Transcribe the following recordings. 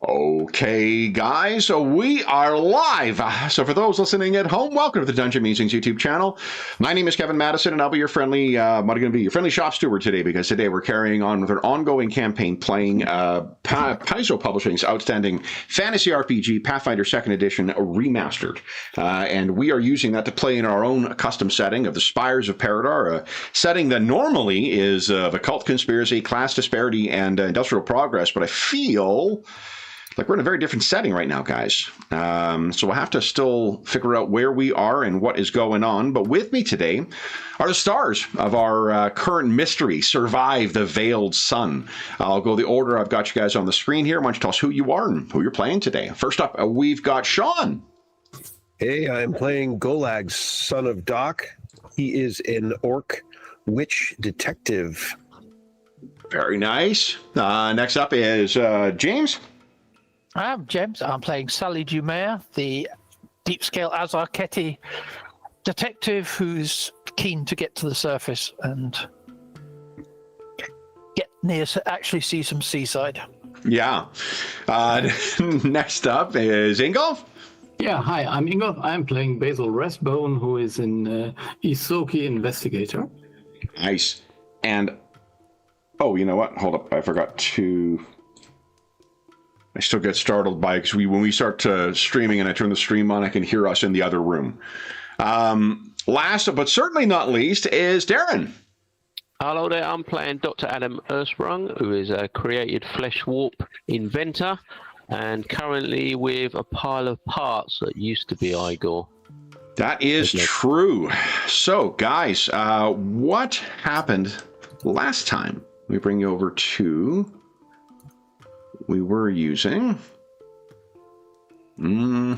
Okay, guys, so we are live. So for those listening at home, welcome to the Dungeon Musings YouTube channel. My name is Kevin Madison, and I'll be your friendly, your friendly shop steward today, because today we're carrying on with an ongoing campaign playing Paizo Publishing's outstanding fantasy RPG, Pathfinder 2nd Edition Remastered. And we are using that to play in our own custom setting of the Spires of Paridar, a setting that normally is of occult conspiracy, class disparity, and industrial progress, but I feel like we're in a very different setting right now, guys. So we'll have to still figure out where we are and what is going on. But with me today are the stars of our current mystery, Survive the Veiled Sun. I'll go the order I've got you guys on the screen here. Why don't you tell us who you are and who you're playing today? First up, we've got Sean. Hey, I'm playing Golag's son of Doc. He is an orc witch detective. Very nice. Next up is James. I'm James. I'm playing Sally Dumare, the deep scale Azarketi detective who's keen to get to the surface and get near to actually see some seaside. Yeah. Next up is Ingolf. Yeah, hi, I'm Ingolf. I'm playing Basil Restbone, who is an Isoki investigator. Nice. And, oh, you know what? Hold up. I forgot to... I still get startled by because when we start streaming and I turn the stream on, I can hear us in the other room. Last but certainly not least is Darren. Hello there, I'm playing Dr. Adam Ersprung, who is a created flesh warp inventor and currently with a pile of parts that used to be Igor. That is true. So, guys, what happened last time? Let me bring you over to... we were using. Let me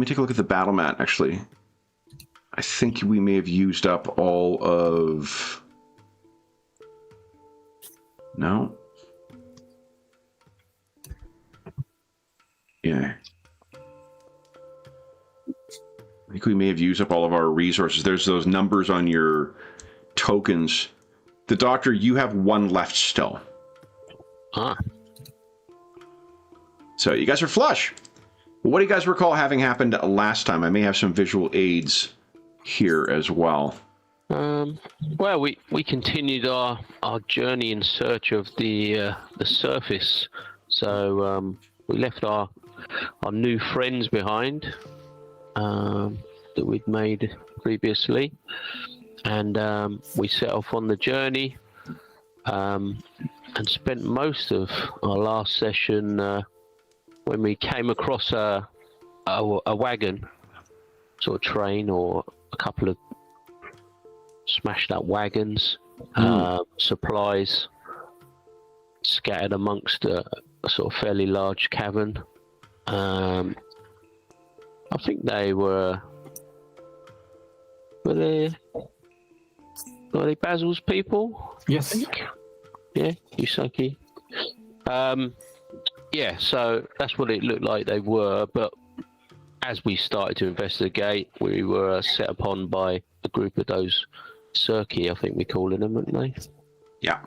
take a look at the battle mat, actually. I think we may have used up all of... No? Yeah. I think we may have used up all of our resources. There's those numbers on your tokens. The Doctor, you have one left still. Huh. So you guys are flush. What do you guys recall having happened last time? I may have some visual aids here as well. Well, we continued our journey in search of the surface. So we left our new friends behind that we'd made previously. And we set off on the journey and spent most of our last session when we came across a wagon, sort of train, or a couple of smashed up wagons, supplies scattered amongst a sort of fairly large cavern. I think they were they... Are they Basil's people? Yes. Yeah, Isoki. Yeah, so that's what it looked like they were, but as we started to investigate, we were set upon by a group of those Circi, I think we call them, aren't they? Yeah.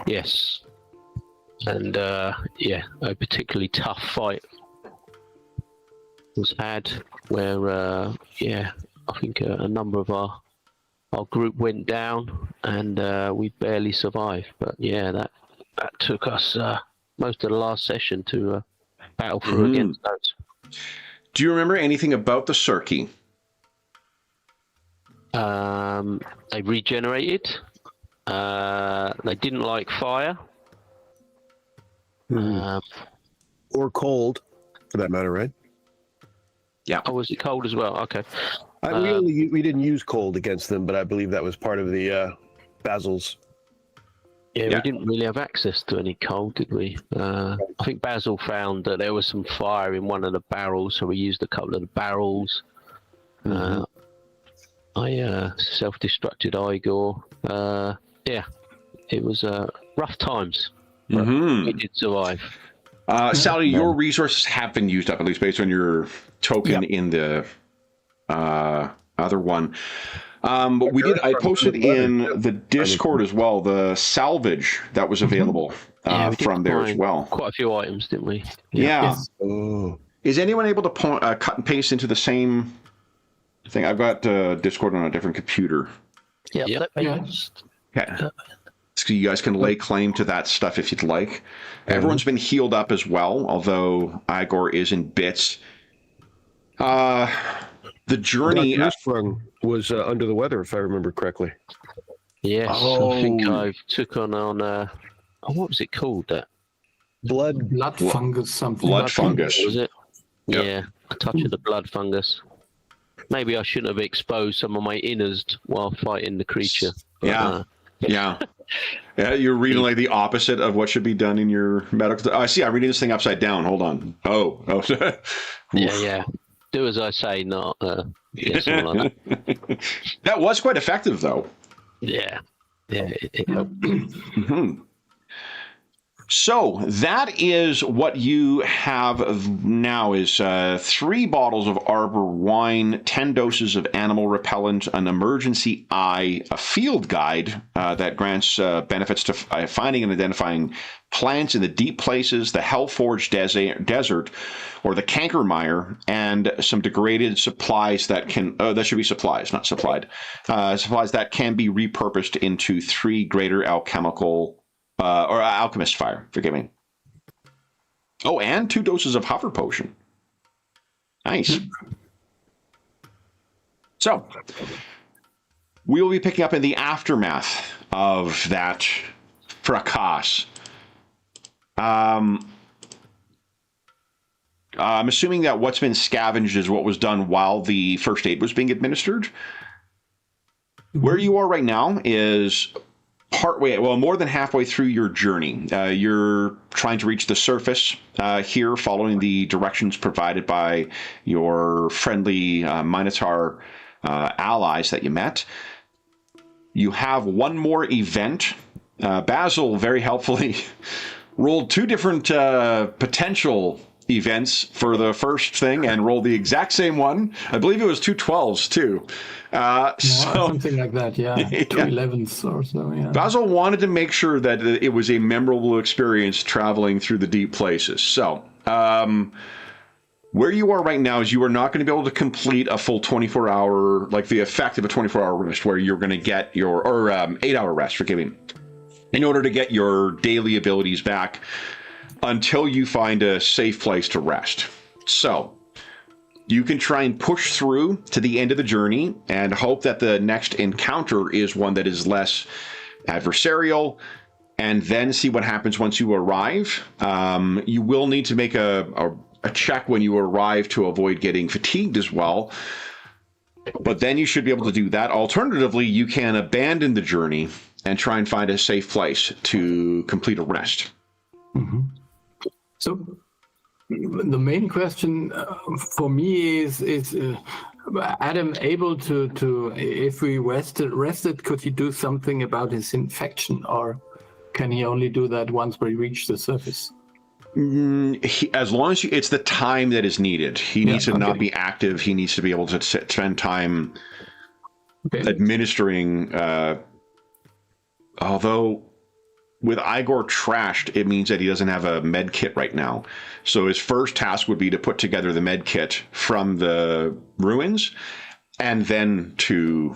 Yes. And, yeah, a particularly tough fight was had where, yeah, I think a number of our group went down, and we barely survived. But yeah, that took us most of the last session to battle through against those. Do you remember anything about the Circi? They regenerated. They didn't like fire. Or cold, for that matter, right? Yeah. Oh, was it cold as well? Okay. We didn't use cold against them, but I believe that was part of the Basil's. Yeah, we didn't really have access to any cold, did we? I think Basil found that there was some fire in one of the barrels, so we used a couple of the barrels. I self-destructed Igor. Yeah, it was rough times. But we did survive. Sally, your resources have been used up, at least based on your token in the other one. But I posted in the Discord as well the salvage that was available we did from there as find well. Quite a few items, didn't we? Yeah. Yes. Oh. Is anyone able to cut and paste into the same thing? I've got Discord on a different computer. Yeah, Yep. let me Yeah. just- Okay. So you guys can lay claim to that stuff if you'd like. Everyone's been healed up as well, although Igor is in bits. The journey... Dr. Sprung was under the weather, if I remember correctly. Yes, I think I took on what was it called? That Blood. Blood fungus, something. Blood fungus. was it? Yep. Yeah, a touch of the blood fungus. Maybe I shouldn't have exposed some of my innards while fighting the creature. But, Yeah. Yeah, you're reading like the opposite of what should be done in your medical... I see, I'm reading this thing upside down. Hold on. Oh. yeah. Do as I say, not something like that. That was quite effective, though. Yeah, it helped. So that is what you have now is 3 bottles of arbor wine, 10 doses of animal repellent, an emergency eye, a field guide that grants benefits to finding and identifying plants in the deep places, the Hellforge desert, or the Cankermire, and some degraded supplies that can... that should be supplies, not supplied. Supplies that can be repurposed into 3 greater alchemical... or alchemist fire, forgive me. Oh, and 2 doses of hover potion. Nice. So, we will be picking up in the aftermath of that fracas. I'm assuming that what's been scavenged is what was done while the first aid was being administered. Where you are right now is... more than halfway through your journey. You're trying to reach the surface here, following the directions provided by your friendly Minotaur allies that you met. You have one more event. Basil very helpfully rolled 2 different potential events for the first thing and rolled the exact same one. I believe it was 2 12s too. Something like that, yeah. 2 11s or so, yeah. Basil wanted to make sure that it was a memorable experience traveling through the deep places. So, where you are right now is you are not going to be able to complete a full 24-hour, like the effect of a 24-hour rest, where you're going to get your, or 8-hour rest, forgive me, in order to get your daily abilities back until you find a safe place to rest. So, you can try and push through to the end of the journey and hope that the next encounter is one that is less adversarial, and then see what happens once you arrive. You will need to make a check when you arrive to avoid getting fatigued as well, but then you should be able to do that. Alternatively, you can abandon the journey and try and find a safe place to complete a rest. Mm-hmm. So the main question for me is Adam able to if we rested, could he do something about his infection, or can he only do that once we reach the surface? As long as it's the time that is needed. He needs to not be active. He needs to be able to spend time administering. Although with Igor trashed, it means that he doesn't have a med kit right now. So his first task would be to put together the med kit from the ruins and then to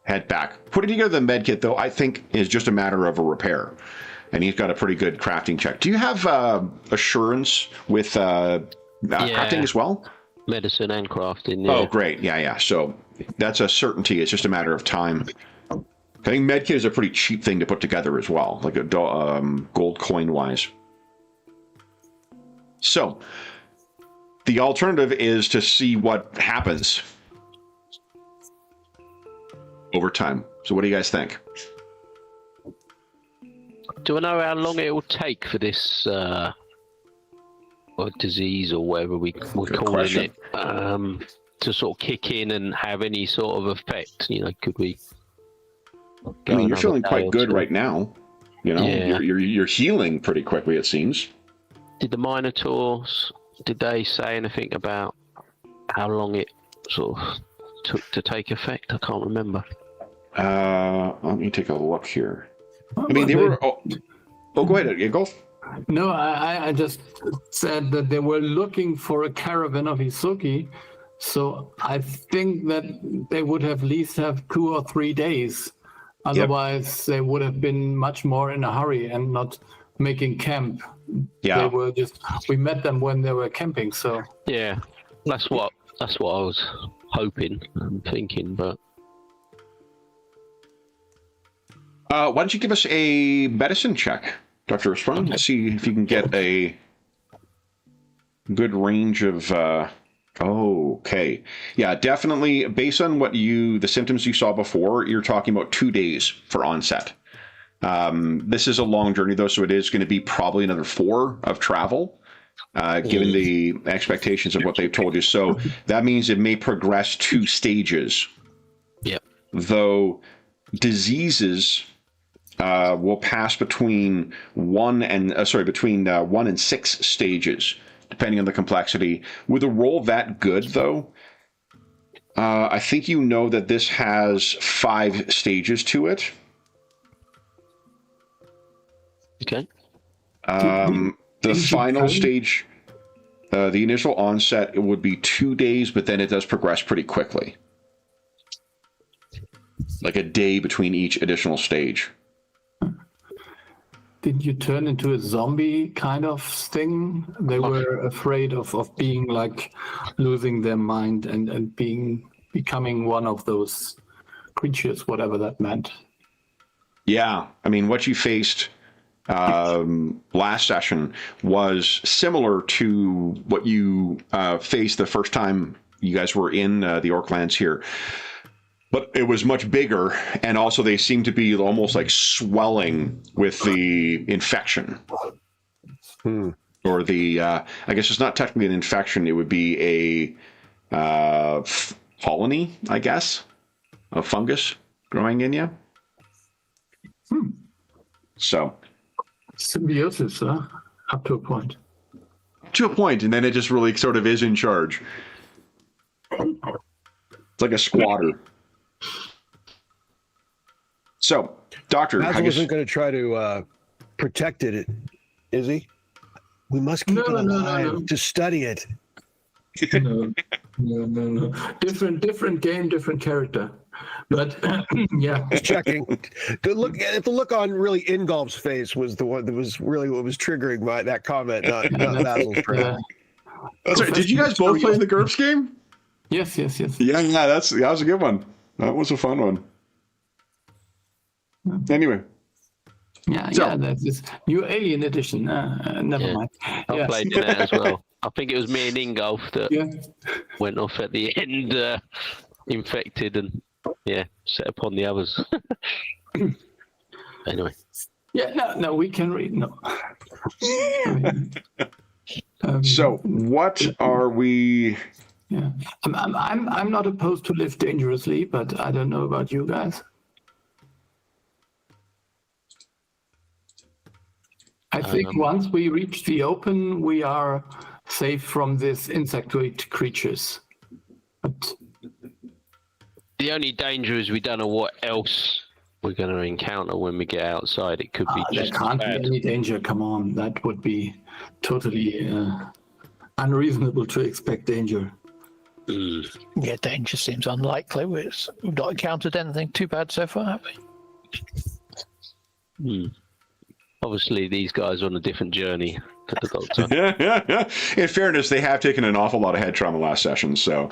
head back. Putting together the med kit, though, I think is just a matter of a repair. And he's got a pretty good crafting check. Do you have assurance with crafting as well? Medicine and crafting, yeah. Oh, great. Yeah. So that's a certainty. It's just a matter of time. I think medkit is a pretty cheap thing to put together as well, like a gold coin-wise. So, the alternative is to see what happens over time. So what do you guys think? Do I know how long it will take for this disease or whatever we're calling it to sort of kick in and have any sort of effect? You know, could we... I mean, you're feeling quite good right now. You know, you're healing pretty quickly, it seems. Did the Minotaurs, did they say anything about how long it sort of took to take effect? I can't remember. Let me take a look here. I mean, they were. Oh, go ahead. Yeah, go. No, I just said that they were looking for a caravan of Isuki, so I think that they would have at least have 2 or 3 days. Otherwise, they would have been much more in a hurry and not making camp. Yeah. They were just. We met them when they were camping, so. Yeah, that's what I was hoping and thinking, but. Why don't you give us a medicine check, Dr. Sprung? Okay. See if you can get a good range of... okay. Yeah, definitely. Based on the symptoms you saw before, you're talking about 2 days for onset. This is a long journey, though, so it is going to be probably another 4 of travel, given the expectations of what they've told you. So that means it may progress 2 stages. Yep. Though diseases... will pass between 1 and 6 stages, depending on the complexity. With a roll that good, though, I think you know that this has 5 stages to it. Okay. The final stage, the initial onset, it would be 2 days, but then it does progress pretty quickly. Like a day between each additional stage. Did you turn into a zombie kind of thing? They were afraid of being like losing their mind and becoming one of those creatures, whatever that meant. Yeah, I mean, what you faced last session was similar to what you faced the first time you guys were in the Orklands here. But it was much bigger, and also they seemed to be almost like swelling with the infection. Or the, I guess it's not technically an infection, it would be a colony, I guess, of fungus growing in you. So. Symbiosis, huh? Up to a point. To a point, and then it just really sort of is in charge. It's like a squatter. So, Doctor, Basil isn't going to try to protect it, is he? We must keep it alive to study it. No. Different game, different character. But yeah, just checking. Good look. The look on really Ingolf's face was the one that was really what was triggering that comment, not Basil's. That's right. Did you guys both play the GURPS game? Yes. Yeah, that was a good one. That was a fun one. Anyway. Yeah, that's this new Alien Edition. Never mind. I played that as well. I think it was me and Ingolf that went off at the end, infected, and set upon the others. Anyway. Yeah, no, we can read. No. So, what are we? Yeah, I'm not opposed to live dangerously, but I don't know about you guys. I think once we reach the open, we are safe from these insectoid creatures. But the only danger is we don't know what else we're going to encounter when we get outside. It could be just there can't be any danger. Come on, that would be totally unreasonable to expect danger. Yeah, danger seems unlikely. We've not encountered anything too bad so far, have we? Obviously, these guys are on a different journey to the Doctor. Yeah. In fairness, they have taken an awful lot of head trauma last session, so.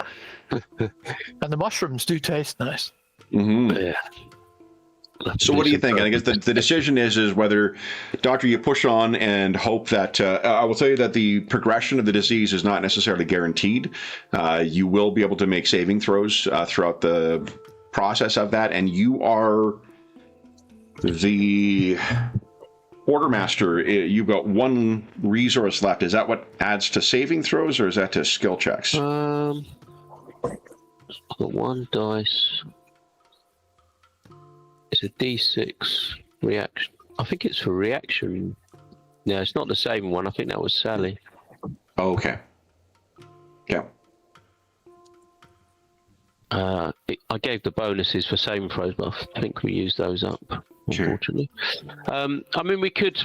And the mushrooms do taste nice. Mm-hmm. Yeah. So what do you think? I guess the decision is whether, Doctor, you push on and hope that, I will tell you that the progression of the disease is not necessarily guaranteed. You will be able to make saving throws throughout the process of that, and you are the Quartermaster. You've got 1 resource left. Is that what adds to saving throws, or is that to skill checks? I've got 1 dice. It's a D6 reaction. I think it's for reaction. No, it's not the same one. I think that was Sally. Oh, okay. Yeah. I gave the bonuses for saving throws, but I think we used those up, unfortunately. Sure. I mean, we could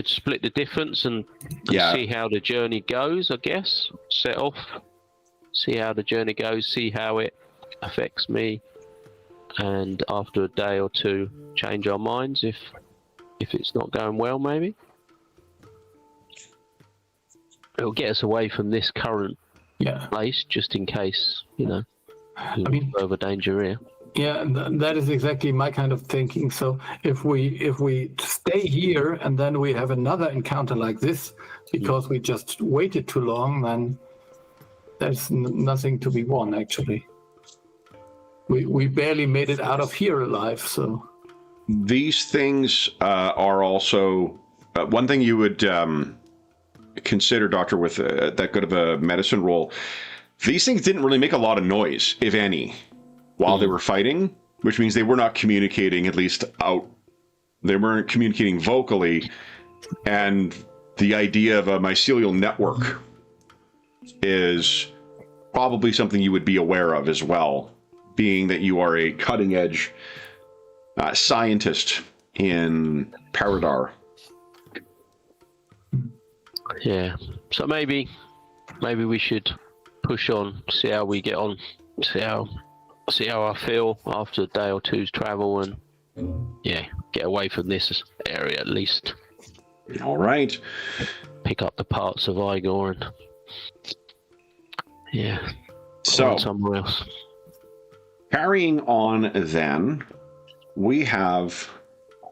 split the difference and see how the journey goes, I guess. Set off, see how the journey goes, see how it affects me, and after a day or two, change our minds if it's not going well, maybe. It'll get us away from this current place, just in case, I mean, further danger here. Yeah, that is exactly my kind of thinking. So if we stay here and then we have another encounter like this because we just waited too long, then there's nothing to be won. Actually, we barely made it out of here alive. So these things are also one thing you would consider, Doctor, with that good of a medicine roll. These things didn't really make a lot of noise, if any, while they were fighting, which means they were not communicating, at least out. They weren't communicating vocally. And the idea of a mycelial network is probably something you would be aware of as well, being that you are a cutting-edge scientist in Paridar. Yeah, so maybe we should push on, see how we get on, see how I feel after a day or two's travel, and get away from this area at least. All right. Pick up the parts of Igor and so somewhere else. Carrying on, then we have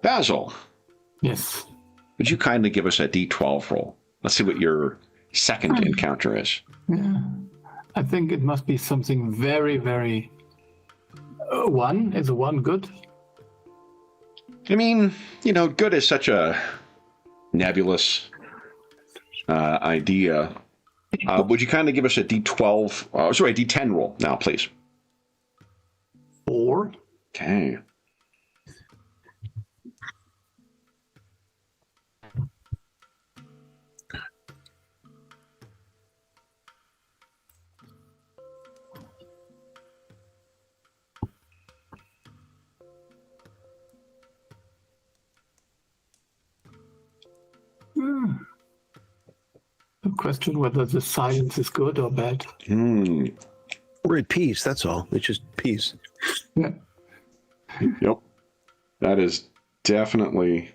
Basil. Yes. Would you kindly give us a D12 roll? Let's see what your second encounter is. Yeah. I think it must be something very, very... one? Is a one good? I mean, good is such a nebulous idea. Would you kindly give us a D12... a D10 roll now, please? 4. Okay. The question whether the silence is good or bad. We're at peace, that's all. It's just peace. Yeah. Yep. That is definitely...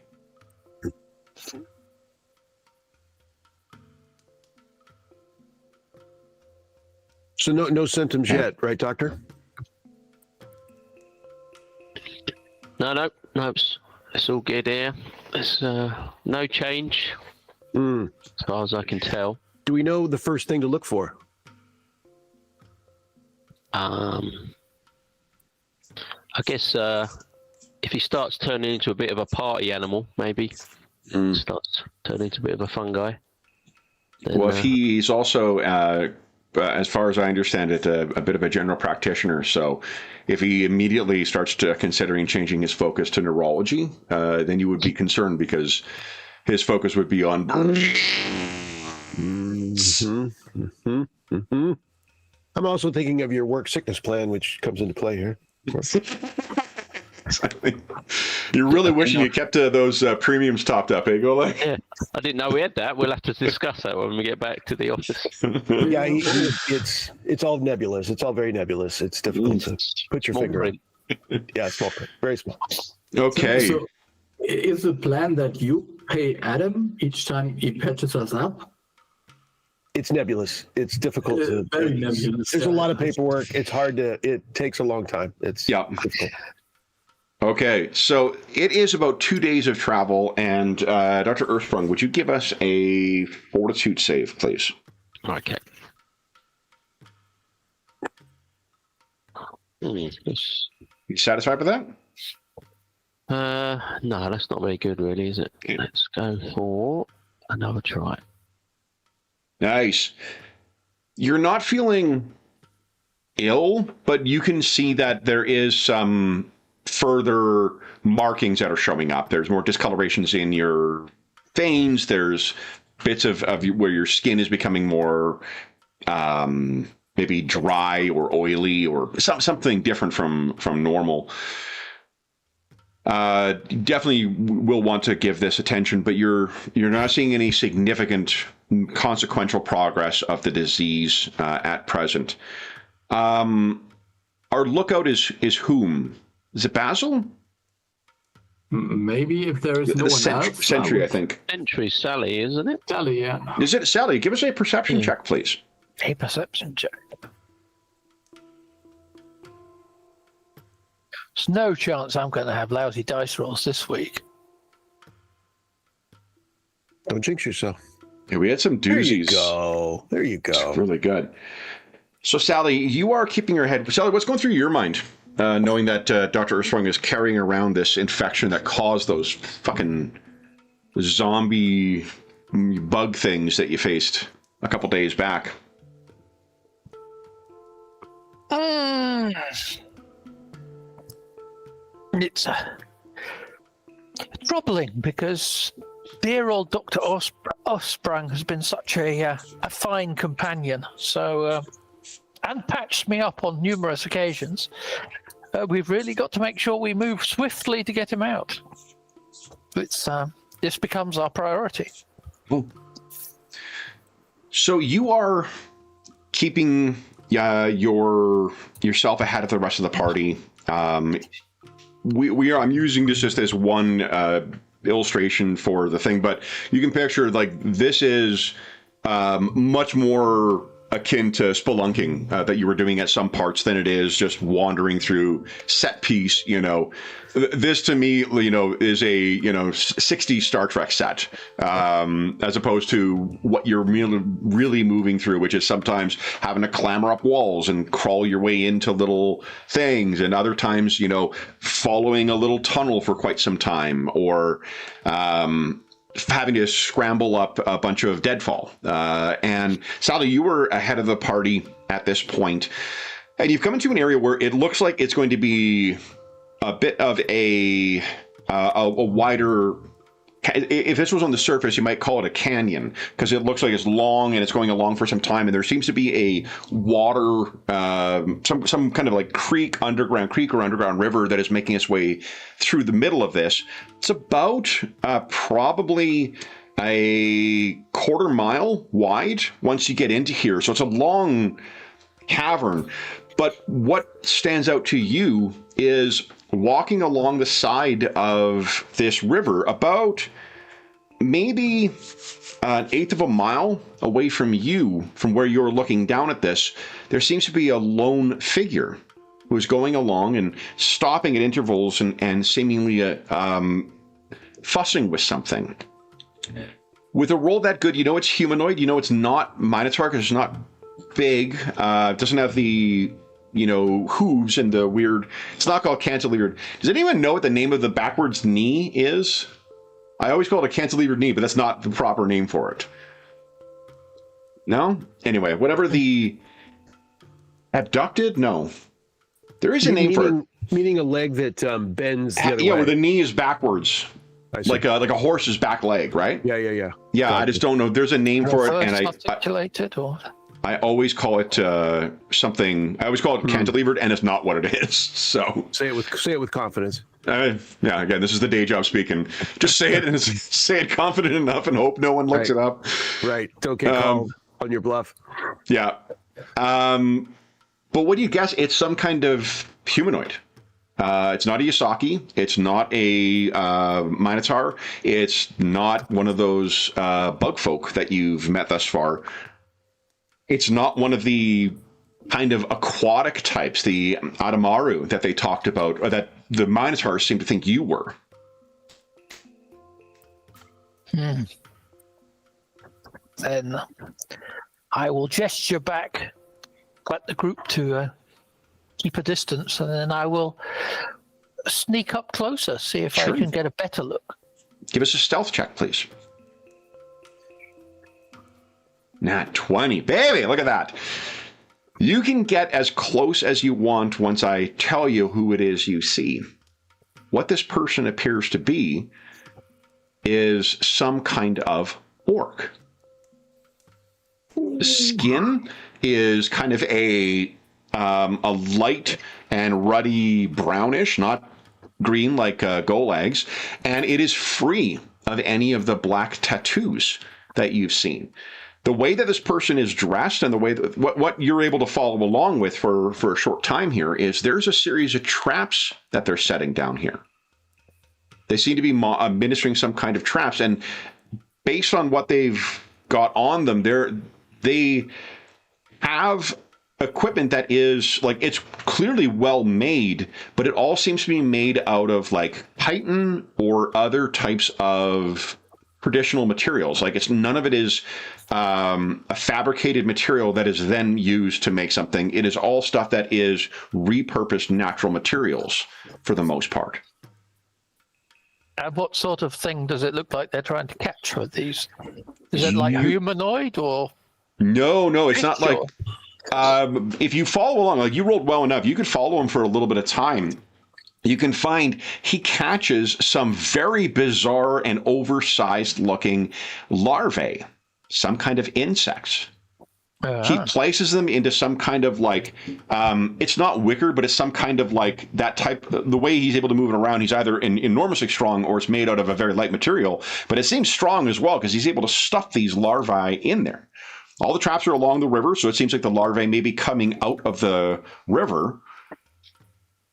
So no symptoms yet, right, Doctor? No, it's all good here. There's no change, as far as I can tell. Do we know the first thing to look for? I guess if he starts turning into a bit of a party animal, maybe starts turning into a bit of a fungi. Then, well, if he's also, as far as I understand it, a bit of a general practitioner. So if he immediately starts to considering changing his focus to neurology, then you would be concerned because his focus would be on... I'm also thinking of your work sickness plan, which comes into play here. You're really wishing you kept those premiums topped up, eh, Gola? Yeah, I didn't know we had that. We'll have to discuss that when we get back to the office. Yeah, it's all nebulous. It's all very nebulous. It's difficult to put your finger on. Yeah, small print, very small. Okay. So is the plan that you pay Adam each time he patches us up? It's nebulous. It's difficult to... Very nebulous. There's a lot of paperwork. It's hard to... It takes a long time. It's difficult. Okay, so it is about 2 days of travel, and Dr. Earthsprung, would you give us a fortitude save, please? Okay. You satisfied with that? No, that's not very good, really, is it? Okay. Let's go for another try. Nice. You're not feeling ill, but you can see that there is some further markings that are showing up. There's more discolorations in your veins. There's bits of where your skin is becoming more, maybe dry or oily or something different from normal. Definitely will want to give this attention, but you're not seeing any significant consequential progress of the disease at present. Our lookout is whom? Is it Basil? Maybe if there is no one else. Sentry, I think. Sentry Sally, isn't it? Sally, yeah. Is it Sally? Give us a perception check, please. A perception check. There's no chance I'm going to have lousy dice rolls this week. Don't jinx yourself. Yeah, we had some doozies. There you go. Really good. So, Sally, you are keeping your head. Sally, what's going through your mind, knowing that Dr. Erstrong is carrying around this infection that caused those fucking zombie bug things that you faced a couple days back? It's troubling because dear old Dr. Osprang has been such a fine companion. So, and patched me up on numerous occasions. We've really got to make sure we move swiftly to get him out. This becomes our priority. So you are keeping yourself ahead of the rest of the party. I'm using this just as one illustration for the thing, but you can picture like this is much more akin to spelunking that you were doing at some parts than it is just wandering through set piece. This to me, is a 60s Star Trek set, as opposed to what you're really moving through, which is sometimes having to clamber up walls and crawl your way into little things, and other times, following a little tunnel for quite some time, or having to scramble up a bunch of deadfall. And Sally, you were ahead of the party at this point, and you've come into an area where it looks like it's going to be a bit of a wider. If this was on the surface, you might call it a canyon, because it looks like it's long and it's going along for some time, and there seems to be a water, some kind of like creek or underground river that is making its way through the middle of this. It's about probably a quarter mile wide once you get into here, so it's a long cavern. But what stands out to you is walking along the side of this river, about maybe an eighth of a mile away from you, from where you're looking down at this, there seems to be a lone figure who's going along and stopping at intervals and seemingly fussing with something. With a roll that good, it's humanoid, it's not Minotaur, because it's not big, it doesn't have the hooves and the weird. It's not called cantilevered. Does anyone know what the name of the backwards knee is? I always call it a cantilevered knee, but that's not the proper name for it. No? Anyway, whatever the abducted? No. There is a name for it. Meaning a leg that bends the other way. Yeah, where the knee is backwards. Like a horse's back leg, right? Yeah. Yeah, I just don't know. There's a name for it, and articulated or. I always call it something. I always call it cantilevered, and it's not what it is. So say it with confidence. Yeah. Again, this is the day job speaking. Just say it and say it confident enough, and hope no one looks it up. Right. Don't get called on your bluff. Yeah. But what do you guess? It's some kind of humanoid. It's not a Yasaki. It's not a Minotaur. It's not one of those bug folk that you've met thus far. It's not one of the kind of aquatic types, the Adamaru that they talked about, or that the Minotaurs seem to think you were. Then I will gesture back at the group to keep a distance, and then I will sneak up closer, see if I can get a better look. Give us a stealth check, please. Nat 20. Baby, look at that. You can get as close as you want once I tell you who it is you see. What this person appears to be is some kind of orc. The skin is kind of a light and ruddy brownish, not green like Golag's, and it is free of any of the black tattoos that you've seen. The way that this person is dressed and the way that what you're able to follow along with for a short time here is there's a series of traps that they're setting down here. They seem to be administering some kind of traps, and based on what they've got on them, they have equipment that is like, it's clearly well made, but it all seems to be made out of like chitin or other types of traditional materials. Like, it's none of it is a fabricated material that is then used to make something. It is all stuff that is repurposed natural materials for the most part. And what sort of thing does it look like they're trying to catch with these? Is it like humanoid or? No, it's not like. If you follow along, like you rolled well enough, you could follow him for a little bit of time. You can find he catches some very bizarre and oversized looking larvae, some kind of insects. He places them into some kind of like, it's not wicker, but it's some kind of like that type. The way he's able to move it around, he's either enormously strong or it's made out of a very light material, but it seems strong as well because he's able to stuff these larvae in there. All the traps are along the river, so it seems like the larvae may be coming out of the river.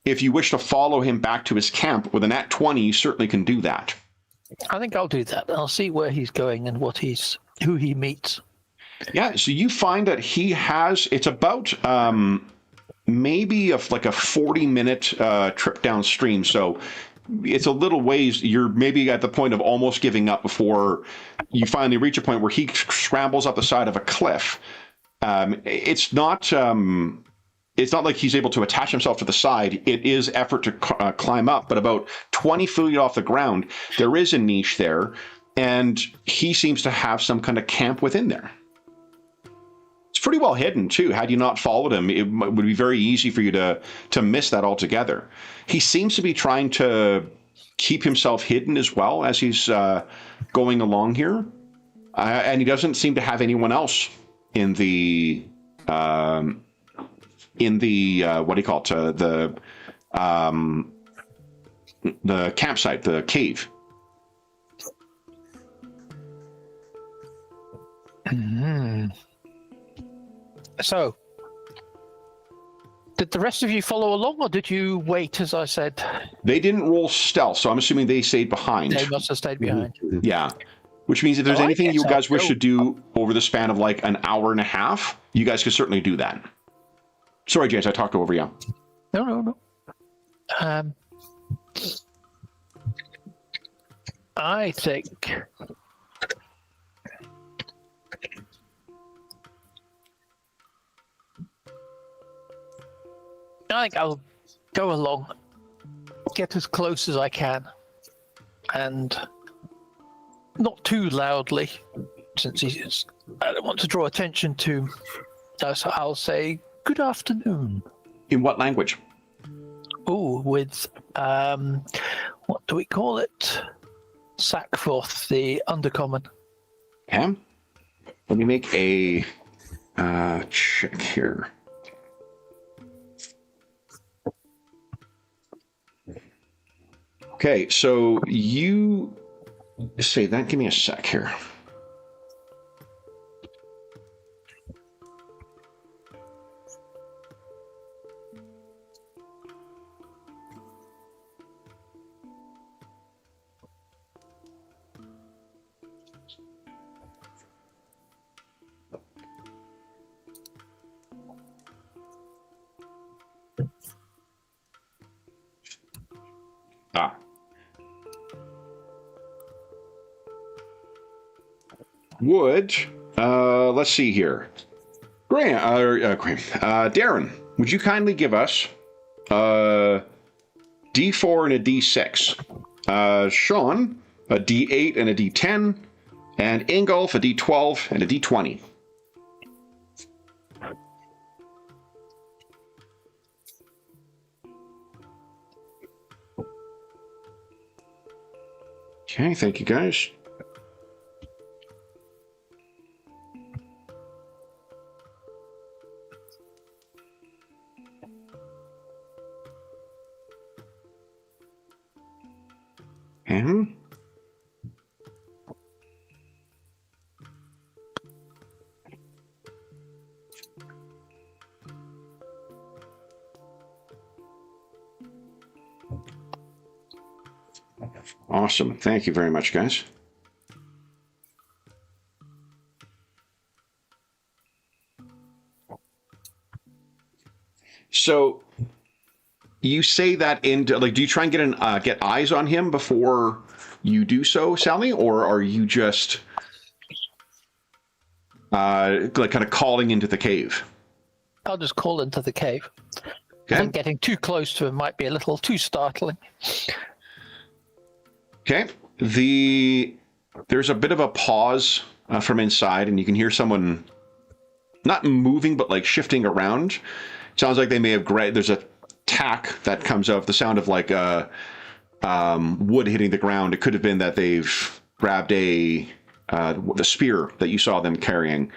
If you wish to follow him back to his camp with a nat 20, you certainly can do that. I think I'll do that. I'll see where he's going and who he meets. Yeah, so you find that he has, it's about maybe like a 40-minute trip downstream, so it's a little ways. You're maybe at the point of almost giving up before you finally reach a point where he scrambles up the side of a cliff. It's not like he's able to attach himself to the side. It is effort to climb up, but about 20 feet off the ground, there is a niche there, and he seems to have some kind of camp within there. It's pretty well hidden, too. Had you not followed him, it would be very easy for you to miss that altogether. He seems to be trying to keep himself hidden as well as he's going along here. And he doesn't seem to have anyone else in the what do you call it? The campsite, the cave. Mm-hmm. So, did the rest of you follow along, or did you wait, as I said? They didn't roll stealth, so I'm assuming they stayed behind. They must have stayed behind. Yeah. Which means if there's anything you guys wish to do over the span of like an hour and a half, you guys could certainly do that. Sorry, James, I talked over you. No. I think I'll go along, get as close as I can, and not too loudly, since I don't want to draw attention to. So I'll say, "Good afternoon." In what language? Oh, with what do we call it? Sackforth, the undercommon. Okay. Let me make a check here. Okay, so you say that. Give me a sec here. Let's see here. Darren, would you kindly give us a D4 and a D6? Sean, a D8 and a D10, and Ingolf, a D12 and a D20. Okay, thank you guys. And awesome. Thank you very much, guys. So you say that into like, do you try and get eyes on him before you do so, Sally, or are you just like kind of calling into the cave? I'll just call into the cave. Okay. I think getting too close to him might be a little too startling. Okay. There's a bit of a pause from inside, and you can hear someone not moving, but like shifting around. Sounds like they may have there's a tack that comes out, the sound of like wood hitting the ground. It could have been that they've grabbed the spear that you saw them carrying,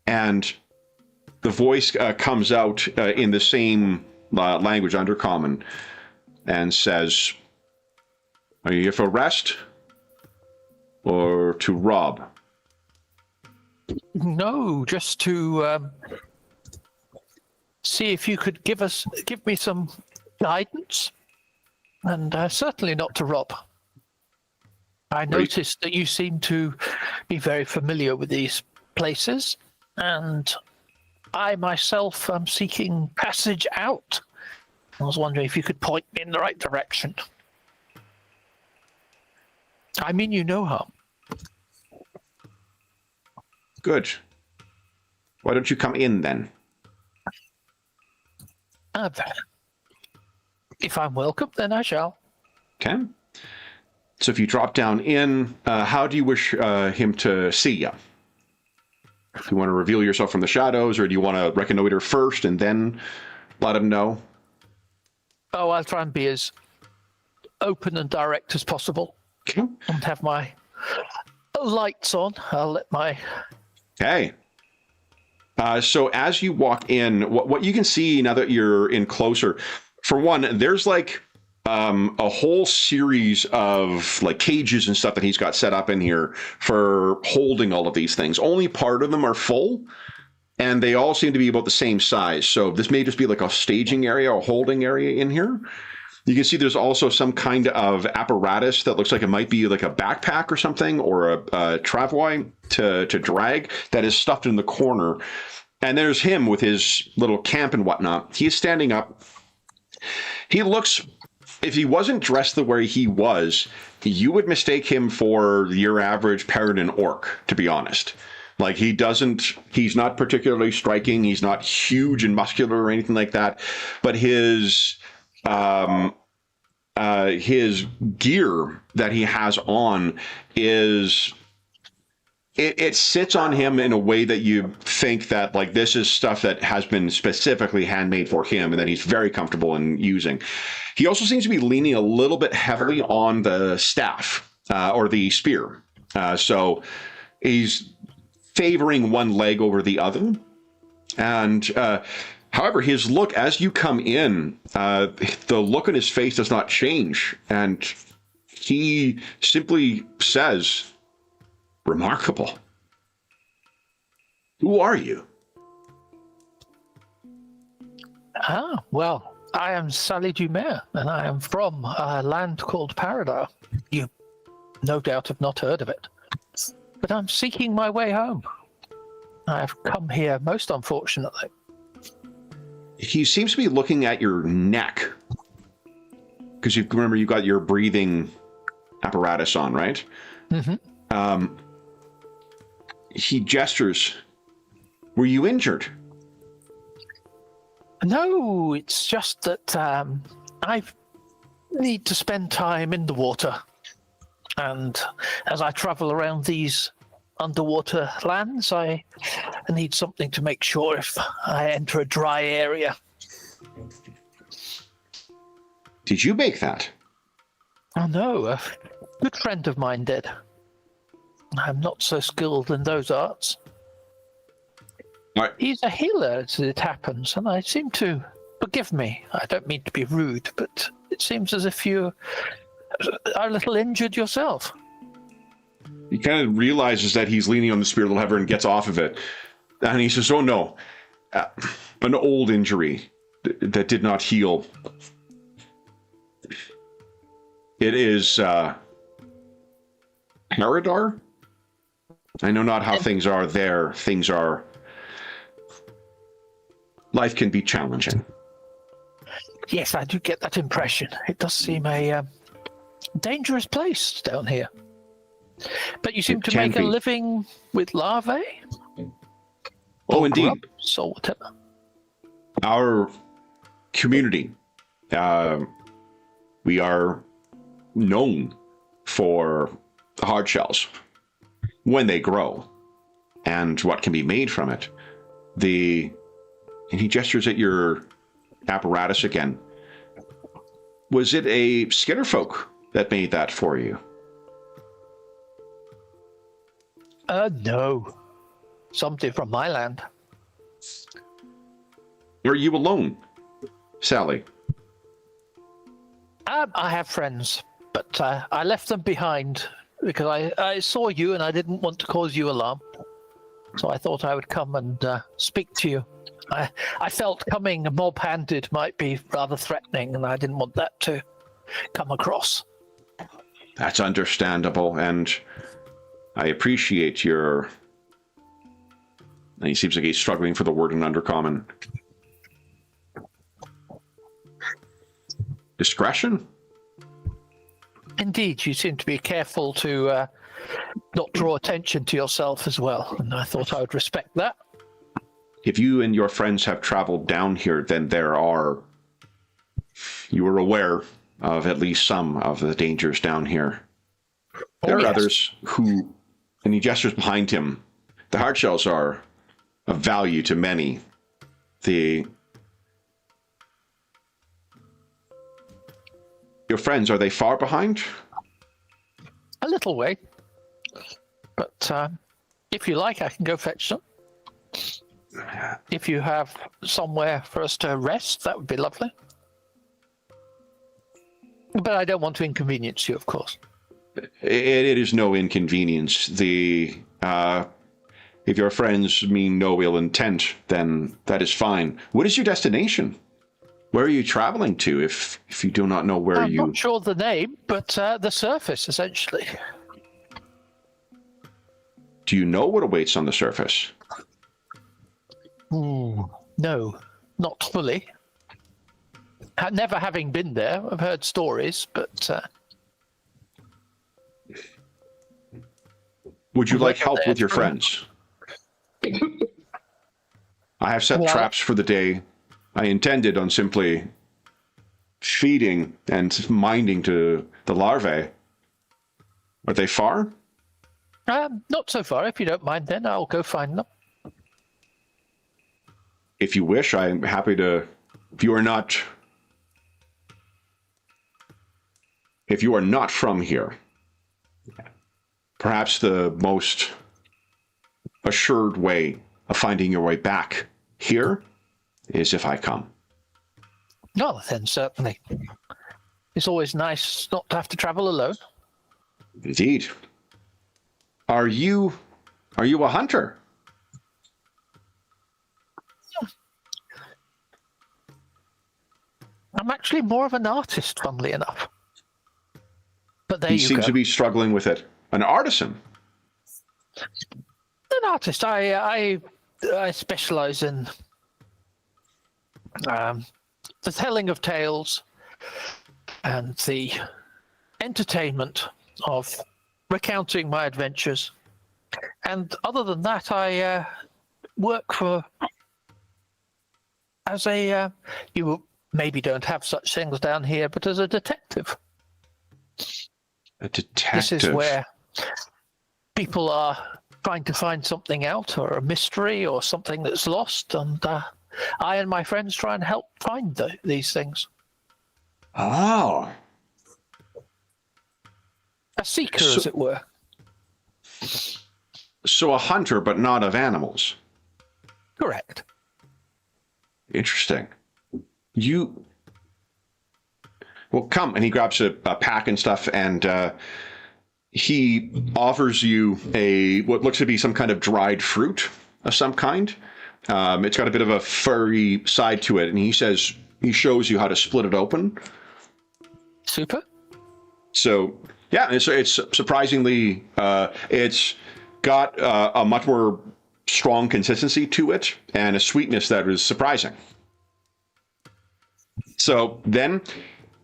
and the voice comes out in the same language, Undercommon, and says, "Are you here for rest or to rob?" No, just to see if you could give me some guidance, and certainly not to rob. I noticed that you seem to be very familiar with these places, and I myself am seeking passage out. I was wondering if you could point me in the right direction. I mean you no harm. Good. Why don't you come in then? If I'm welcome, then I shall. Okay. So if you drop down in, how do you wish him to see you? Do you want to reveal yourself from the shadows, or do you want to reconnoiter first and then let him know? Oh, I'll try and be as open and direct as possible. Okay. And have my lights on. I'll let my... Okay. So as you walk in, what you can see now that you're in closer, for one, there's like a whole series of like cages and stuff that he's got set up in here for holding all of these things. Only part of them are full, and they all seem to be about the same size. So this may just be like a staging area or holding area in here. You can see there's also some kind of apparatus that looks like it might be like a backpack or something, or a travois to drag, that is stuffed in the corner. And there's him with his little camp and whatnot. He is standing up. He looks, if he wasn't dressed the way he was, you would mistake him for your average Paridar orc, to be honest. Like, he's not particularly striking. He's not huge and muscular or anything like that. But his gear that he has on is, it sits on him in a way that you think that, like, this is stuff that has been specifically handmade for him and that he's very comfortable in using. He also seems to be leaning a little bit heavily on the staff or the spear. So he's favoring one leg over the other. And however, his look, as you come in, the look on his face does not change. And he simply says, "Remarkable. Who are you?" Ah, well, I am Sally Dumer, and I am from a land called Paridar. You no doubt have not heard of it. But I'm seeking my way home. I've come here most unfortunately. He seems to be looking at your neck. Because you remember you've got your breathing apparatus on, right? Mm-hmm. He gestures. "Were you injured?" No, it's just that I need to spend time in the water. And as I travel around these underwater lands, I need something to make sure if I enter a dry area. Did you make that? Oh no, a good friend of mine did. I'm not so skilled in those arts. Right. He's a healer, as it happens, and I seem to... Forgive me, I don't mean to be rude, but it seems as if you're a little injured yourself. He kind of realizes that he's leaning on the spear lever and gets off of it. And he says, oh no, an old injury that did not heal. It is Paridar? I know not how things are there. Things are... Life can be challenging. Yes, I do get that impression. It does seem a dangerous place down here. But you seem to make a living with larvae? Oh, indeed. So whatever. Our community, we are known for hard shells when they grow and what can be made from it. And he gestures at your apparatus again. Was it a Skitterfolk that made that for you? No. Somebody from my land. Are you alone, Sally? I have friends, but I left them behind because I saw you and I didn't want to cause you alarm. So I thought I would come and speak to you. I felt coming mob-handed might be rather threatening, and I didn't want that to come across. That's understandable, and I appreciate your... And he seems like he's struggling for the word in Undercommon. Discretion? Indeed, you seem to be careful to not draw attention to yourself as well, and I thought I would respect that. If you and your friends have traveled down here, then you are aware of at least some of the dangers down here. There are others who, and he gestures behind him, the hard shells are of value to many. Your friends, are they far behind? A little way. But if you like, I can go fetch them. If you have somewhere for us to rest, that would be lovely. But I don't want to inconvenience you, of course. It is no inconvenience. If your friends mean no ill intent, then that is fine. What is your destination? Where are you traveling to, if you do not know where you... I'm not sure the name, but the surface, essentially. Do you know what awaits on the surface? No, not fully. Never having been there, I've heard stories, but... Would you like help with your friends? I have set traps for the day. I intended on simply feeding and minding to the larvae. Are they far? Not so far. If you don't mind, then I'll go find them. If you wish, I'm happy to... If you are not from here, perhaps the most assured way of finding your way back here is if I come. No, then certainly. It's always nice not to have to travel alone. Indeed. Are you a hunter? I'm actually more of an artist, funnily enough. But there you go. He seems to be struggling with it. An artisan? An artist. I specialize in the telling of tales and the entertainment of recounting my adventures. And other than that, I work as a... you maybe don't have such things down here, but as a detective. A detective? This is where people are trying to find something out, or a mystery, or something that's lost, and I and my friends try and help find these things. Oh. A seeker, as it were. So a hunter, but not of animals. Correct. Interesting. well, come. And he grabs a pack and stuff, and he offers you what looks to be some kind of dried fruit of some kind. It's got a bit of a furry side to it, and he shows you how to split it open. Super. So, yeah, it's surprisingly, it's got a much more strong consistency to it and a sweetness that is surprising. So then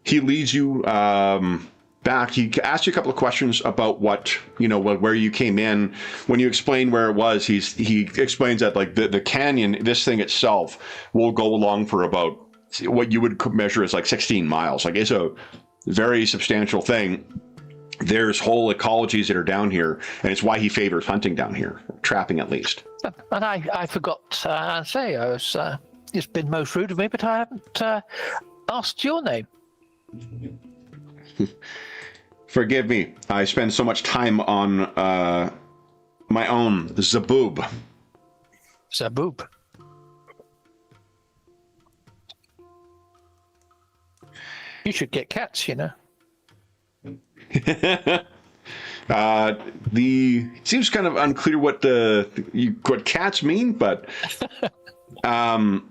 he leads you back. He asks you a couple of questions about where you came in. When you explain where it was, he explains that like the canyon, this thing itself, will go along for about what you would measure as like 16 miles. Like, it's a very substantial thing. There's whole ecologies that are down here, and it's why he favors hunting down here, trapping at least. And I forgot to say, it's been most rude of me, but I haven't asked your name. Forgive me. I spend so much time on my own Zaboob. Zaboob. You should get cats, you know. It seems kind of unclear what cats mean, but and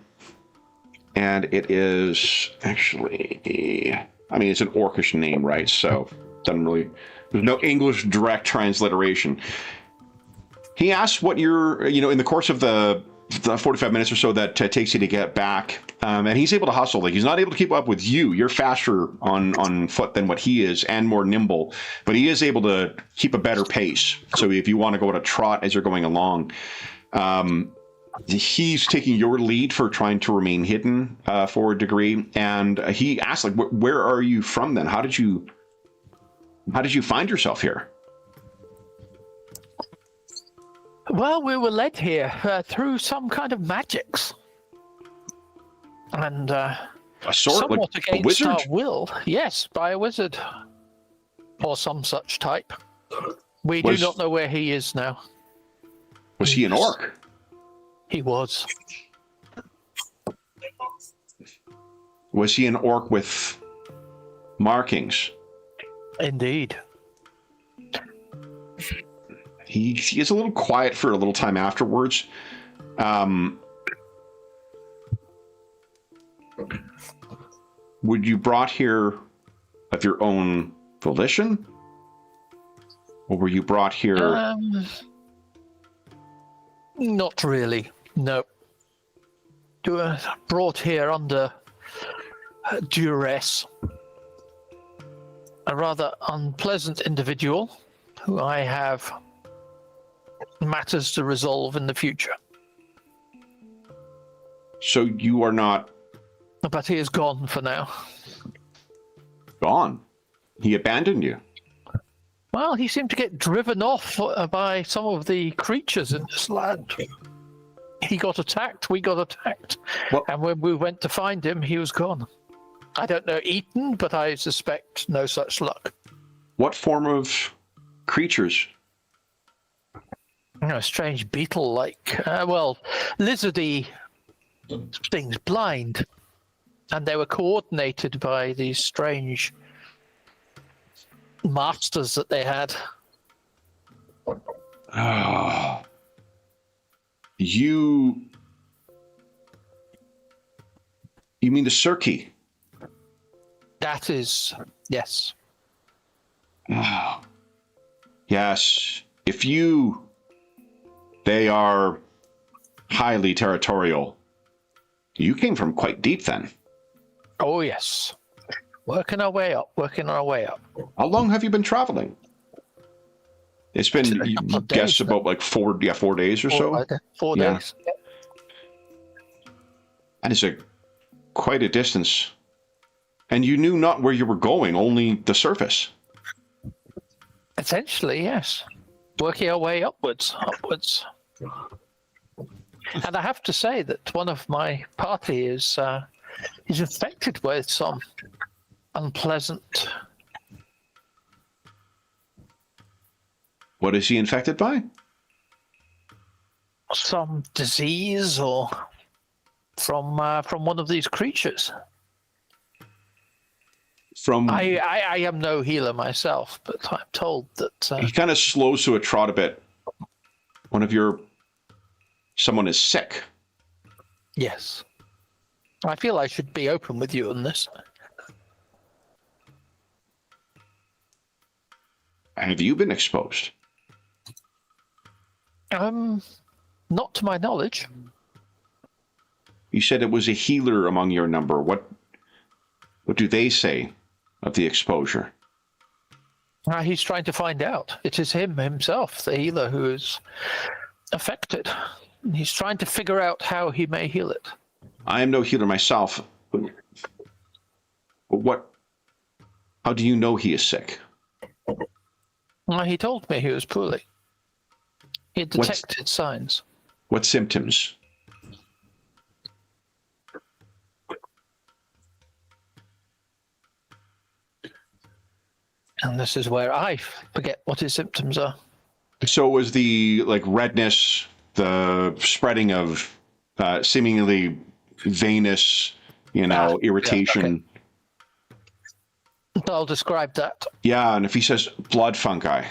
it is actually, I mean, it's an Orcish name, right? So there's no English direct transliteration. He asks what you're, in the course of the 45 minutes or so that takes you to get back, and he's able to hustle. Like, he's not able to keep up with you. You're faster on foot than what he is, and more nimble, but he is able to keep a better pace. So if you want to go at a trot as you're going along, he's taking your lead for trying to remain hidden for a degree. And he asks, like, where are you from then? How did you find yourself here? Well, we were led here through some kind of magics. And A sort, somewhat like a against wizard? our will. Yes, by a wizard. Or some such type. We do not know where he is now. Was he an orc? He was. Was he an orc with markings? Indeed. He is a little quiet for a little time afterwards. Would you brought here of your own volition? Or were you brought here... Not really, no. Brought here under duress. A rather unpleasant individual who I have matters to resolve in the future. So you are not... But he is gone for now. Gone? He abandoned you? Well, he seemed to get driven off by some of the creatures in this land. He got attacked, we got attacked. What? And when we went to find him, he was gone. I don't know, eaten, but I suspect no such luck. What form of creatures? A strange beetle-like, lizardy things, blind. And they were coordinated by these strange masters that they had. You mean the Circe? That is, yes. Yes. They are highly territorial. You came from quite deep then. Oh, yes. Working our way up. How long have you been traveling? It's been, A couple of guess, days, about like 4 days or so. 4 Yeah. days. That is quite a distance. And you knew not where you were going, only the surface. Essentially, yes. Working our way upwards. And I have to say that one of my party is infected with some unpleasant... What is he infected by? some disease or from one of these creatures. From I am no healer myself, but I'm told that he kind of slows to a trot a bit. Someone is sick. yes. I feel I should be open with you on this. Have you been exposed? Not to my knowledge. You said it was a healer among your number. What do they say of the exposure? He's trying to find out. It is him himself, the healer, who is affected. He's trying to figure out how he may heal it. I am no healer myself. But how do you know he is sick? He told me he was poorly. He had detected signs. What symptoms? And this is where I forget what his symptoms are. So it was the redness, the spreading of seemingly venous, irritation. Yeah, okay. I'll describe that. Yeah, and if he says blood fungi.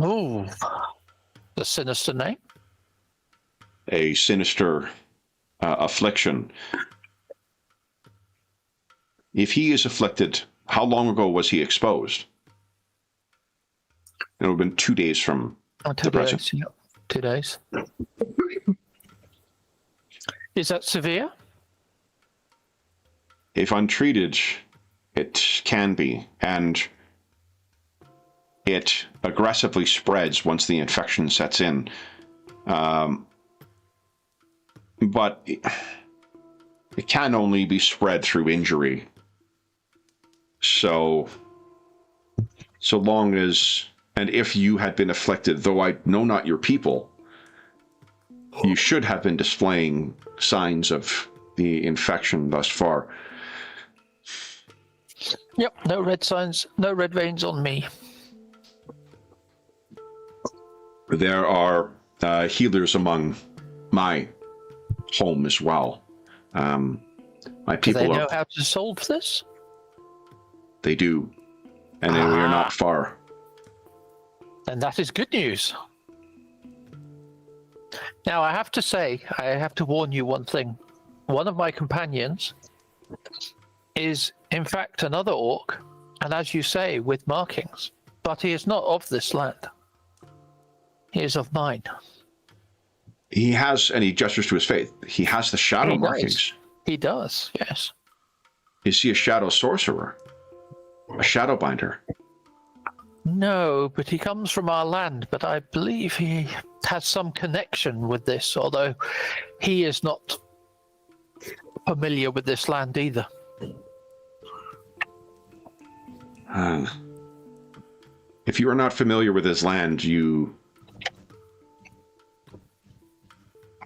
Ooh, the sinister name. A sinister affliction. If he is afflicted, how long ago was he exposed? It would have been 2 days from the present. 2 days, yeah. 2 days. Is that severe? If untreated, it can be, and it aggressively spreads once the infection sets in. But it can only be spread through injury. So long as, and if you had been afflicted, though I know not your people, you should have been displaying signs of the infection thus far. Yep, no red signs, no red veins on me. There are healers among my home as well. My people Do they know how to solve this? They do, and we are not far. And that is good news. Now, I have to say, I have to warn you one thing. One of my companions is, in fact, another orc, and as you say, with markings. But he is not of this land. He is of mine. He has, and he gestures to his faith, he has the shadow markings. He does, yes. Is he a shadow sorcerer? A shadow binder? No, but he comes from our land, but I believe he has some connection with this, although he is not familiar with this land either. If you are not familiar with his land,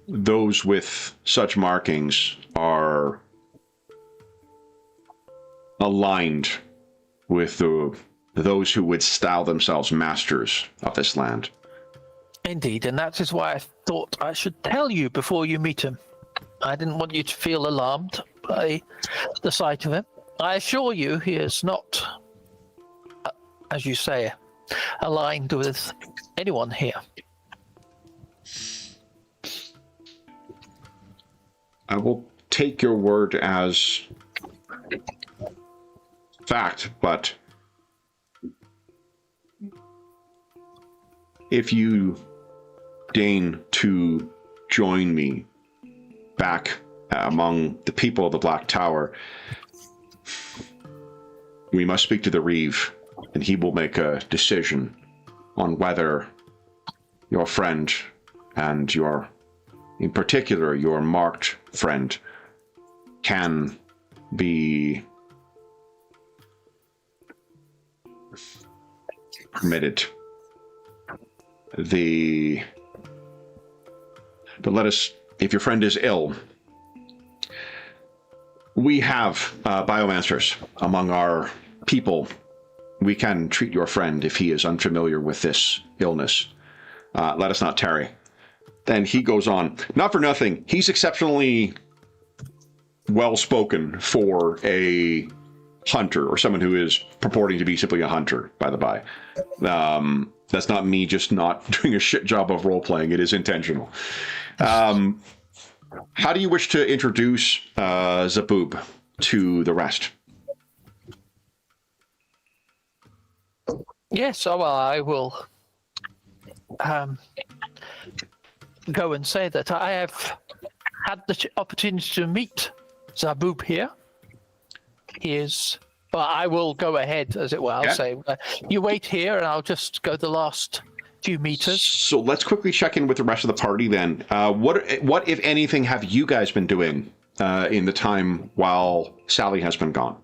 those with such markings are aligned with those who would style themselves masters of this land. Indeed, and that is why I thought I should tell you before you meet him. I didn't want you to feel alarmed by the sight of him. I assure you he is not, as you say, aligned with anyone here. I will take your word as fact, but if you deign to join me back among the people of the Black Tower, we must speak to the Reeve, and he will make a decision on whether your friend and in particular, your marked friend can be permitted. But let us, if your friend is ill, we have biomancers among our people. We can treat your friend if he is unfamiliar with this illness. Let us not tarry. Then he goes on. Not for nothing, he's exceptionally well-spoken for a hunter or someone who is purporting to be simply a hunter, by the by. That's not me just not doing a shit job of role-playing. It is intentional. How do you wish to introduce Zaboob to the rest? Yes, well, I will go and say that I have had the opportunity to meet Zaboob here. He is... Well, I will go ahead, as it were. I'll say, you wait here, and I'll just go the last few meters. So let's quickly check in with the rest of the party then. What, if anything, have you guys been doing in the time while Sally has been gone?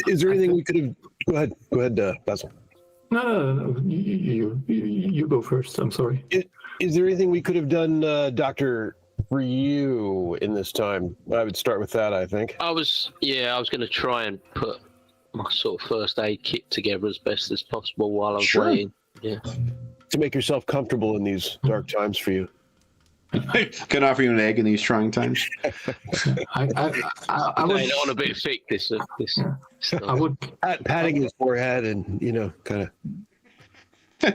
Is there anything we could have... Go ahead, Basil. No. You go first. I'm sorry. Is there anything we could have done, Doctor, for you in this time? I would start with that, I think. I was going to try and put my sort of first aid kit together as best as possible while I was waiting. Yeah. To make yourself comfortable in these dark times for you. Can I offer you an egg in these trying times? I would. I don't want a bit thick. This I would. Patting his forehead and, kind of...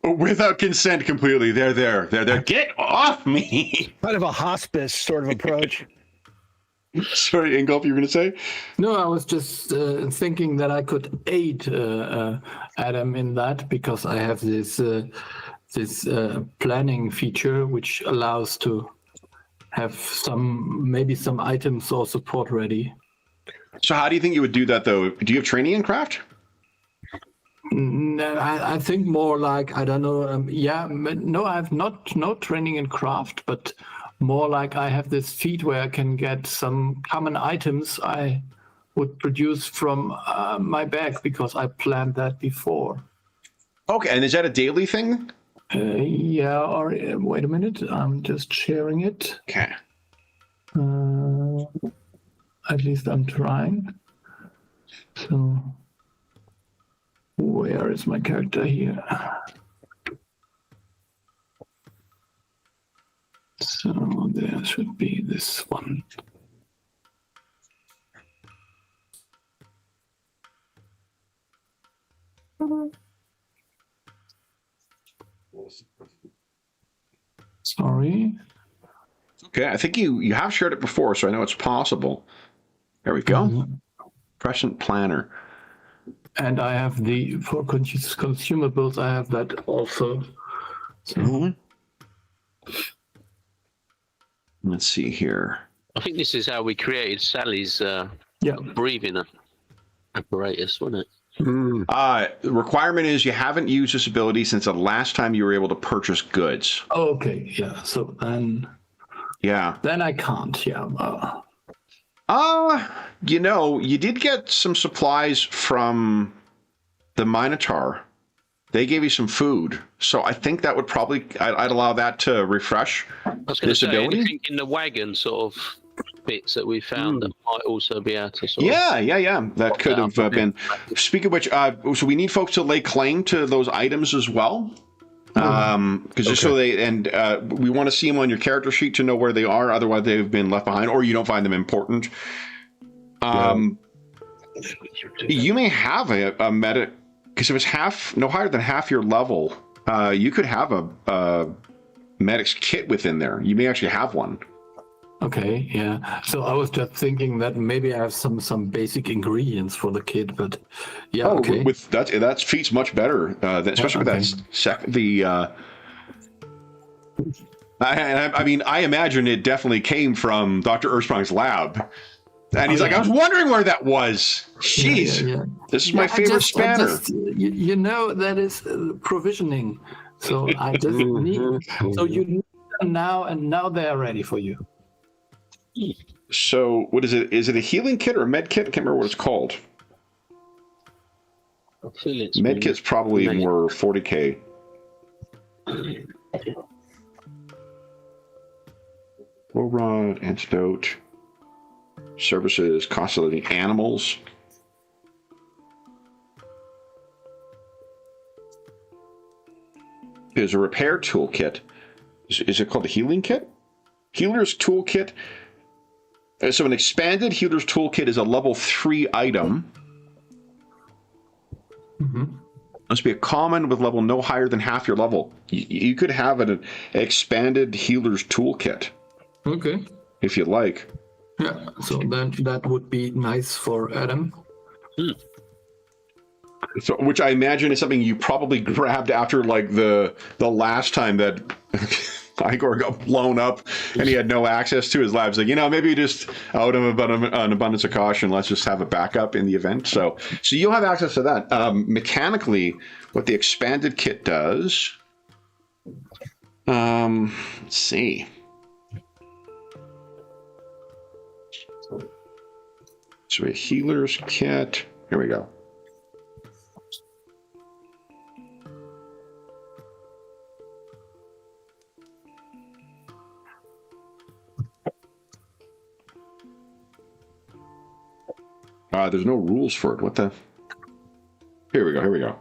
Without consent completely. They're there. Get off me! Kind of a hospice sort of approach. Sorry, Ingolf, you were going to say? No, I was just thinking that I could aid Adam in that because I have this planning feature which allows to have maybe some items or support ready. So how do you think you would do that, though? Do you have training in craft? No, I think more like, I don't know. No, I have no training in craft, but more like I have this feat where I can get some common items I would produce from my bag because I planned that before. Okay, and is that a daily thing? Or wait a minute, I'm just sharing it. Okay. At least I'm trying. So, where is my character here? So there should be this one. Sorry. Okay, I think you have shared it before, so I know it's possible. There we go. Mm-hmm. Present planner. And I have for consumables, I have that also. So. Mm-hmm. Let's see here. I think this is how we created Sally's breathing apparatus, wasn't it? The requirement is you haven't used this ability since the last time you were able to purchase goods. Oh, okay, yeah. So then... Yeah. Then I can't, yeah. You did get some supplies from the Minotaur. They gave you some food, so I think that would probably... I'd allow that to refresh this ability. Anything in the wagon sort of bits that we found that might also be able to sort of... Yeah. That could have been... Speaking of which, so we need folks to lay claim to those items as well. Because just so they... And we want to see them on your character sheet to know where they are, otherwise they've been left behind, or you don't find them important. You may have a meta... Because if it's no higher than half your level, you could have a medic's kit within there. You may actually have one. Okay, yeah. So I was just thinking that maybe I have some basic ingredients for the kit, but yeah. Oh, okay. That feats much better, especially with that I mean, I imagine it definitely came from Dr. Ersprung's lab. And he's like, I was wondering where that was. Jeez, yeah. This is my favorite spanner. That is provisioning. So I just need. So you need them now, and now they are ready for you. So what is it? Is it a healing kit or a med kit? I can't remember what it's called. Med kit's probably more 40k. Low rod, antidote. Services, cost of living animals. There's a repair toolkit. Is it called the healing kit? Healer's toolkit. So an expanded healer's toolkit is a level 3 item. Must be a common with level no higher than half your level. You could have an expanded healer's toolkit. Okay. If you like. Yeah, so then that would be nice for Adam. So, which I imagine is something you probably grabbed after like the last time that Igor got blown up and he had no access to his labs. Like, maybe just out of an abundance of caution, let's just have a backup in the event. So you'll have access to that. Mechanically, what the expanded kit does. Let's see. So a healer's kit. Here we go. There's no rules for it. What the? Here we go.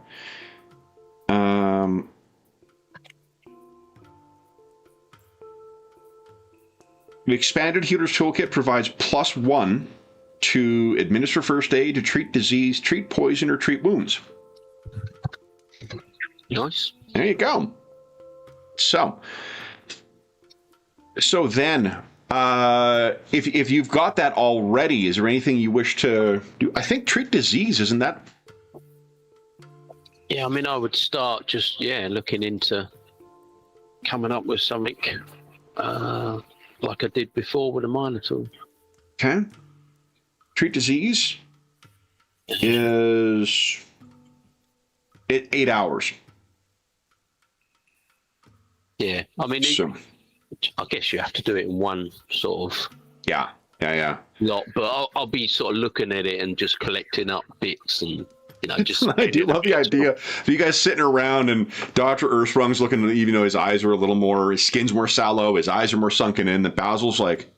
The expanded healer's toolkit provides +1 to administer first aid, to treat disease, treat poison, or treat wounds. Nice. There you go. So then, if you've got that already, is there anything you wish to do? I think treat disease, isn't that? Yeah, I mean, I would start just, looking into coming up with something like I did before with a Minotaur. Okay. Treat disease is 8 hours. Yeah, I mean, So, I guess you have to do it in one sort of yeah. lot, but I'll be sort of looking at it and just collecting up bits and, just... I do love the idea of you guys sitting around and Dr. Earthsprung's looking, even though his eyes are a little more, his skin's more sallow, his eyes are more sunken in, the Basil's like,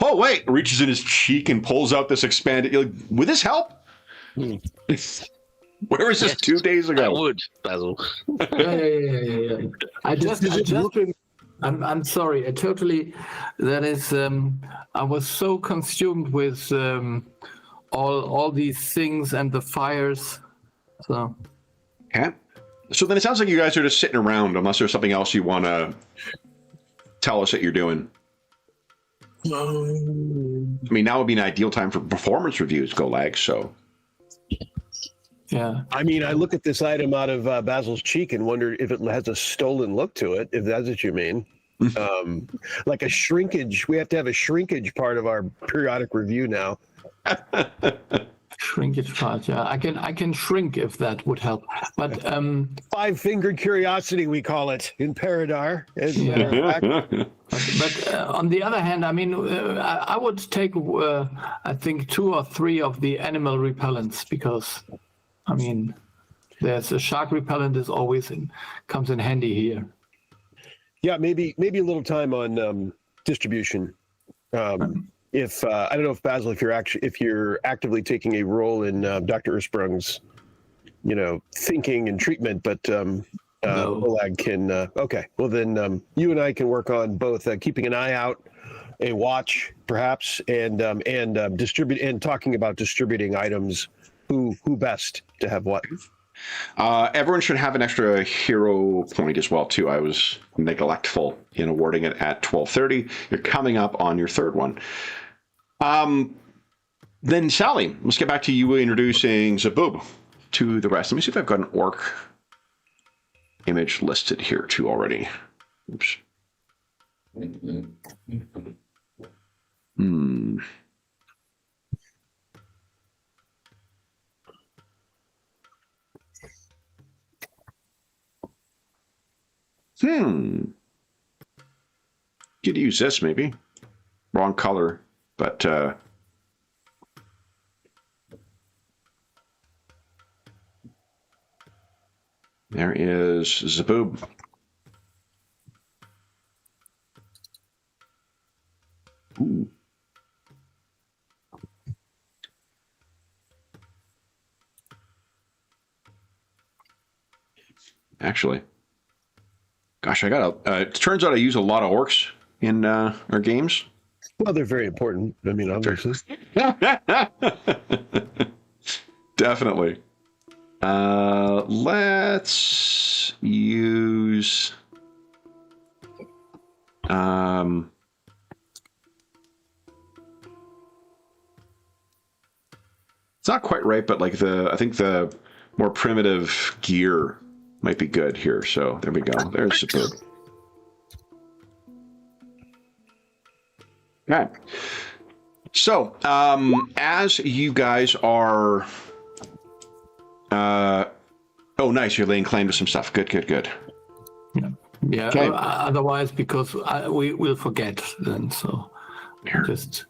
oh, wait, reaches in his cheek and pulls out this expanded, you're like, would this help? Where was this 2 days ago? I would, Basil. Yeah. I'm sorry. That is, I was so consumed with all these things and the fires. So. Okay. So then it sounds like you guys are just sitting around, unless there's something else you want to tell us that you're doing. I mean, now would be an ideal time for performance reviews, Golag, so. Yeah. I mean, I look at this item out of Basil's cheek and wonder if it has a stolen look to it, if that's what you mean. Like a shrinkage. We have to have a shrinkage part of our periodic review now. Shrinkage part, yeah. I can shrink if that would help. But Five-fingered curiosity, we call it in Paridar. But on the other hand, I mean, I would take, I think, 2 or 3 of the animal repellents because, I mean, there's a shark repellent is always comes in handy here. Yeah, maybe a little time on distribution. If I don't know if Basil, if you're actively taking a role in Dr. Ersprung's, thinking and treatment, but Olag can. Okay, well then you and I can work on both keeping an eye out, a watch perhaps, and distribute and talking about distributing items. Who best to have what? Everyone should have an extra hero point as well too. I was neglectful in awarding it at 12:30. You're coming up on your third one. Then Sally, let's get back to you introducing Zaboob to the rest. Let me see if I've got an orc image listed here too already. Oops. Could use this maybe. Wrong color, but there is Zaboob. Ooh. Actually, gosh, it turns out I use a lot of orcs in our games. Well, they're very important. I mean, obviously. Definitely. Let's use it's not quite right, but like I think the more primitive gear might be good here. So there we go. There's superb. Okay. So, as you guys are, oh, nice, you're laying claim to some stuff. Good, good, good. Yeah. Okay. Otherwise, because we will forget then. So just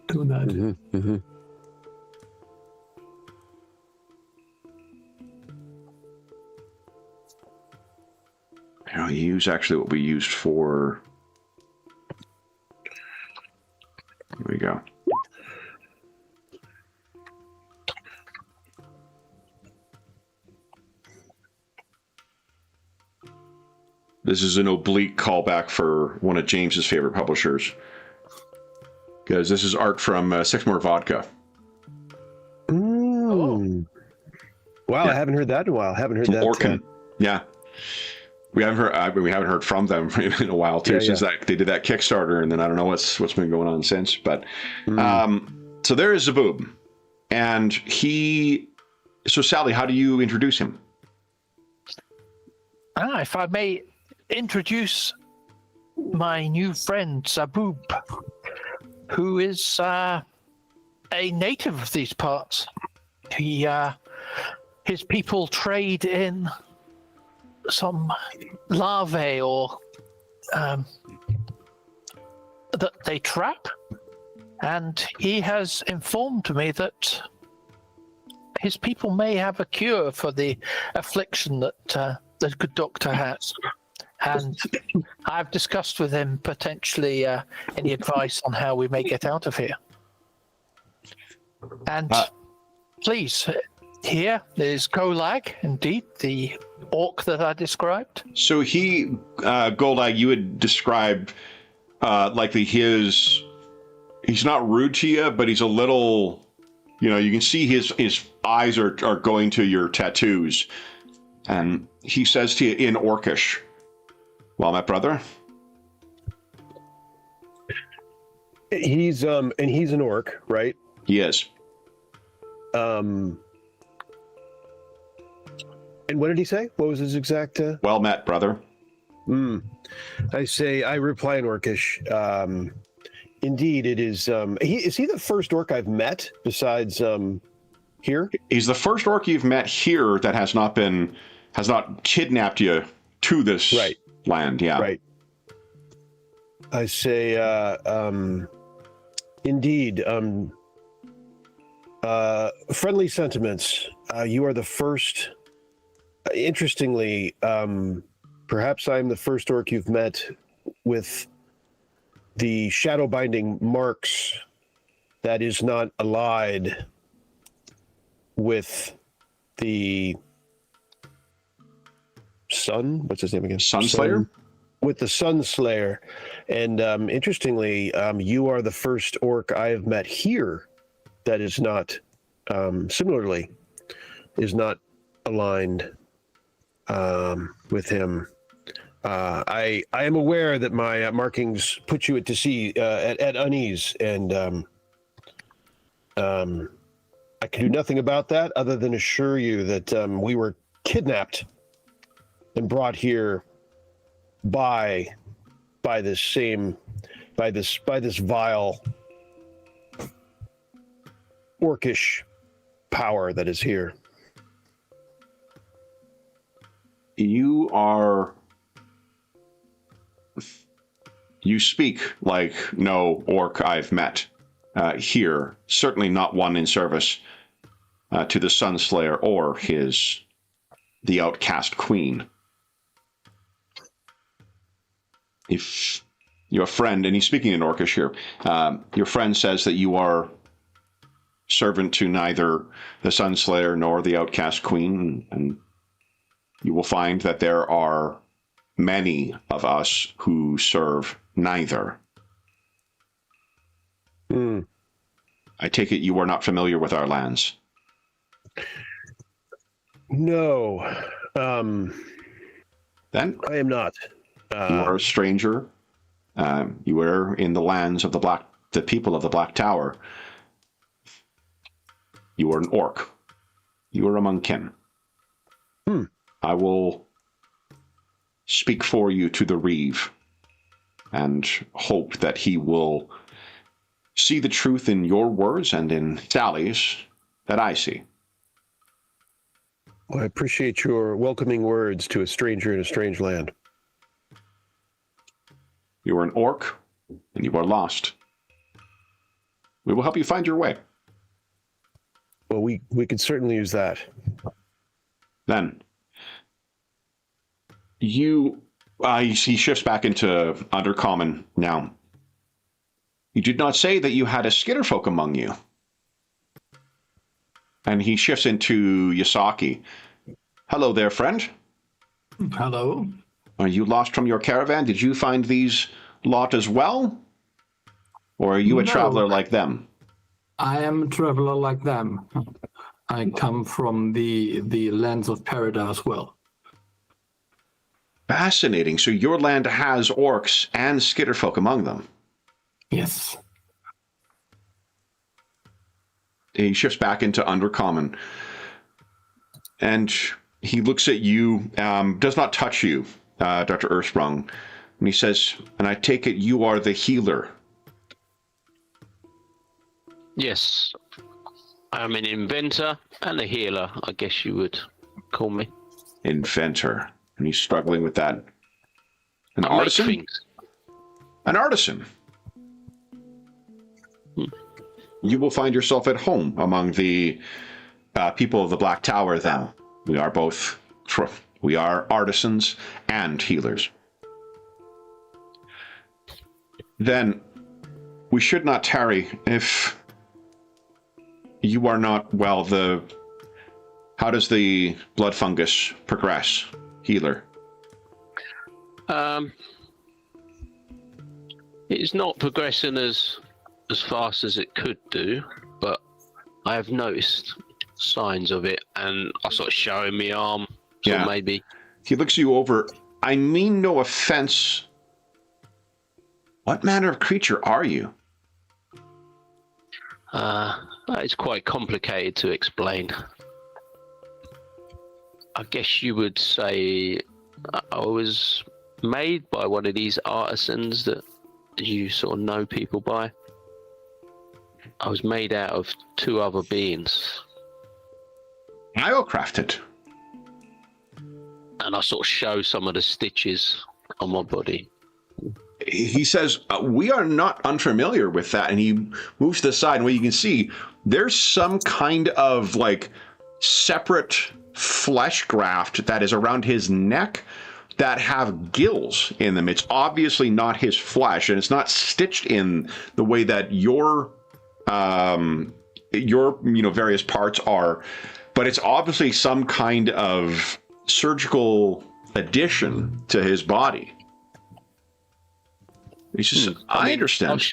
do that. Mm-hmm, mm-hmm. I'll use actually what we used for. Here we go. This is an oblique callback for one of James's favorite publishers, because this is art from Six More Vodka. Wow, yeah. I haven't heard that in a while. Haven't heard that. Orkin. Yeah. We haven't heard from them in a while too. Since that they did that Kickstarter, and then I don't know what's been going on since. But so there is Zaboob, and so Sally, how do you introduce him? If I may introduce my new friend Zaboob, who is a native of these parts. His people trade in some larvae or that they trap, and he has informed me that his people may have a cure for the affliction that the good doctor has, and I've discussed with him potentially any advice on how we may get out of here. And please, here is Golag, indeed, the orc that I described. So Golag, you would describe likely he's not rude to you, but he's a little, you can see his eyes are going to your tattoos. And he says to you in Orcish, "Well met, brother." He's and he's an orc, right? He is. And what did he say? What was his exact? Well met, brother. I reply in Orcish. Indeed, it is. Is he the first orc I've met besides here? He's the first orc you've met here that has not kidnapped you to this land. Yeah. Right. I say, indeed. Friendly sentiments. You are the first. Interestingly, perhaps I'm the first orc you've met with the shadow binding marks that is not allied with the Sun. What's his name again? Sunslayer? With the Sunslayer. And interestingly, you are the first orc I have met here that is not, similarly, is not aligned with him. I am aware that my markings put you to sea at unease, and I can do nothing about that other than assure you that we were kidnapped and brought here by this vile orcish power that is here. You speak like no orc I've met here, certainly not one in service to the Sunslayer or the outcast queen. If your friend, and he's speaking in Orcish here, your friend says that you are servant to neither the Sunslayer nor the outcast queen, and you will find that there are many of us who serve neither. I take it you are not familiar with our lands. No. Then I am not. you are a stranger. You were in the lands of the people of the Black Tower. You are an orc. You are among kin. I will speak for you to the Reeve and hope that he will see the truth in your words and in Sally's that I see. Well, I appreciate your welcoming words to a stranger in a strange land. You are an orc, and you are lost. We will help you find your way. Well, we could certainly use that. Then, he shifts back into Undercommon now. You did not say that you had a skitterfolk among you. And he shifts into Yasaki. Hello there, friend. Hello. Are you lost from your caravan? Did you find these lot as well? Or are you a traveler like them? I am a traveler like them. I come from the lands of Paridar as well. Fascinating. So your land has orcs and skitterfolk among them. Yes. He shifts back into Undercommon. And he looks at you, does not touch you, Dr. Earthsprung. And he says, and I take it you are the healer. Yes. I'm an inventor and a healer, I guess you would call me. Inventor. And he's struggling with that. An I make artisan? things. An artisan. You will find yourself at home among the people of the Black Tower then. We are artisans and healers. Then we should not tarry if you are not, well, how does the blood fungus progress, healer? It's not progressing as fast as it could do, but I have noticed signs of it, and I sort of show him my arm, so Yeah. maybe. He looks you over. I mean no offense. What manner of creature are you? It's quite complicated to explain. I guess you would say I was made by one of these artisans that you sort of know people by. I was made out of two other beings. Biocrafted. And I sort of show some of the stitches on my body. He says, we are not unfamiliar with that. And he moves to the side, and what you can see, there's some kind of like separate flesh graft that is around his neck that have gills in them. It's obviously not his flesh, and it's not stitched in the way that your various parts are, but it's obviously some kind of surgical addition to his body. He says, I understand.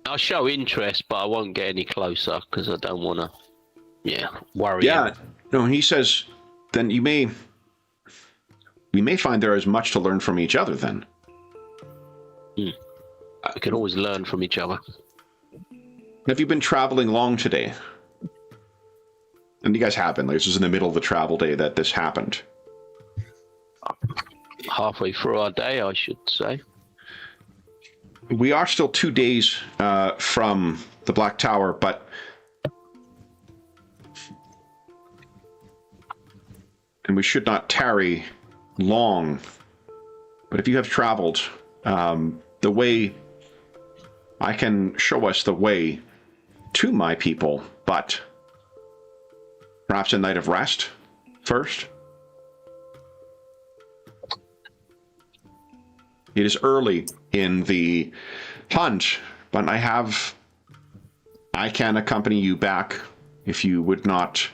I'll show interest, but I won't get any closer because I don't want to, worry. Yeah. No, he says, then we may find there is much to learn from each other then. We can always learn from each other. Have you been traveling long today? And you guys have been. This was in the middle of the travel day that this happened. Halfway through our day, I should say. We are still 2 days from the Black Tower, but and we should not tarry long. But if you have traveled the way, I can show us the way to my people, but perhaps a night of rest first. It is early in the hunt, but I can accompany you back if you would not,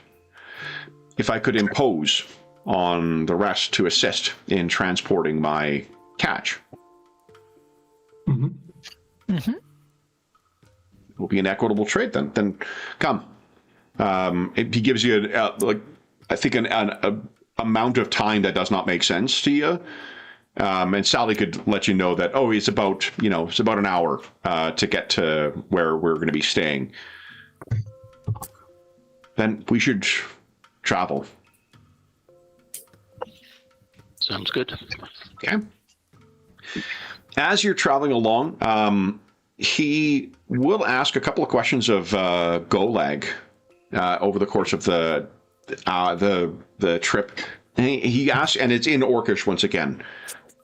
if I could impose on the rest to assist in transporting my catch. will be an equitable trade then. Then come. He gives you I think an amount of time that does not make sense to you. And Sally could let you know that, it's about an hour to get to where we're going to be staying. Then we should travel. Sounds good. Okay. As you're traveling along, he will ask a couple of questions of Golag over the course of the trip. And he asks, and it's in Orcish once again.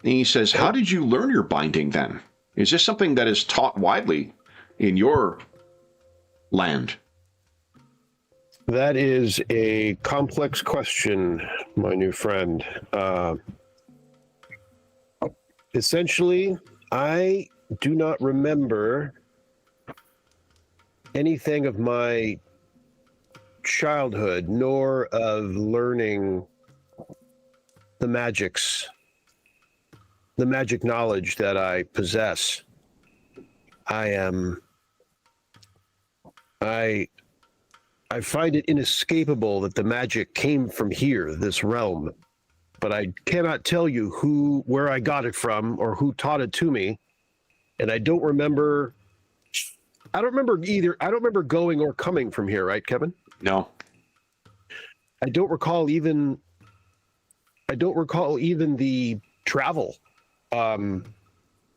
And he says, "How did you learn your binding then? Is this something that is taught widely in your land?" That is a complex question, my new friend. Essentially, I do not remember anything of my childhood, nor of learning the magic knowledge that I possess. I find it inescapable that the magic came from here, this realm, but I cannot tell you where I got it from or who taught it to me. And I don't remember either. I don't remember going or coming from here, right, Kevin? No. I don't recall even the travel.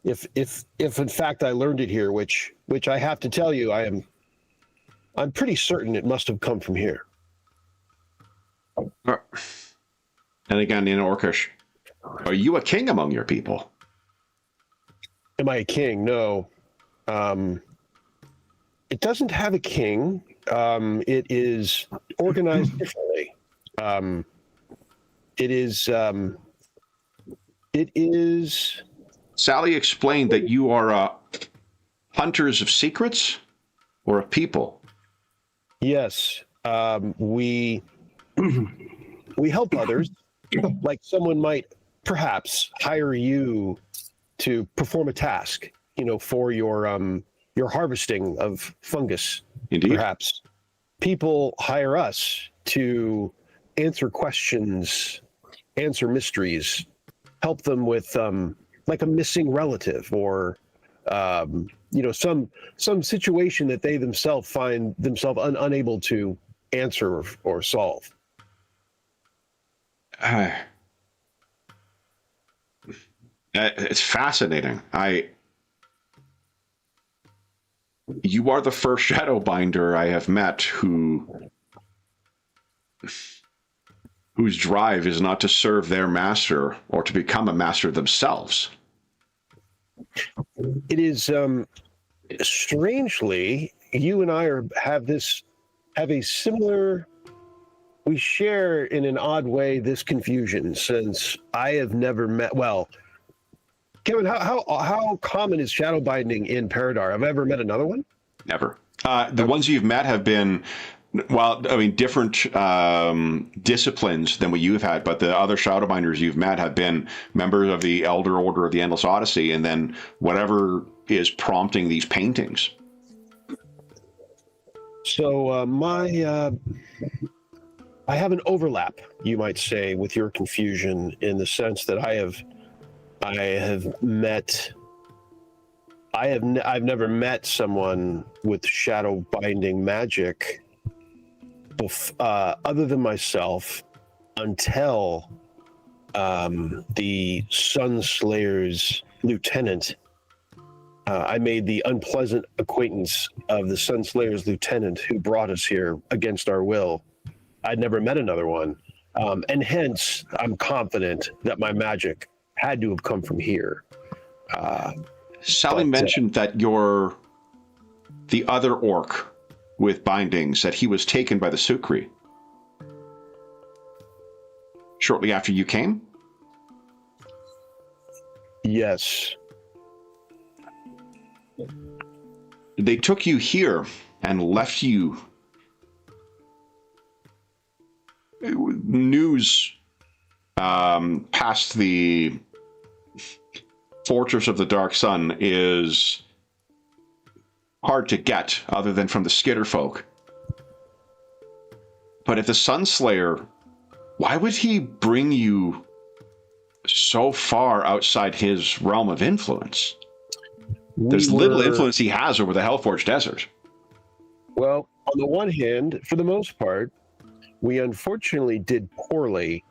If in fact I learned it here, which I have to tell you, I'm pretty certain it must have come from here. And again, in Orcish, are you a king among your people? Am I a king? No. It doesn't have a king. It is organized differently. It is. Sally explained that you are hunters of secrets or of people. Yes. We help others. Like someone might perhaps hire you to perform a task, for your harvesting of fungus. Indeed. Perhaps people hire us to answer questions, answer mysteries, help them with like a missing relative or some situation that they themselves find themselves unable to answer or solve. It's fascinating. You are the first Shadowbinder I have met whose drive is not to serve their master or to become a master themselves. It is strangely, you and I have a similar. We share in an odd way this confusion, since I have never met. Well, Kevin, how common is shadow binding in Paridar? Have I ever met another one? Never. The ones you've met have been, different disciplines than what you've had, but the other Shadowbinders you've met have been members of the Elder Order of the Endless Odyssey, and then whatever is prompting these paintings. So I have an overlap, you might say, with your confusion, in the sense that I've never met someone with shadow binding magic other than myself until the Sunslayer's lieutenant. I made the unpleasant acquaintance of the Sunslayer's lieutenant who brought us here against our will. I'd never met another one. And hence, I'm confident that my magic had to have come from here. Sally mentioned that the other orc with bindings, that he was taken by the Sukri shortly after you came? Yes. They took you here and left you. News past the Fortress of the Dark Sun is hard to get other than from the Skitter folk. But if the Sunslayer, why would he bring you so far outside his realm of influence? There's little influence he has over the Hellforge Desert. Well, on the one hand, for the most part, we unfortunately did poorly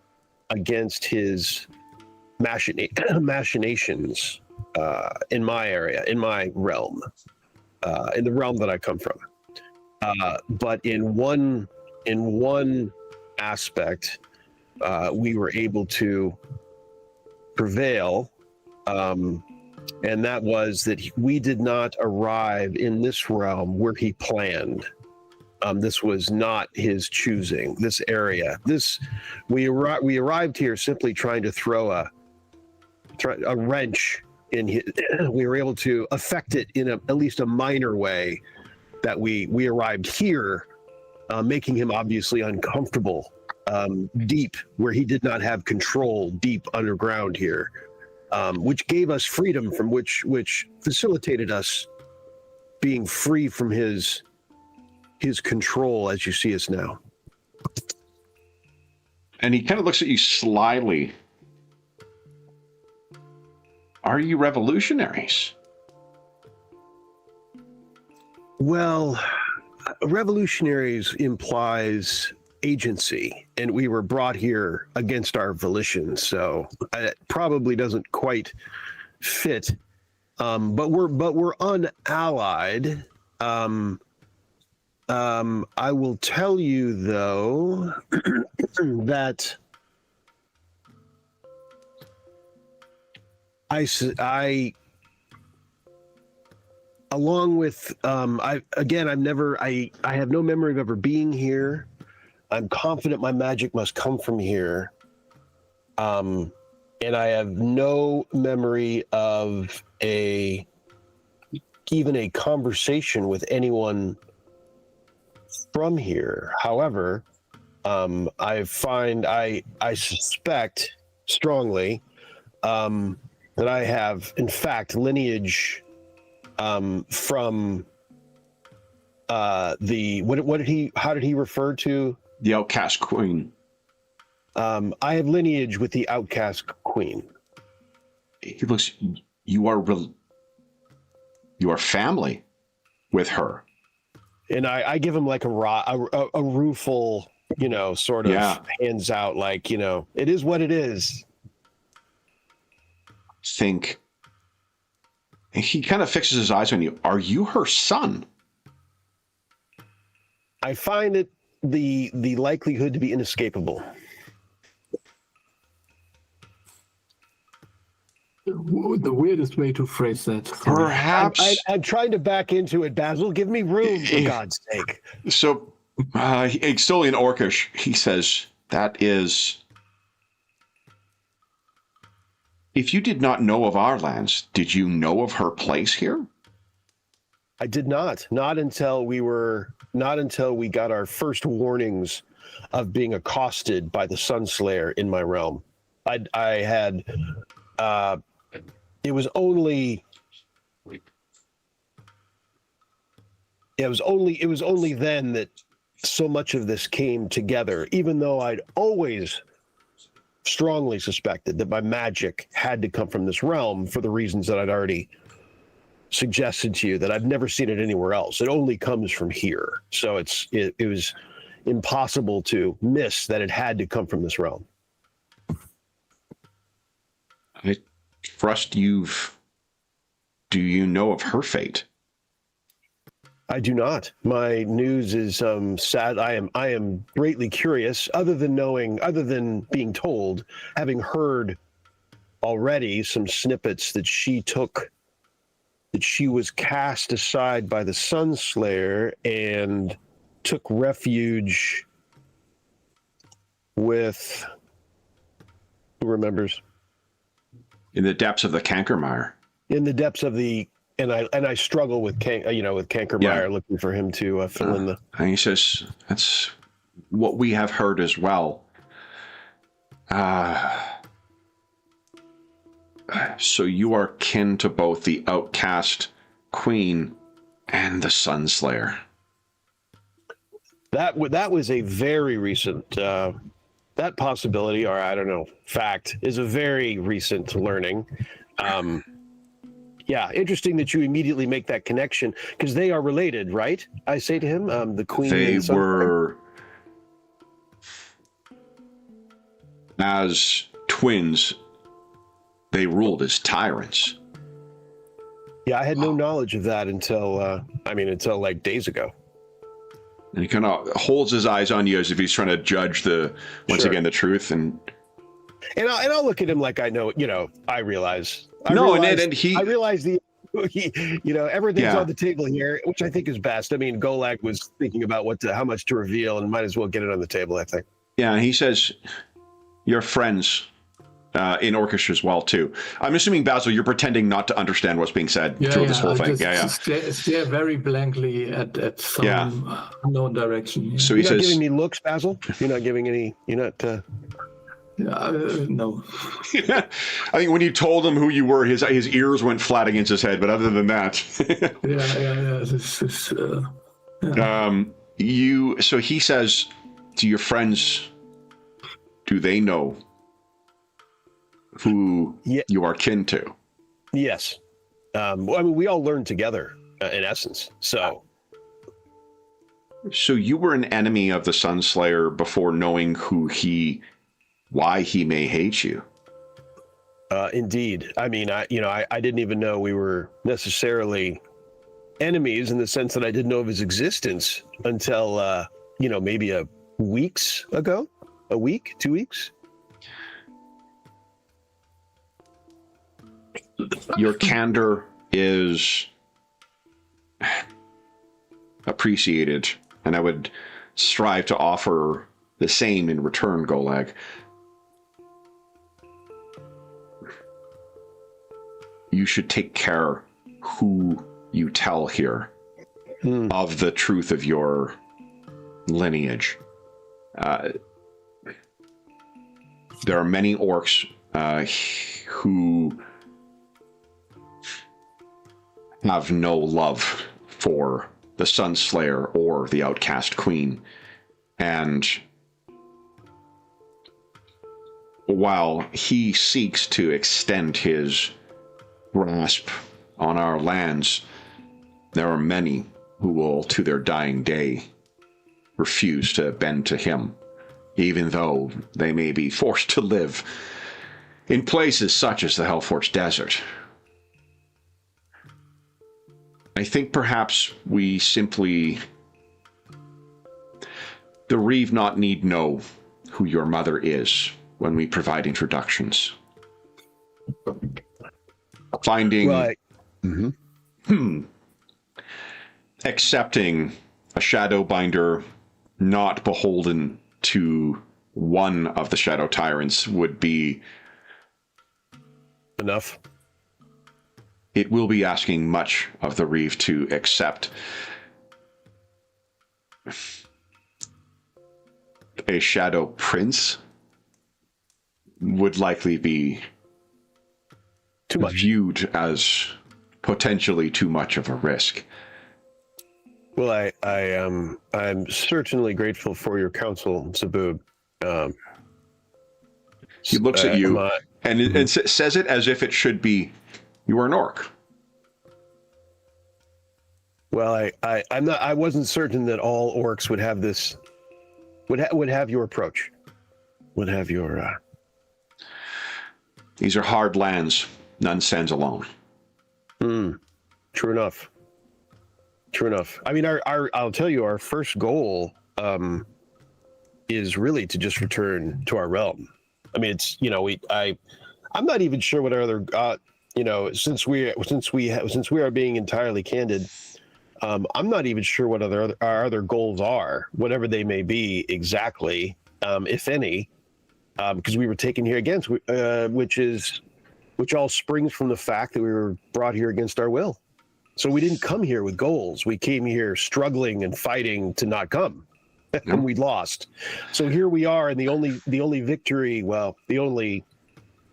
against his machinations in my area, in my realm, in the realm that I come from. But in one aspect, we were able to prevail, and that was that we did not arrive in this realm where he planned. This was not his choosing. This area, we arrived here simply trying to throw a wrench in his. We were able to affect it in at least a minor way. That we arrived here, making him obviously uncomfortable, deep where he did not have control, deep underground here, which gave us freedom from which facilitated us being free from his control as you see us now. And he kind of looks at you slyly. Are you revolutionaries? Well, revolutionaries implies agency, and we were brought here against our volition, so it probably doesn't quite fit. But we're unallied. I will tell you though that I along with I have no memory of ever being here. I'm confident my magic must come from here. And I have no memory of even a conversation with anyone from here. However, I suspect strongly that I have, in fact, lineage from how did he refer to the outcast queen? I have lineage with the outcast queen. He looks. You are family with her. And I give him like a rueful, sort of hands out, like, it is what it is. Think. He kind of fixes his eyes on you. Are you her son? I find it the likelihood to be inescapable. The weirdest way to phrase that. Perhaps. I'm trying to back into it, Basil. Give me room, for God's sake. So, still in Orcish, he says, that is... If you did not know of our lands, did you know of her place here? I did not. Not until we got our first warnings of being accosted by the Sunslayer in my realm. It was only then that so much of this came together, even though I'd always strongly suspected that my magic had to come from this realm for the reasons that I'd already suggested to you, that I've never seen it anywhere else. It only comes from here. So it was impossible to miss that it had to come from this realm. I trust do you know of her fate? I do not. My news is sad. I am greatly curious, other than being told, having heard already some snippets that she was cast aside by the Sunslayer and took refuge with, who remembers? In the depths of the Cankermire. In the depths of the, and I struggle with Cankermire, looking for him to fill in the. And he says, that's what we have heard as well. So you are kin to both the outcast queen and the Sunslayer. That was a very recent, that possibility, or I don't know, fact, is a very recent learning. Yeah, interesting that you immediately make that connection, because they are related, right? I say to him, the Queen. They and the were, as twins, they ruled as tyrants. Yeah, I had no knowledge of that until like days ago. And he kind of holds his eyes on you as if he's trying to judge once again, the truth. And I'll look at him like I know, I realize. I realize everything's on the table here, which I think is best. I mean, Golag was thinking about how much to reveal, and might as well get it on the table, I think. Yeah, he says, "You're friends in orchestra as well, too." I'm assuming, Basil, you're pretending not to understand what's being said through this whole thing. Stare very blankly at some unknown direction. Yeah. So you're not giving me looks, Basil? You're not giving any. You're not. No. I think when you told him who you were, his ears went flat against his head. But other than that, So he says to your friends, do they know who you are kin to? Yes. We all learn together, in essence. So you were an enemy of the Sunslayer before knowing why he may hate you. Indeed. I mean, I didn't even know we were necessarily enemies in the sense that I didn't know of his existence until, maybe a week, 2 weeks. Your candor is appreciated, and I would strive to offer the same in return, Golag. You should take care who you tell here of the truth of your lineage. There are many orcs who have no love for the Sunslayer or the Outcast Queen. And while he seeks to extend his grasp on our lands, there are many who will, to their dying day, refuse to bend to him, even though they may be forced to live in places such as the Hellforge Desert. I think perhaps we simply... The Reeve not need know who your mother is when we provide introductions. Finding... Right. Accepting a Shadowbinder not beholden to one of the Shadow Tyrants would be... enough. It will be asking much of the Reeve to accept a Shadow Prince would likely be too much. Viewed as potentially too much of a risk. Well, I'm certainly grateful for your counsel, Zabud. He looks at you and says it as if it should be, you are an orc. Well, I'm not. I wasn't certain that all orcs would have this. Would have your approach. Would have your. These are hard lands. None stands alone. True enough. True enough. I mean, I'll tell you, our first goal is really to just return to our realm. I mean, it's I'm not even sure what our other since we are being entirely candid, I'm not even sure what our other goals are, whatever they may be exactly, if any, because we were taken here against, which all springs from the fact that we were brought here against our will. So we didn't come here with goals. We came here struggling and fighting to not come, and we lost. So here we are, and the only victory, well, the only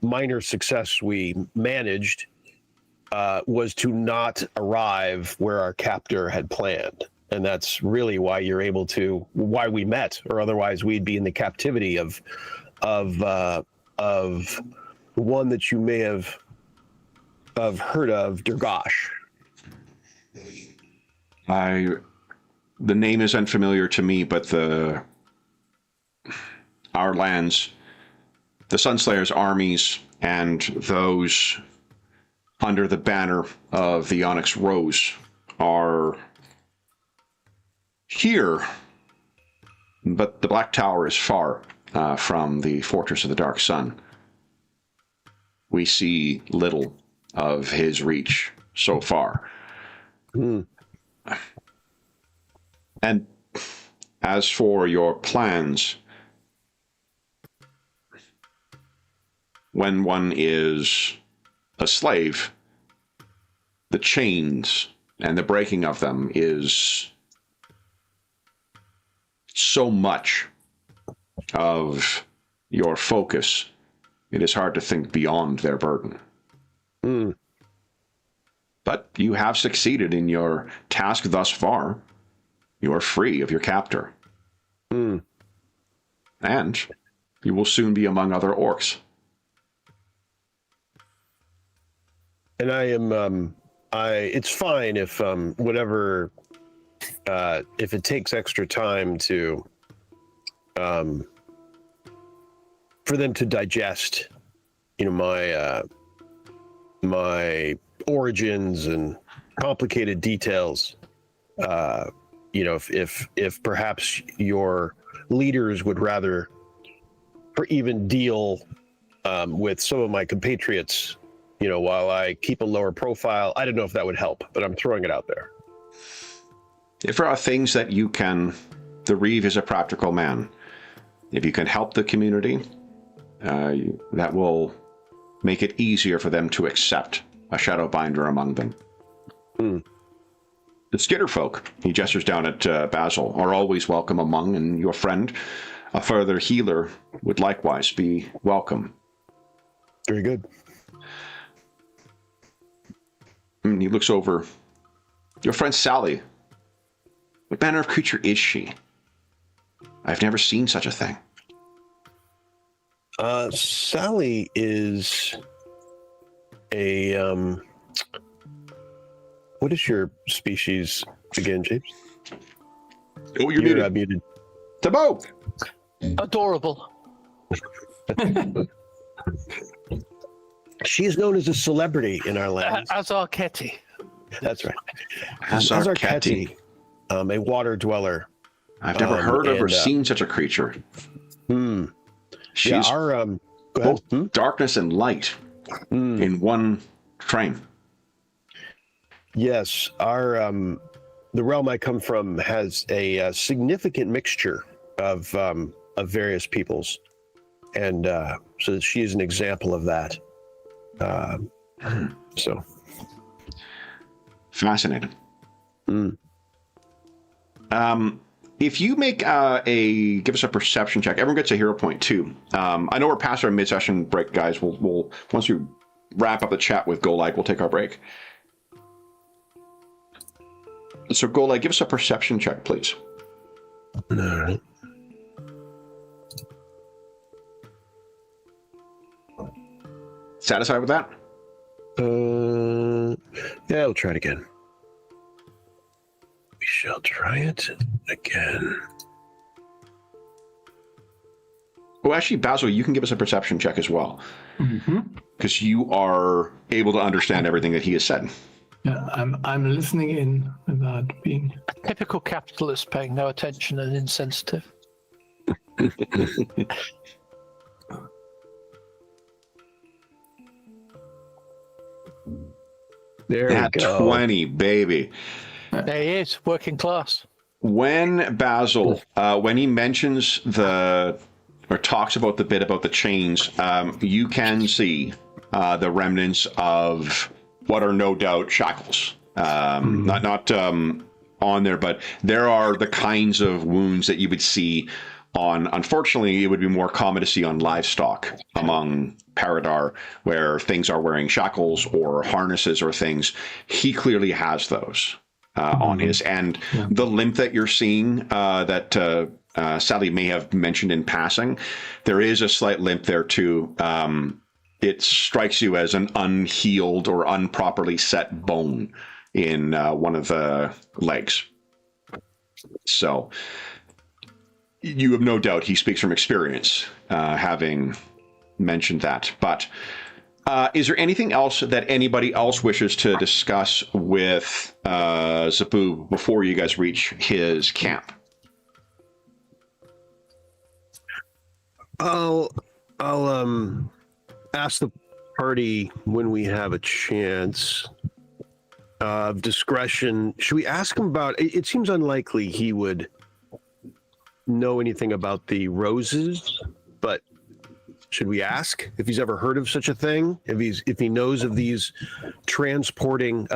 minor success we managed was to not arrive where our captor had planned. And that's really why why we met, or otherwise we'd be in the captivity of one that you may have heard of, Durgosh. The name is unfamiliar to me, but our lands, the Sunslayer's armies, and those under the banner of the Onyx Rose are here, but the Black Tower is far from the Fortress of the Dark Sun. We see little of his reach so far. And as for your plans, when one is a slave, the chains and the breaking of them is so much of your focus, it is hard to think beyond their burden. But you have succeeded in your task thus far. You are free of your captor. And you will soon be among other orcs. And I am, it's fine if whatever, if it takes extra time to, for them to digest, my origins and complicated details. If perhaps your leaders would rather even deal with some of my compatriots, while I keep a lower profile, I don't know if that would help, but I'm throwing it out there. If there are things that you can, the Reeve is a practical man. If you can help the community, that will make it easier for them to accept a Shadowbinder among them. The Skitterfolk, he gestures down at Basil, are always welcome among, and your friend, a further healer, would likewise be welcome. Very good. And he looks over. Your friend Sally, what manner of creature is she? I've never seen such a thing. Sally is a, what is your species again, James? Oh, you're muted. Muted. Tabo! Adorable. She is known as a celebrity in our lands. Azarketi. That's right. Azarketi. A water dweller. I've never heard of or seen such a creature. She's both darkness and light in one frame. Yes, the realm I come from has a significant mixture of various peoples, and so she is an example of that. So fascinating. If you make give us a perception check, everyone gets a hero point too. I know we're past our mid-session break, guys. We'll once we wrap up the chat with Golag, we'll take our break. So Golag, give us a perception check, please. All right. Satisfied with that? Yeah, I'll try it again. We shall try it again. Well, actually, Basil, you can give us a perception check as well. Because you are able to understand everything that he has said. Yeah, I'm listening in without being A typical capitalist paying no attention and insensitive. There At we go. 20, baby. There he is, working class. When Basil, when he mentions or talks about the bit about the chains, you can see the remnants of what are no doubt shackles. Not on there, but there are the kinds of wounds that you would see Unfortunately, it would be more common to see on livestock among Paridar, where things are wearing shackles or harnesses or things. He clearly has those on his. And the limp that you're seeing that Sally may have mentioned in passing, there is a slight limp there too. It strikes you as an unhealed or unproperly set bone in one of the legs. So you have no doubt he speaks from experience, having mentioned that. But is there anything else that anybody else wishes to discuss with Zaboob before you guys reach his camp? I'll ask the party when we have a chance of discretion. Should we ask him about? It seems unlikely he would know anything about the roses, but should we ask if he's ever heard of such a thing? If he knows of this transporting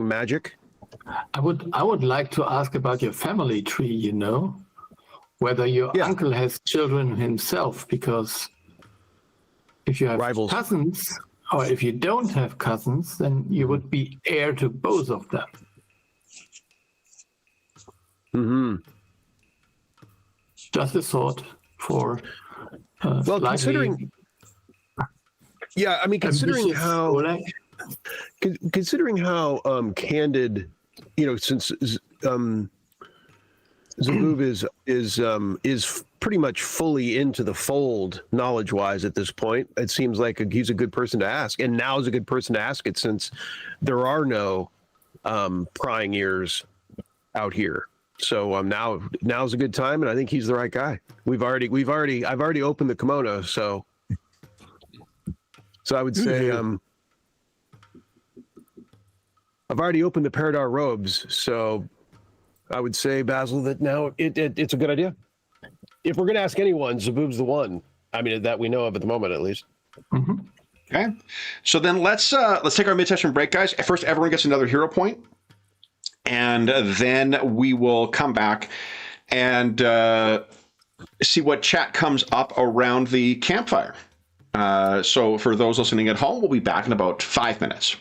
magic? I would like to ask about your family tree, you know, whether your uncle has children himself, because if you have Rivals. cousins, or if you don't have cousins, then you would be heir to both of them. Mm-hmm. Just a thought for well, considering how candid, since Zaboob is pretty much fully into the fold knowledge-wise at this point, it seems like he's a good person to ask, and now is a good person to ask it since there are no prying ears out here. So now's a good time, and I think he's the right guy. I've already opened the kimono, so I would say I've already opened the Paridar robes, so I would say, Basil, that now it's a good idea. If we're going to ask anyone, Zaboob's the one. I mean, that we know of at the moment, at least. Mm-hmm. Okay, so then let's take our mid-session break, guys. First, everyone gets another hero point. And then we will come back and see what chat comes up around the campfire. So for those listening at home, we'll be back in about 5 minutes.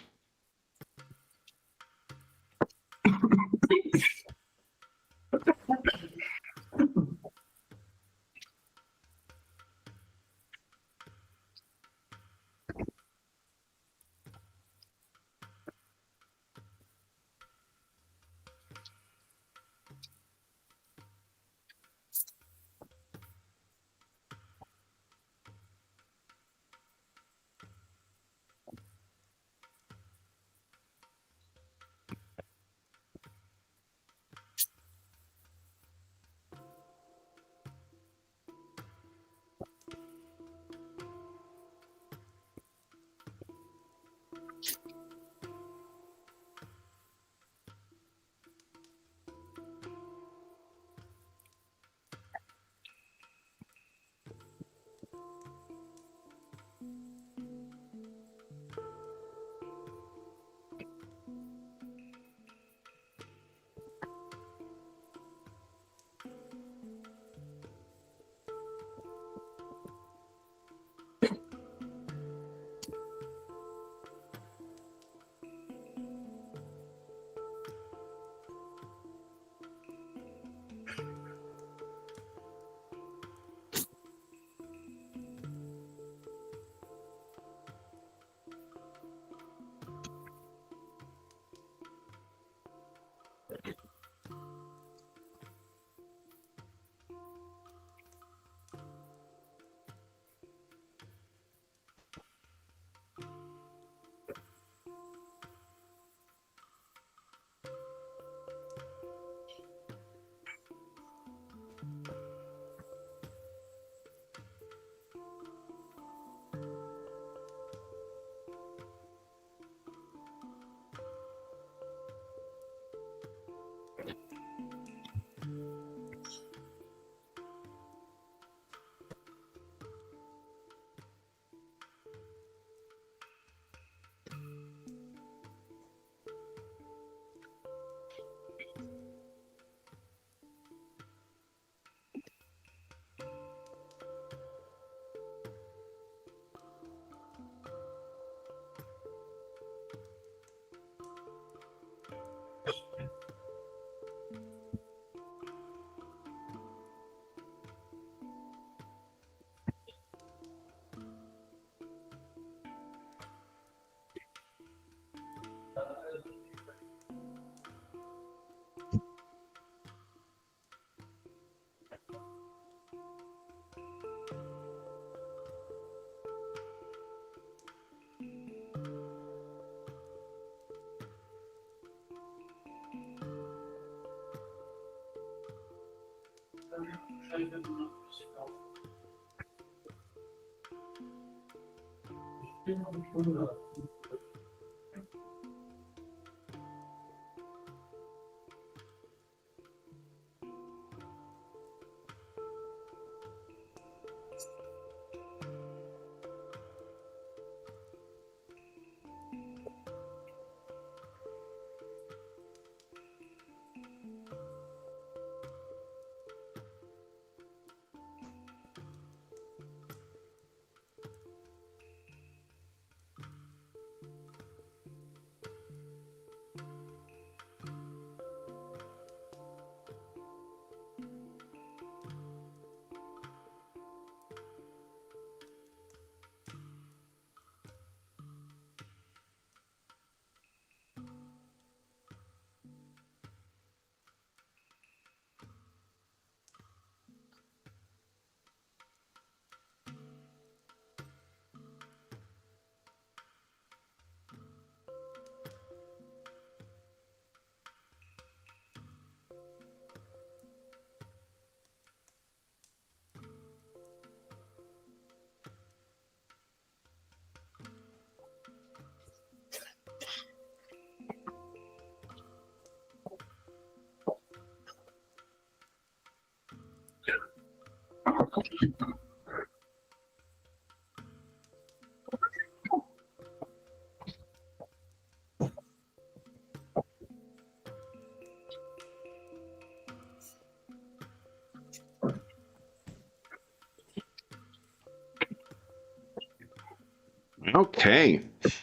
Okay.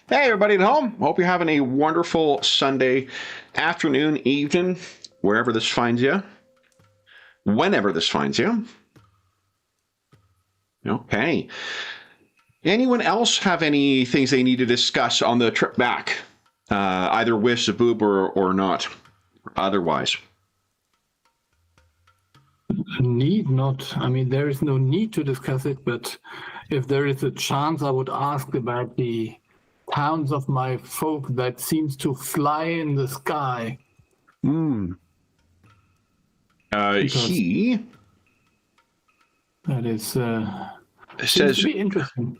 Hey, everybody at home. Hope you're having a wonderful Sunday afternoon, evening, wherever this finds you, whenever this finds you. Okay. Anyone else have any things they need to discuss on the trip back, either with Zaboob or not, otherwise? Need not. I mean, there is no need to discuss it, but if there is a chance, I would ask about the towns of my folk that seems to fly in the sky. He that is says seems to be interesting.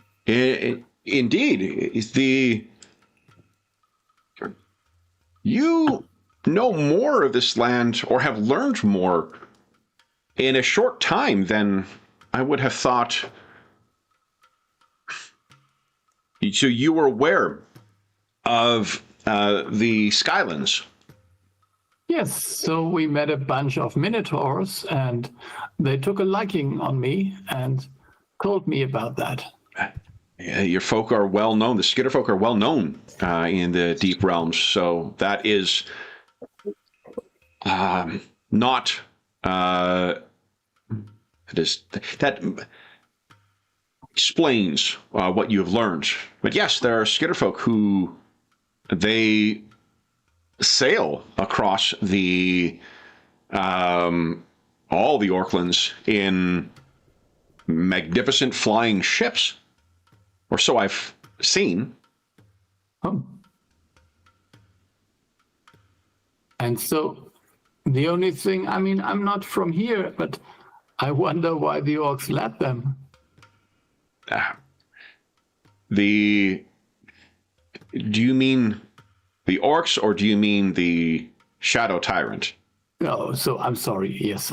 Indeed, is the you know more of this land or have learned more in a short time than I would have thought. So you were aware of the Skylands? Yes, so we met a bunch of Minotaurs, and they took a liking on me and told me about that. Your folk are well known. The Skitter folk are well known in the Deep Realms, so that is not. That explains what you have learned. But yes, there are Skitterfolk who they sail across the all the Orklands in magnificent flying ships, or so I've seen. Oh. And so the only thing, I mean, I'm not from here, but I wonder why the orcs let them. Do you mean the orcs, or do you mean the Shadow Tyrant? No, so I'm sorry. Yes,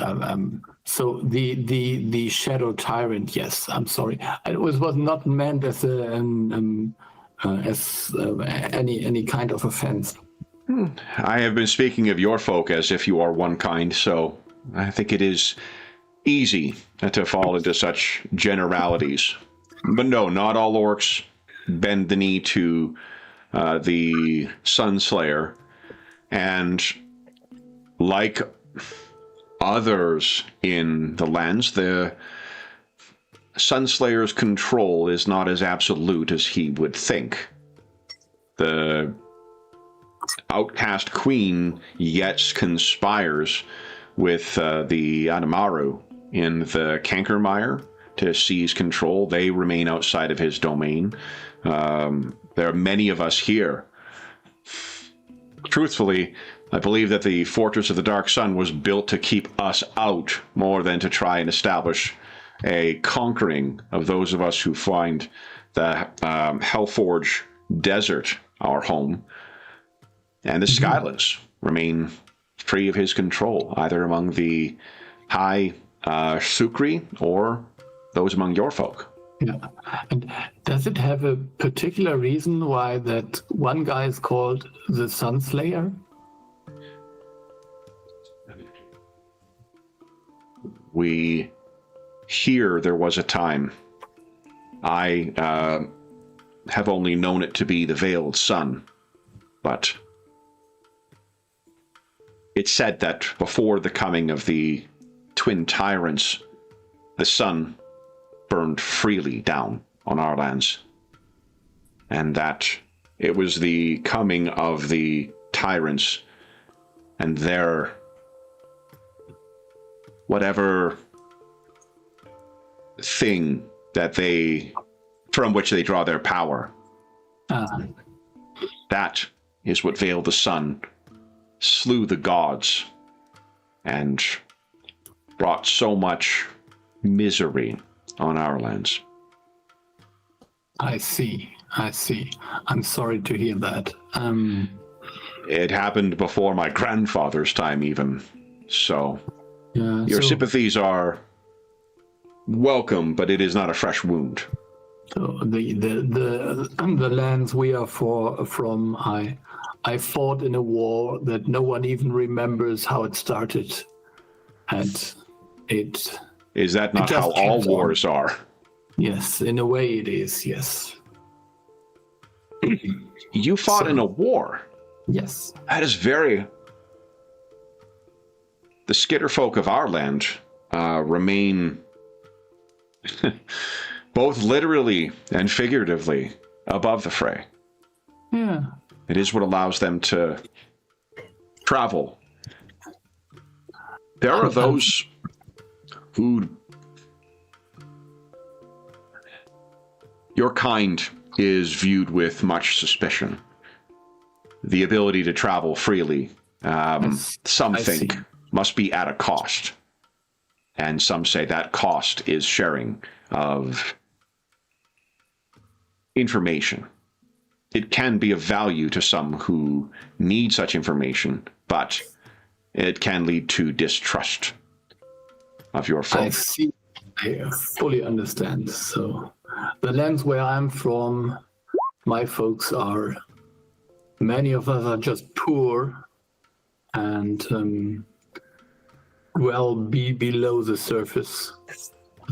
so the Shadow Tyrant. Yes, I'm sorry. It was not meant as any kind of offense. I have been speaking of your folk as if you are one kind, so I think it is easy to fall into such generalities. But no, not all orcs bend the knee to the Sunslayer, and like others in the lands, the Sunslayer's control is not as absolute as he would think. The outcast queen yet conspires with the Adamaru in the Cankermire to seize control. They remain outside of his domain. There are many of us here. Truthfully, I believe that the Fortress of the Dark Sun was built to keep us out more than to try and establish a conquering of those of us who find the Hellforge Desert our home. And the Skylands remain free of his control, either among the High Sukri or those among your folk. Yeah. And does it have a particular reason why that one guy is called the Sunslayer? We hear there was a time. I have only known it to be the Veiled Sun, but it's said that before the coming of the twin tyrants, the sun burned freely down on our lands, and that it was the coming of the tyrants and their whatever thing that from which they draw their power. That is what Veiled the Sun slew the gods and brought so much misery on our lands. I see. I'm sorry to hear that. It happened before my grandfather's time even, so your sympathies are welcome, but it is not a fresh wound. So the lands we are from, I fought in a war that no one even remembers how it started, and it. Is that not how all wars are? Yes, in a way it is. Yes. You fought in a war. Yes. That is very. The Skitterfolk of our land remain both literally and figuratively above the fray. Yeah. It is what allows them to travel. There are those who... Your kind is viewed with much suspicion. The ability to travel freely, some think, must be at a cost. And some say that cost is sharing of information. It can be of value to some who need such information, but it can lead to distrust of your folk. I see. I fully understand. So the lands where I'm from, my folks are, many of us are just poor and be below the surface.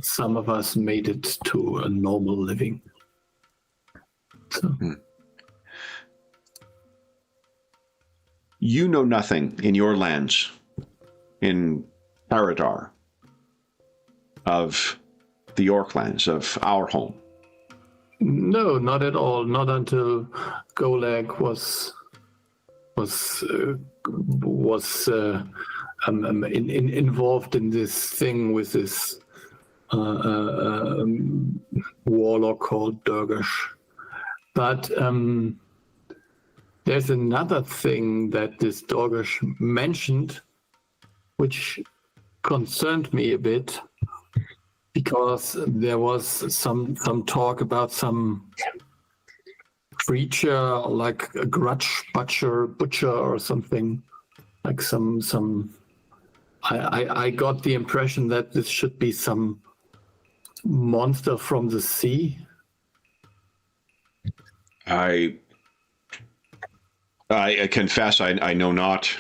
Some of us made it to a normal living. So. You know nothing in your lands, in Paridar, of the Orklands, of our home. No, not at all. Not until Golag was involved in this thing with this warlock called Durgash. But there's another thing that this Durgash mentioned, which concerned me a bit, because there was some talk about some creature like a grudge butcher or something, like some. I got the impression that this should be some monster from the sea. I confess I know not.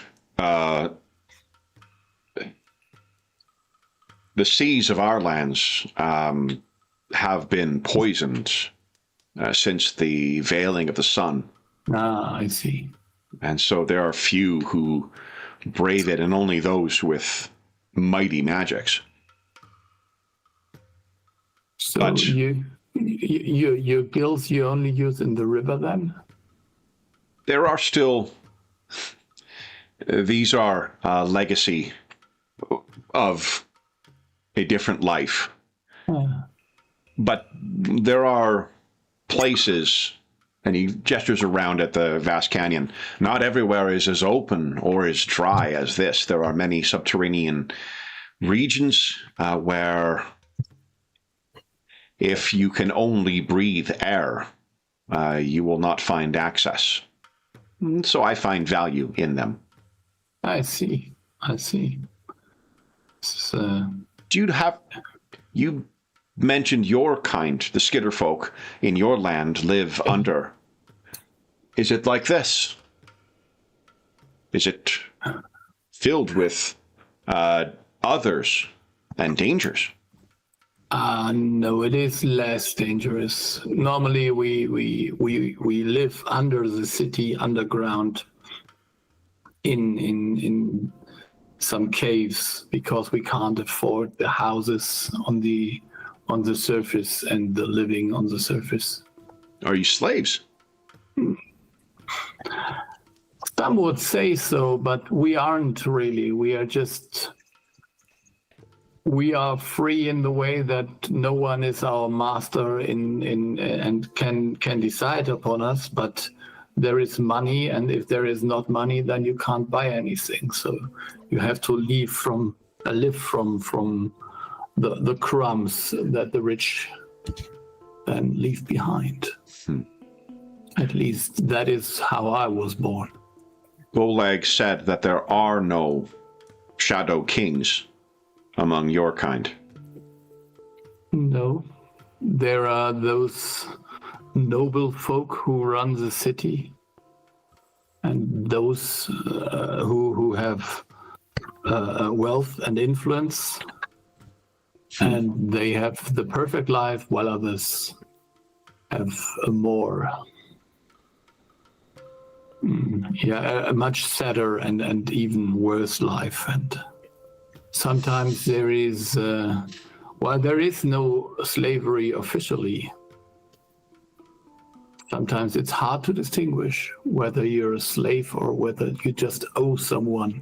The seas of our lands have been poisoned since the veiling of the sun. Ah, I see. And so there are few who brave it, and only those with mighty magics. So But your gills you only use in the river then? there are still... These are legacy of a different life. But there are places And he gestures around at the vast canyon. Not everywhere is as open or as dry as this. There are many subterranean regions where if you can only breathe air, you will not find access. So I find value in them. I see. So, you mentioned your kind, the Skitter folk in your land live under. Is it like this? Is it filled with others and dangers? no, it is less dangerous. Normally, we live under the city, underground, in some caves, because we can't afford the houses on the surface and the living on the surface. Are you slaves? Some would say so, but we aren't really. We are free in the way that no one is our master and can decide upon us, but there is money, and if there is not money, then you can't buy anything. So you have to live from the crumbs that the rich then leave behind. At least that is how I was born. Bolag said that there are no shadow kings among your kind. No, there are those noble folk who run the city, and those who have wealth and influence, and they have the perfect life, while others have a more a much sadder and even worse life. And sometimes there is there is no slavery officially, sometimes it's hard to distinguish whether you're a slave or whether you just owe someone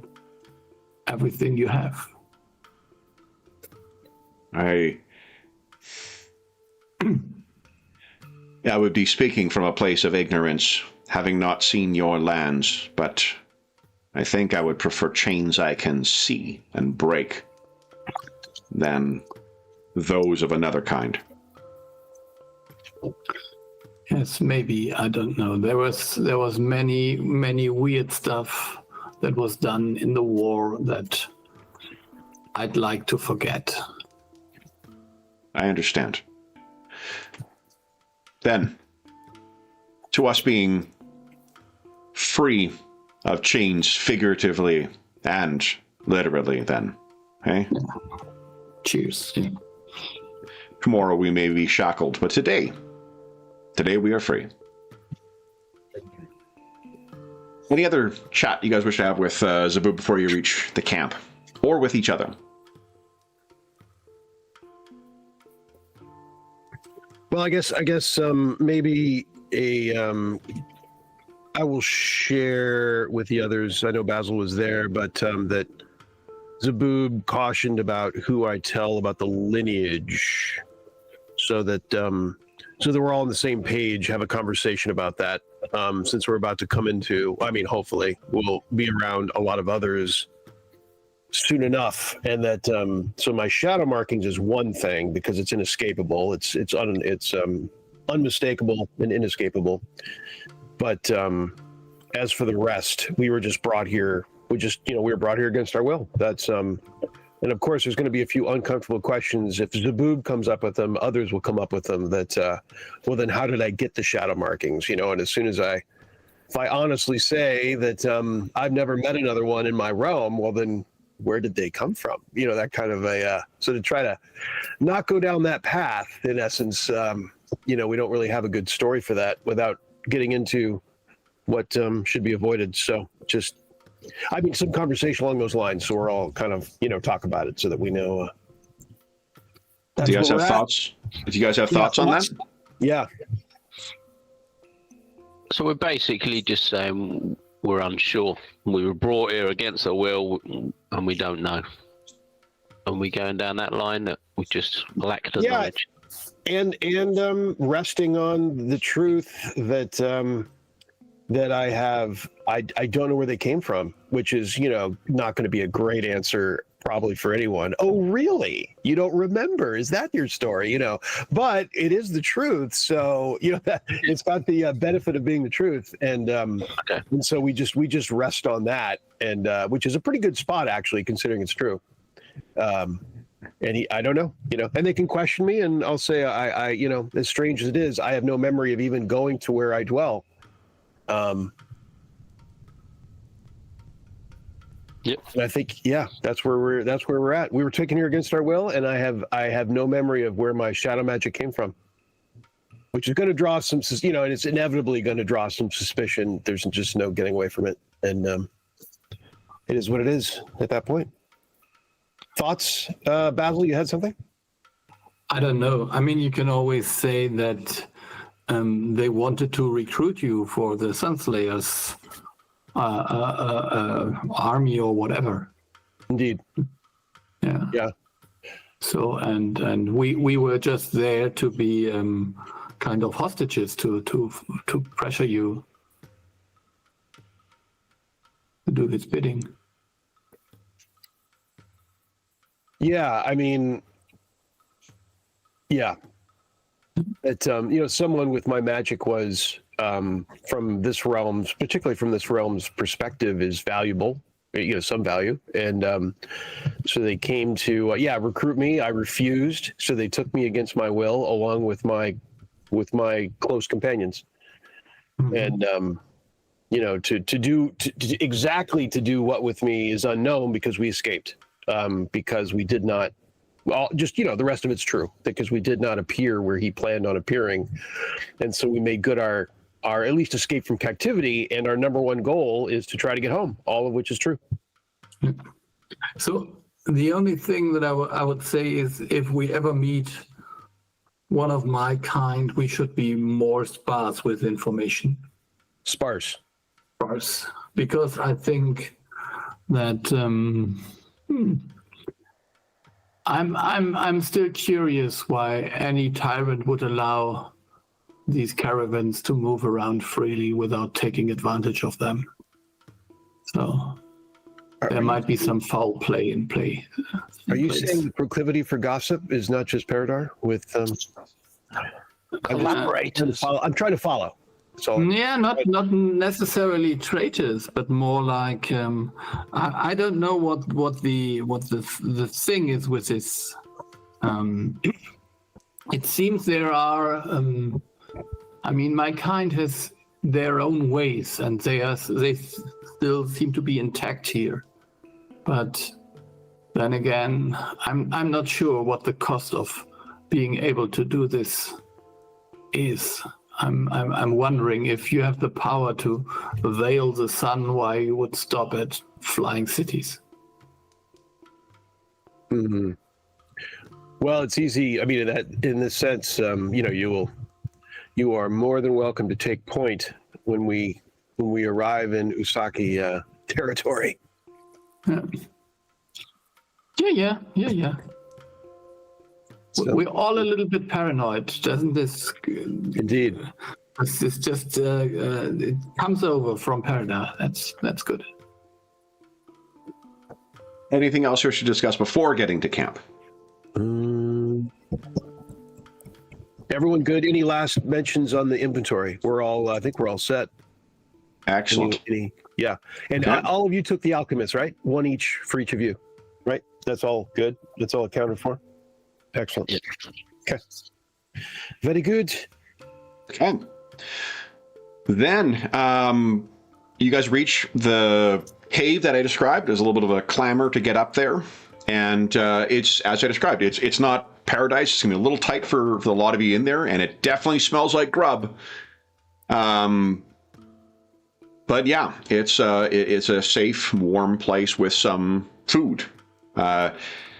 everything you have. I would be speaking from a place of ignorance, having not seen your lands, but I think I would prefer chains I can see and break than those of another kind. Yes, maybe, I don't know. There was many weird stuff that was done in the war that I'd like to forget. I understand. Then, to us being free of chains figuratively and literally, then, hey? Cheers. Yeah. Tomorrow we may be shackled, but today we are free. Any other chat you guys wish to have with Zaboo before you reach the camp, or with each other? Well, I guess maybe I will share with the others. I know Basil was there, but that Zaboob cautioned about who I tell about the lineage, so that we're all on the same page, have a conversation about that. Since we're about to come into, hopefully we'll be around a lot of others soon enough, and that so my shadow markings is one thing because it's inescapable. It's unmistakable and inescapable. But as for the rest, we were just brought here. We were brought here against our will. That's and of course there's going to be a few uncomfortable questions. If Zaboob comes up with them, others will come up with them. That well, then how did I get the shadow markings? And as soon as if I honestly say that I've never met another one in my realm, well then, where did they come from? That kind of so to try to not go down that path, in essence, we don't really have a good story for that without getting into what should be avoided. So just, some conversation along those lines. So we're all kind of, talk about it so that we know. Do you guys have thoughts? Do you guys have thoughts on that? Yeah. So we're basically just saying we're unsure. We were brought here against our will, and we don't know. and we going down that line that we just lack the knowledge. And resting on the truth that that I have, I don't know where they came from, which is, you know, not going to be a great answer probably for anyone. Oh, really? You don't remember? Is that your story? You know, but it is the truth. So, you know, it's got the benefit of being the truth. And, and so we just rest on that, and which is a pretty good spot, actually, considering it's true. And I don't know, you know, and they can question me, and I'll say, I, you know, as strange as it is, I have no memory of even going to where I dwell. Yep. And I think, yeah, that's where we're at. We were taken here against our will, and I have no memory of where my shadow magic came from, which is going to draw some, you know, and it's inevitably going to draw some suspicion. There's just no getting away from it, and it is what it is at that point. Thoughts, Basil? You had something? I don't know. I mean, you can always say that they wanted to recruit you for the Sunslayers army or whatever. Indeed. Yeah. Yeah. So and we were just there to be kind of hostages to pressure you to do his bidding. Yeah, I mean, yeah. That you know, someone with my magic was from this realm's, particularly from this realm's perspective, is valuable. You know, some value, and so they came to recruit me. I refused, so they took me against my will, along with my close companions, and you know, to do what with me is unknown, because we escaped. Because we did not, well, just, you know, the rest of it's true, because we did not appear where he planned on appearing. And so we made good our at least escape from captivity, and our number one goal is to try to get home, all of which is true. So the only thing that I would say is, if we ever meet one of my kind, we should be more sparse with information. Sparse. Because I think that I'm still curious why any tyrant would allow these caravans to move around freely without taking advantage of them. So there might be some foul play in play. Are you saying the proclivity for gossip is not just Paridar with collaborators? I'm trying to follow. So yeah, not necessarily traitors, but more like I don't know what the thing is with this. It seems there are. I mean, my kind has their own ways, and they still seem to be intact here. But then again, I'm not sure what the cost of being able to do this is. I'm wondering if you have the power to veil the sun, why you would stop at flying cities. Mm-hmm. Well, it's easy. I mean, in this sense, you know, you are more than welcome to take point when we arrive in Usaki territory. Yeah. So, we're all a little bit paranoid, doesn't this? Indeed. This is just it comes over from Paridar. That's good. Anything else we should discuss before getting to camp? Everyone good? Any last mentions on the inventory? I think we're all set. Excellent. Yeah, and okay. All of you took the alchemist, right? One each for each of you, right? That's all good. That's all accounted for. Excellent. Yeah. Okay. Very good. Okay. Then you guys reach the cave that I described. There's a little bit of a clamor to get up there, and it's as I described. It's not paradise. It's gonna be a little tight for the lot of you in there, and it definitely smells like grub. But yeah, it's a safe, warm place with some food.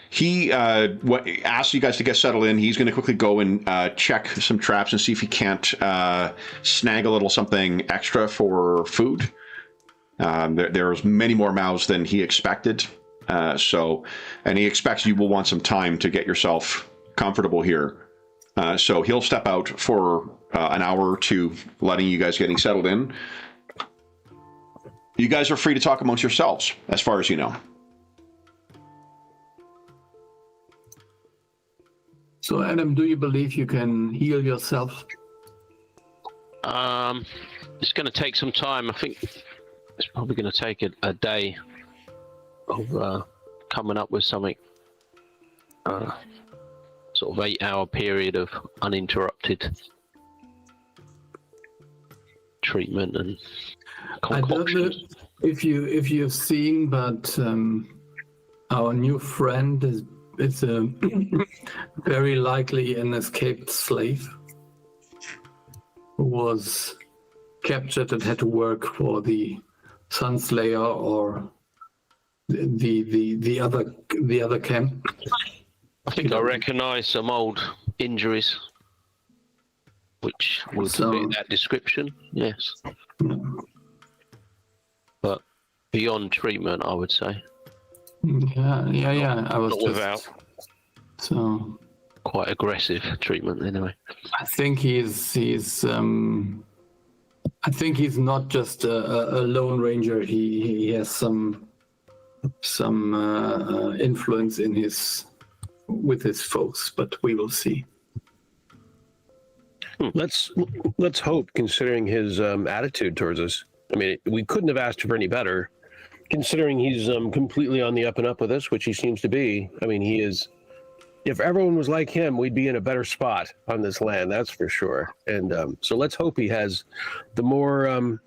He asked you guys to get settled in. He's going to quickly go and check some traps and see if he can't snag a little something extra for food. There's many more mouths than he expected. And he expects you will want some time to get yourself comfortable here. So he'll step out for an hour or two, letting you guys getting settled in. You guys are free to talk amongst yourselves, as far as you know. So, Adam, do you believe you can heal yourself? It's going to take some time. I think it's probably going to take a day of coming up with something. Sort of 8-hour period of uninterrupted treatment and concoctions. I don't know if you've seen, but our new friend is a very likely an escaped slave who was captured and had to work for the Sunslayer or the other camp. I think I recognise some old injuries, which would fit that description. Yes, but beyond treatment, I would say. Yeah. I was not just without. So Quite aggressive treatment, anyway. I think he's I think he's not just a lone ranger. He has some influence with his foes, but we will see. Let's hope, considering his attitude towards us. I mean, we couldn't have asked for any better, considering he's completely on the up and up with us, which he seems to be. I mean, he is. If everyone was like him, we'd be in a better spot on this land, that's for sure. And so let's hope he has the more,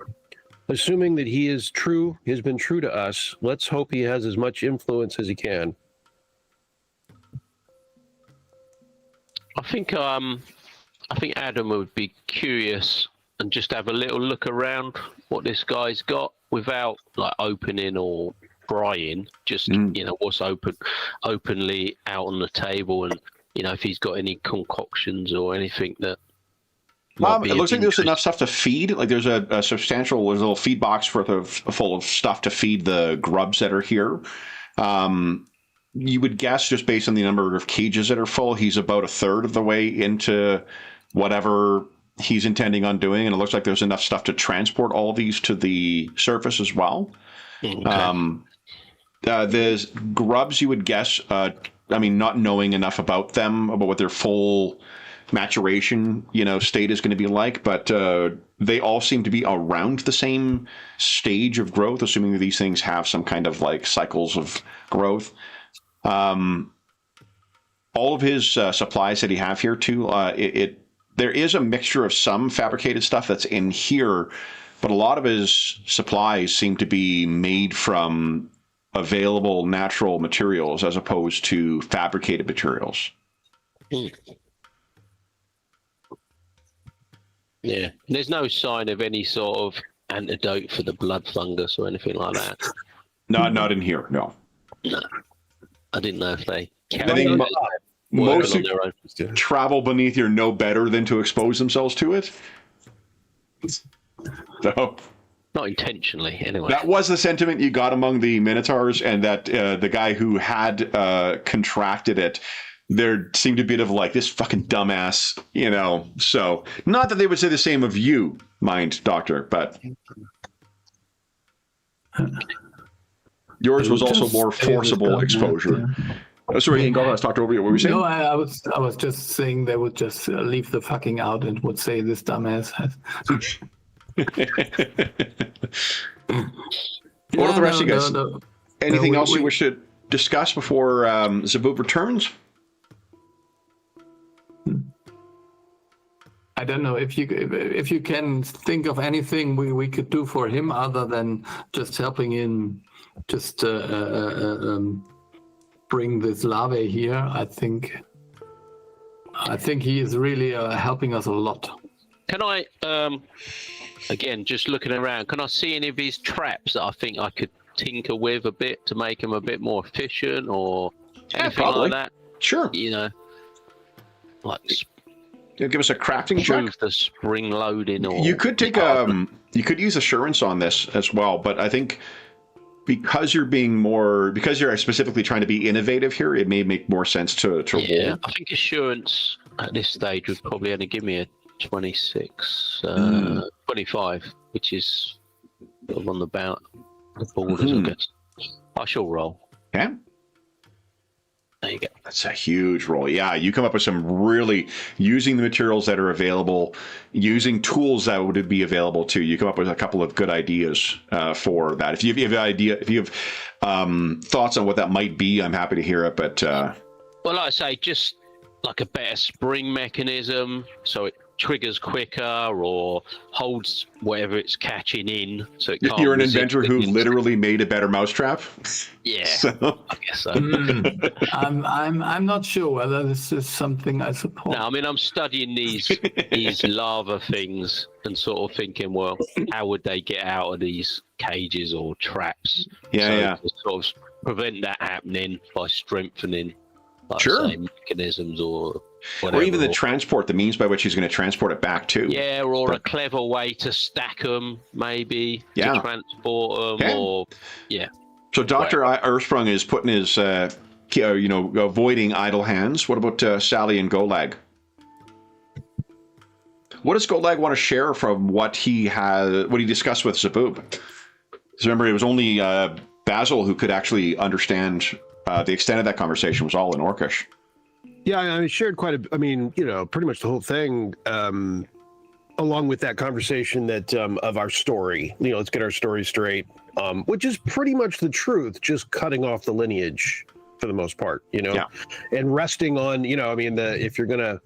assuming that he is true, has been true to us, let's hope he has as much influence as he can. I think Adam would be curious and just have a little look around what this guy's got without like opening or prying, just what's openly out on the table, and if he's got any concoctions or anything that it looks like there's enough stuff to feed. Like there's a substantial little feed box full of stuff to feed the grubs that are here. You would guess, just based on the number of cages that are full, he's about a third of the way into whatever he's intending on doing, and it looks like there's enough stuff to transport all of these to the surface as well. Okay. There's grubs, you would guess, not knowing enough about them, about what their full maturation, state is going to be like, but they all seem to be around the same stage of growth, assuming that these things have some kind of like cycles of growth. All of his supplies that he have here too, there is a mixture of some fabricated stuff that's in here, but a lot of his supplies seem to be made from available natural materials as opposed to fabricated materials. Yeah, there's no sign of any sort of antidote for the blood fungus or anything like that. Not in here, no. No, I didn't know if they. I think most people travel beneath here know better than to expose themselves to it. So. Not intentionally, anyway. That was the sentiment you got among the Minotaurs, and that the guy who had contracted it, there seemed to be a bit of like, this fucking dumbass, So, not that they would say the same of you, mind, Doctor, but yours was also more forcible exposure. Sorry, Ian, go on, Doctor, over here. What were you saying? No, I was just saying they would just leave the fucking out and would say this dumbass has. What are the rest of you guys? Anything else you wish to discuss before Zaboob returns? I don't know if you can think of anything we could do for him other than just helping him just bring this larvae here. I think he is really helping us a lot. Can I again, just looking around, can I see any of these traps that I think I could tinker with a bit to make them a bit more efficient or anything like that? Sure. Like give us a crafting check. The spring loading, or you could take you could use assurance on this as well, but I think because you're specifically trying to be innovative here, it may make more sense to roll. I think assurance at this stage would probably only give me a 26, 25, which is sort of on the borders, I guess. I shall roll. Okay. There you go. That's a huge roll. Yeah, you come up with some really, using the materials that are available, using tools that would be available to you. Come up with a couple of good ideas for that. If you have thoughts on what that might be, I'm happy to hear it. But well, like I say, just like a better spring mechanism, so it triggers quicker or holds whatever it's catching in, so it can't. You're an inventor who literally made a better mousetrap. Yeah, so. I guess so. I'm not sure whether this is something I support. No, I mean I'm studying these lava things and sort of thinking, well, how would they get out of these cages or traps? Yeah. To sort of prevent that happening by strengthening, like sure, say, mechanisms or whatever. Or even the transport, the means by which he's going to transport it back too. Yeah, or a clever way to stack them, maybe, to transport them, or So Dr. Ursprung is putting his, avoiding idle hands. What about Sally and Golag? What does Golag want to share from what he discussed with Zaboob? Because remember, it was only Basil who could actually understand the extent of that conversation. Was all in Orcish. Yeah, I shared pretty much the whole thing, along with that conversation that of our story. Let's get our story straight, which is pretty much the truth, just cutting off the lineage for the most part, and resting on, if you're gonna,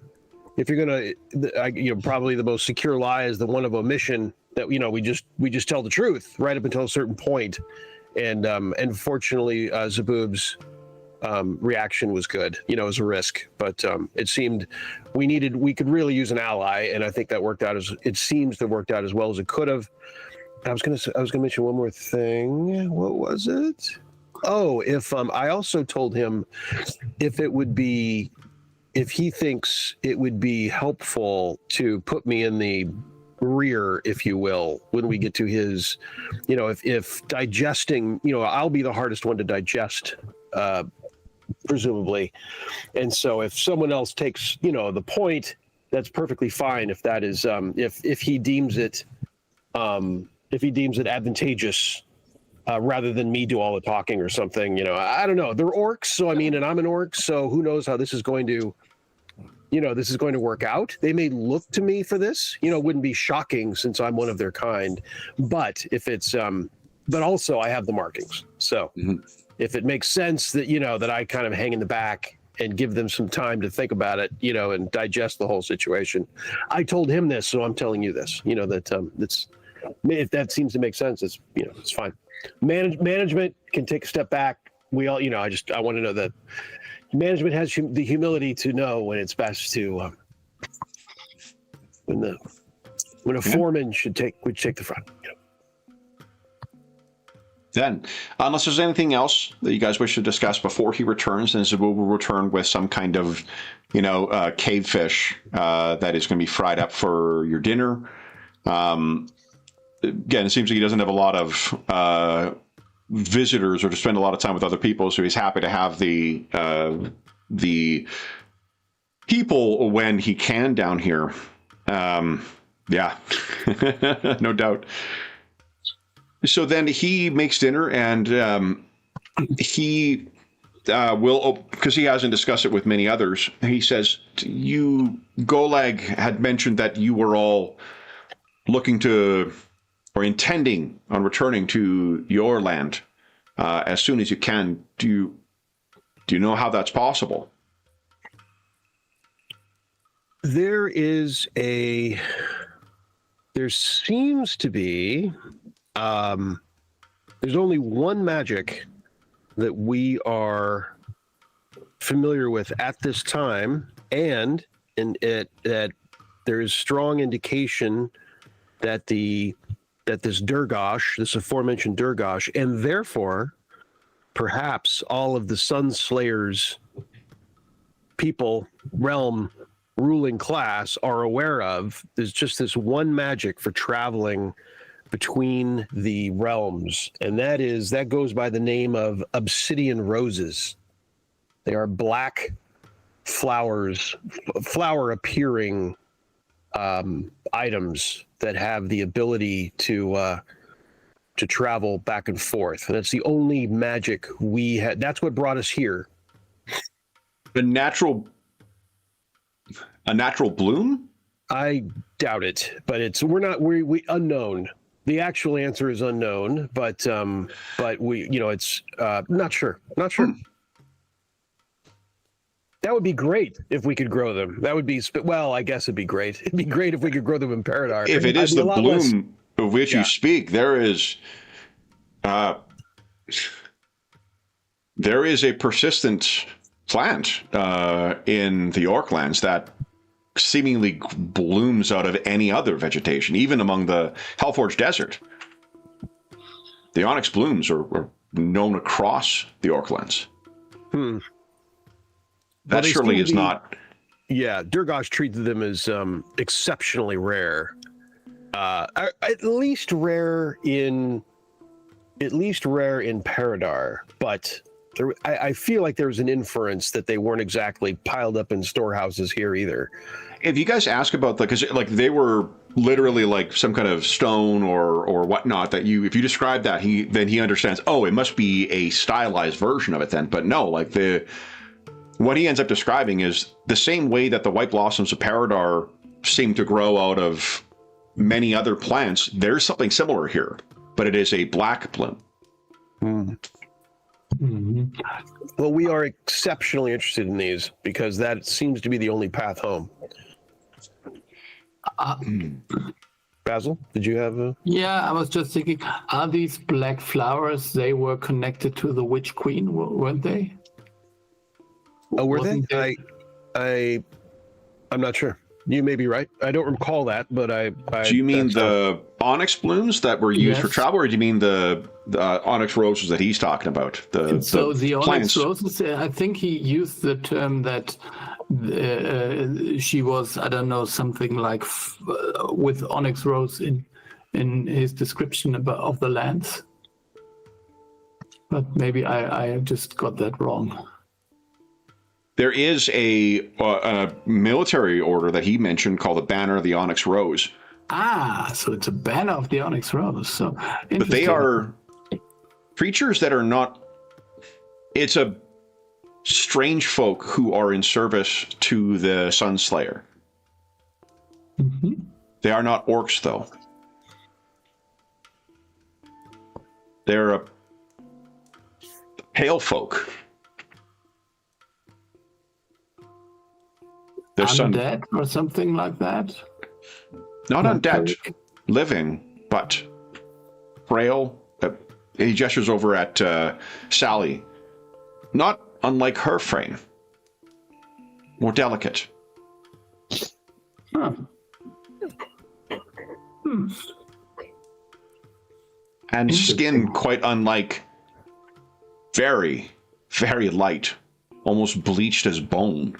probably the most secure lie is the one of omission, that we just tell the truth right up until a certain point, and fortunately, Zaboob's reaction was good, as a risk, but it seemed we could really use an ally, and I think that worked out as well as it could have. I was gonna mention one more thing. What was it? Oh, I also told him if he thinks it would be helpful to put me in the rear, if you will, when we get to his, if digesting, I'll be the hardest one to digest, presumably, and so if someone else takes the point, that's perfectly fine. If that is if he deems it advantageous, rather than me do all the talking or something, I don't know, they're orcs, so and I'm an orc, so who knows how this is going to work out. They may look to me for this, it wouldn't be shocking since I'm one of their kind, but if it's but also I have the markings, so if it makes sense that that I kind of hang in the back and give them some time to think about it, and digest the whole situation. I told him this, so I'm telling you this, that that's, if that seems to make sense, it's it's fine. Management can take a step back. We all, I want to know that management has the humility to know when it's best to when a foreman should take the front. Then, unless there's anything else that you guys wish to discuss before he returns, then Zaboob will return with some kind of, cave fish that is going to be fried up for your dinner. Again, it seems like he doesn't have a lot of visitors or to spend a lot of time with other people, so he's happy to have the people when he can down here. Yeah, no doubt. So then he makes dinner, and he will, because he hasn't discussed it with many others, he says, Golag had mentioned that you were all looking to, or intending on returning to your land as soon as you can. Do you know how that's possible? There seems to be, there's only one magic that we are familiar with at this time, and that there is strong indication that this Durgosh, this aforementioned Durgosh, and therefore perhaps all of the Sunslayer's people, realm, ruling class are aware of. There's just this one magic for traveling between the realms, and that goes by the name of obsidian roses. They are black flowers, flower appearing items that have the ability to travel back and forth. And that's the only magic we had. That's what brought us here. A natural bloom? I doubt it, but we unknown. The actual answer is unknown, but we, it's not sure. That would be great if we could grow them. That would be, well, I guess it'd be great. It'd be great if we could grow them in Paridar. If it is the bloom of which you speak, there is a persistent plant in the Orklands that seemingly blooms out of any other vegetation, even among the Hellforge Desert. The onyx blooms are known across the Orklands. That surely is not. Yeah, Durgosh treated them as exceptionally rare. At least rare in Paridar, but I feel like there was an inference that they weren't exactly piled up in storehouses here either. If you guys ask about because they were literally like some kind of stone or whatnot that if you describe that, then he understands. Oh, it must be a stylized version of it then. But no, what he ends up describing is the same way that the white blossoms of Paridar seem to grow out of many other plants. There's something similar here, but it is a black bloom. Mm-hmm. Well, we are exceptionally interested in these because that seems to be the only path home. Basil, did you have a... Yeah, I was just thinking, are these black flowers, they were connected to the Witch Queen, weren't they? Oh, were they? I'm not sure. You may be right. I don't recall that, but Do you mean the onyx blooms that were used for travel, or do you mean the onyx roses that he's talking about? The onyx roses, I think he used the term that she was, I don't know, something like with onyx rose in his description of the lands. But maybe I just got that wrong. There is a military order that he mentioned called the Banner of the Onyx Rose. Ah, so it's a Banner of the Onyx Rose. So, but they are creatures that are not. It's a strange folk who are in service to the Sunslayer. Mm-hmm. They are not orcs, though. They're a pale folk. They're undead or something like that? Not undead. Living, but frail. He gestures over at Sally. Not unlike her frame. More delicate. Huh. And skin quite unlike. Very, very light. Almost bleached as bone.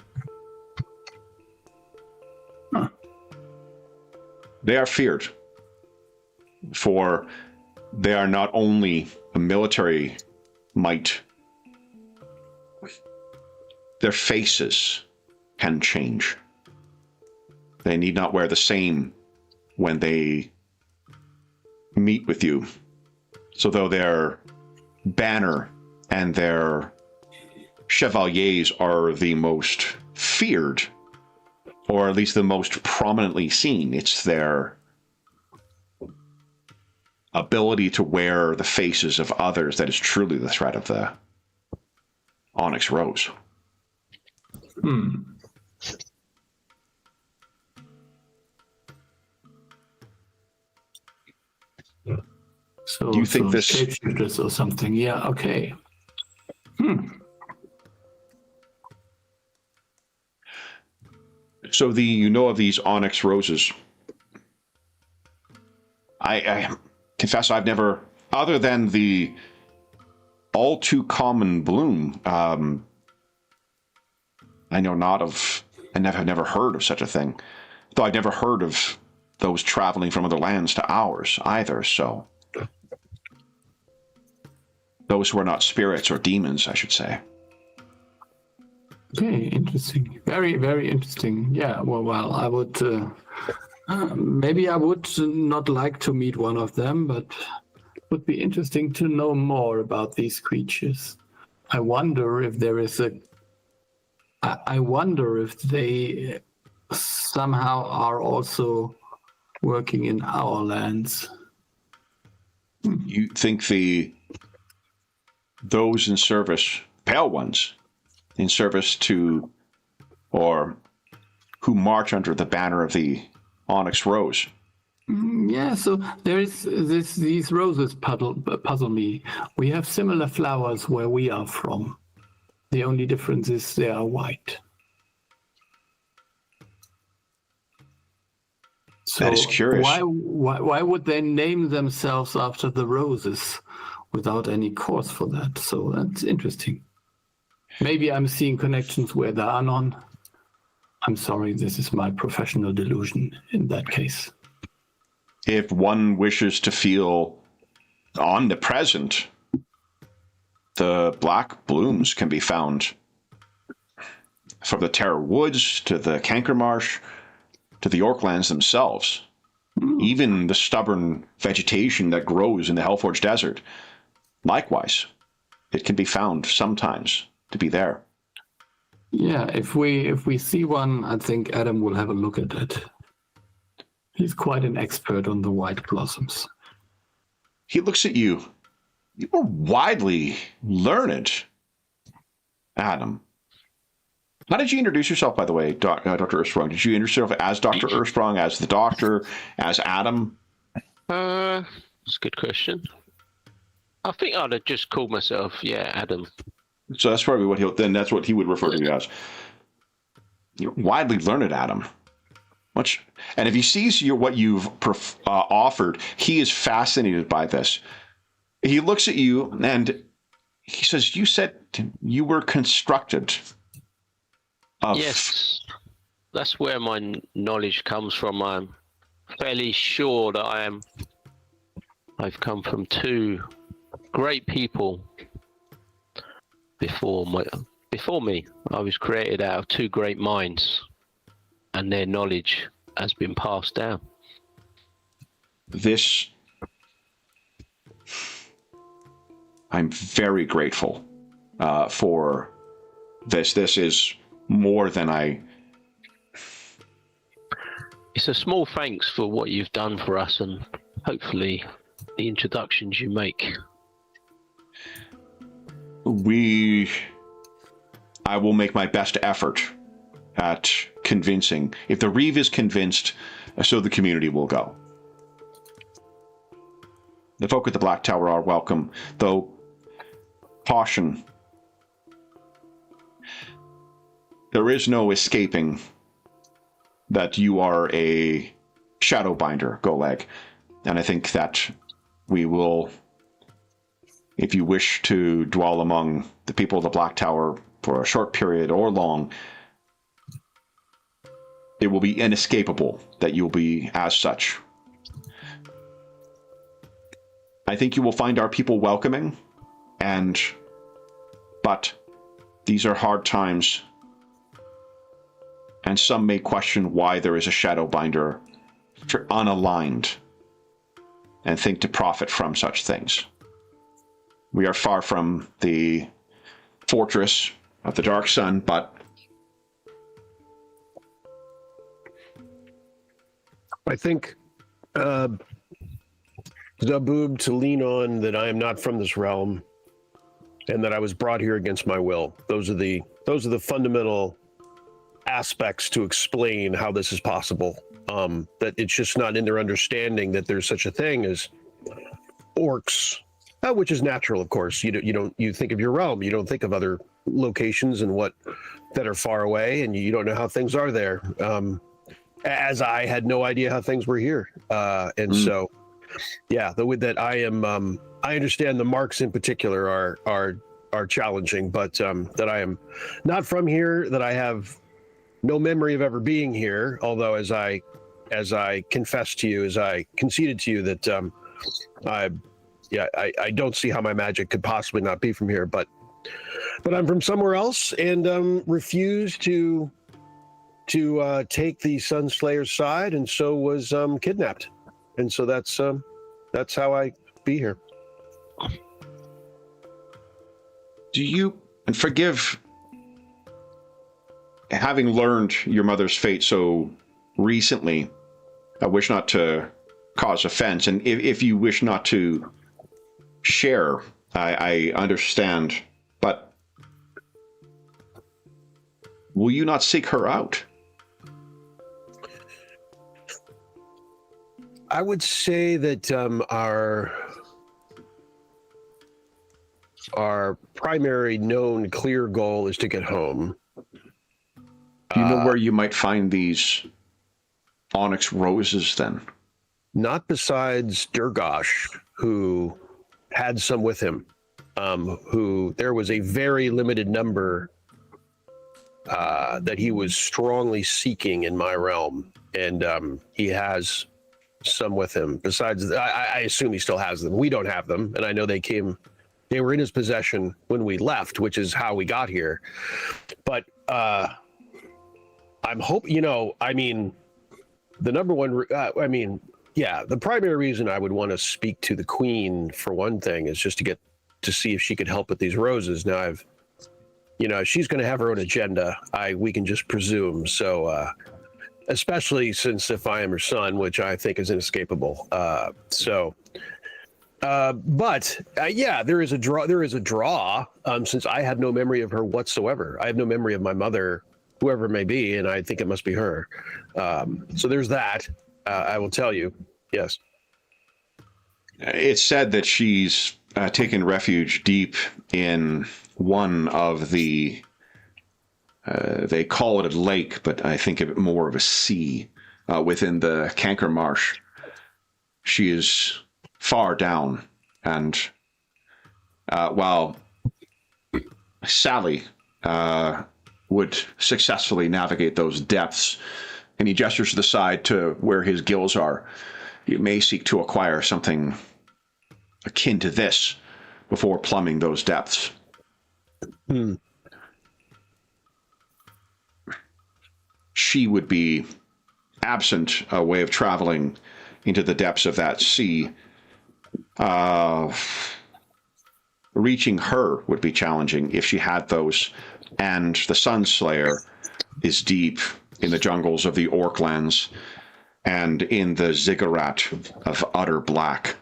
They are feared, for they are not only a military might, their faces can change. They need not wear the same when they meet with you. So though their banner and their chevaliers are the most feared, or at least the most prominently seen, it's their ability to wear the faces of others that is truly the threat of the Onyx Rose. So do you think this shapeshifters or something? Yeah. Okay. So you know of these onyx roses. I confess I've never, other than the all too common bloom, I know not of, I have never heard of such a thing. Though I've never heard of those traveling from other lands to ours either, so those who are not spirits or demons, I should say. Okay, interesting. Very, very interesting. Yeah, well, I would maybe I would not like to meet one of them, but it would be interesting to know more about these creatures. I wonder if there is I wonder if they somehow are also working in our lands. You think those in service, pale ones, in service to, or who march under the banner of the Onyx Rose? Yeah, so there is these roses puzzle me. We have similar flowers where we are from. The only difference is they are white. So that is curious. Why would they name themselves after the roses without any cause for that? So that's interesting. Maybe I'm seeing connections where there are none. I'm sorry, this is my professional delusion in that case. If one wishes to feel omnipresent, the black blooms can be found from the Terror Woods to the Canker Marsh to the Orklands themselves. Even the stubborn vegetation that grows in the Hellforge Desert. Likewise, it can be found sometimes to be there. Yeah, if we see one, I think Adam will have a look at it. He's quite an expert on the white blossoms. He looks at you. You are widely learned, Adam. How did you introduce yourself, by the way, Dr. Ersprung? Did you introduce yourself as Dr. Ersprung, as the doctor, as Adam? That's a good question. I think I'd have just called myself, Adam. So that's probably that's what he would refer to you as. You're widely learned, Adam. And if he sees what you've offered, he is fascinated by this. He looks at you and he says, "You said you were constructed." Yes, that's where my knowledge comes from. I'm fairly sure that I've come from two great people before me. I was created out of two great minds, and their knowledge has been passed down. I'm very grateful for this. This is more than It's a small thanks for what you've done for us, and hopefully the introductions you make. I will make my best effort at convincing. If the Reeve is convinced, so the community will go. The folk at the Black Tower are welcome, though caution. There is no escaping that you are a Shadowbinder, Goleg. And I think that we will, if you wish to dwell among the people of the Black Tower for a short period or long, it will be inescapable that you'll be as such. I think you will find our people welcoming, but these are hard times, and some may question why there is a Shadowbinder unaligned and think to profit from such things. We are far from the fortress of the Dark Sun, but I think Zaboob to lean on that I am not from this realm and that I was brought here against my will. Those are the fundamental aspects to explain how this is possible. That it's just not in their understanding that there's such a thing as orcs, which is natural, of course. You think of your realm, you don't think of other locations and that are far away, and you don't know how things are there. As I had no idea how things were here, so yeah, that I am. I understand the marks in particular are challenging, but that I am not from here, that I have no memory of ever being here. Although, as I as I confessed to you, as I conceded to you that I don't see how my magic could possibly not be from here, but I'm from somewhere else and refused to take the Sunslayer's side, and so was kidnapped, and so that's how I be here. Do you, and forgive having learned your mother's fate so recently, I wish not to cause offense, and if you wish not to share, I understand, but will you not seek her out? I would say that our primary known clear goal is to get home. Do you know where you might find these onyx roses then? Not besides Durgosh, who had some with him, who there was a very limited number that he was strongly seeking in my realm, and he has some with him. Besides, I assume he still has them. We don't have them, and I know they were in his possession when we left, which is how we got here. But I'm hoping, I mean, the number one, the primary reason I would want to speak to the Queen, for one thing, is just to get to see if she could help with these roses. Now, she's going to have her own agenda. We can just presume. So, especially since if I am her son, which I think is inescapable. But there is a draw. There is a draw. Since I have no memory of her whatsoever. I have no memory of my mother, whoever it may be, and I think it must be her. So there's that. I will tell you. Yes. It's said that she's taken refuge deep in one of the, they call it a lake, but I think of it more of a sea, within the Canker Marsh. She is far down, and while Sally would successfully navigate those depths, and he gestures to the side to where his gills are, you may seek to acquire something akin to this before plumbing those depths. She would be absent a way of traveling into the depths of that sea. Reaching her would be challenging if she had those, and the Sunslayer is deep in the jungles of the Orklands and in the ziggurat of utter black.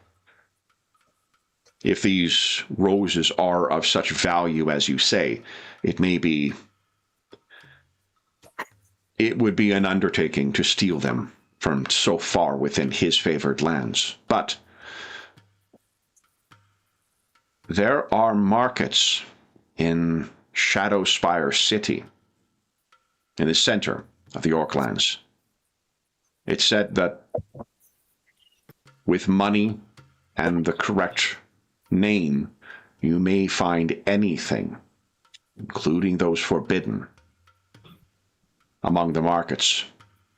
If these roses are of such value as you say, it would be an undertaking to steal them from so far within his favored lands. But there are markets in Shadow Spire City, in the center of the Orklands. It's said that with money and the correct name, you may find anything, including those forbidden, among the markets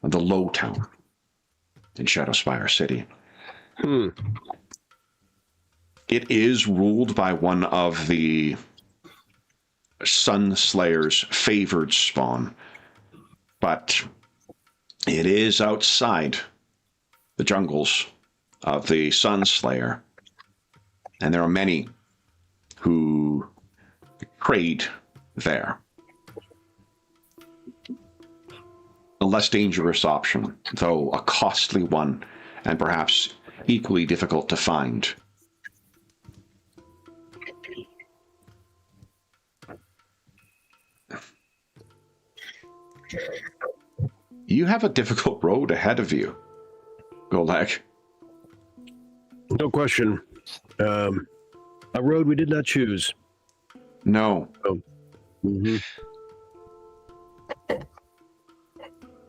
of the Low Town in Shadow Spire City. It is ruled by one of the Sunslayer's favored spawn, but it is outside the jungles of the Sunslayer, and there are many who trade there. A less dangerous option, though a costly one, and perhaps equally difficult to find. You have a difficult road ahead of you, Golak. No question. A road we did not choose. No. Oh. Mm-hmm.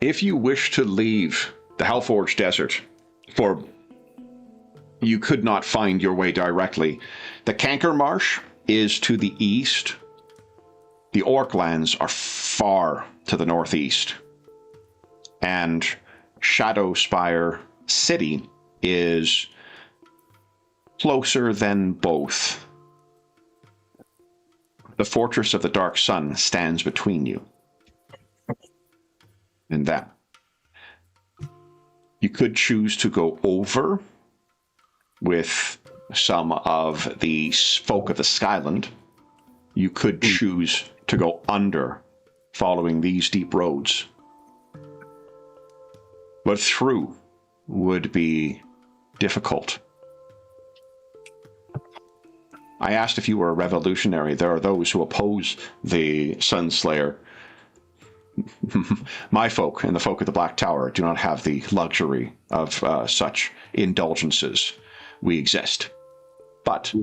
If you wish to leave the Hellforge Desert, for you could not find your way directly, the Canker Marsh is to the east. The Orklands are far to the northeast. And Shadow Spire city is closer than both. The Fortress of the Dark Sun stands between you and that. You could choose to go over with some of the folk of the Skyland. You could choose to go under, following these deep roads. But through would be difficult. I asked if you were a revolutionary. There are those who oppose the Sunslayer. My folk and the folk of the Black Tower do not have the luxury of such indulgences. We exist. But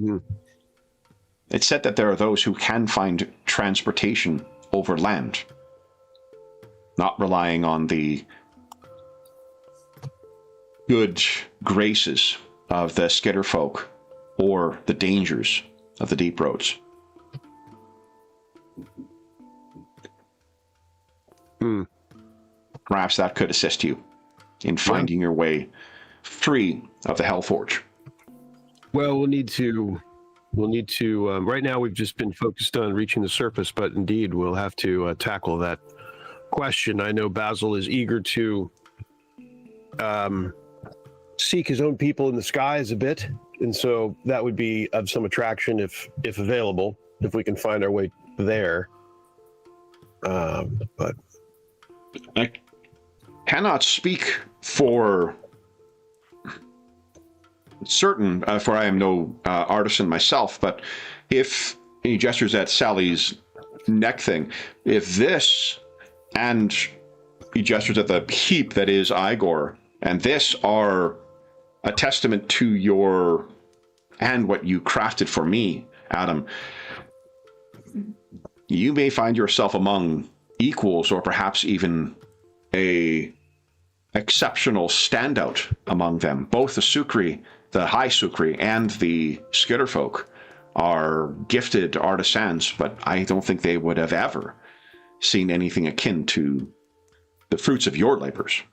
it's said that there are those who can find transportation over land, not relying on the good graces of the skitter folk or the dangers of the deep roads. Perhaps that could assist you in finding your way free of the Hellforge. Well, we'll need to, right now we've just been focused on reaching the surface, but indeed we'll have to tackle that question. I know Basil is eager to seek his own people in the skies a bit, and so that would be of some attraction if available, if we can find our way there. But I cannot speak for certain, for I am no artisan myself, but if he gestures at Sally's neck thing, if this, and he gestures at the heap that is Igor, and this are a testament to your, and what you crafted for me, Adam, you may find yourself among equals, or perhaps even a exceptional standout among them. Both the Sukri, the High Sukri, and the Skitterfolk are gifted artisans, but I don't think they would have ever seen anything akin to the fruits of your labors.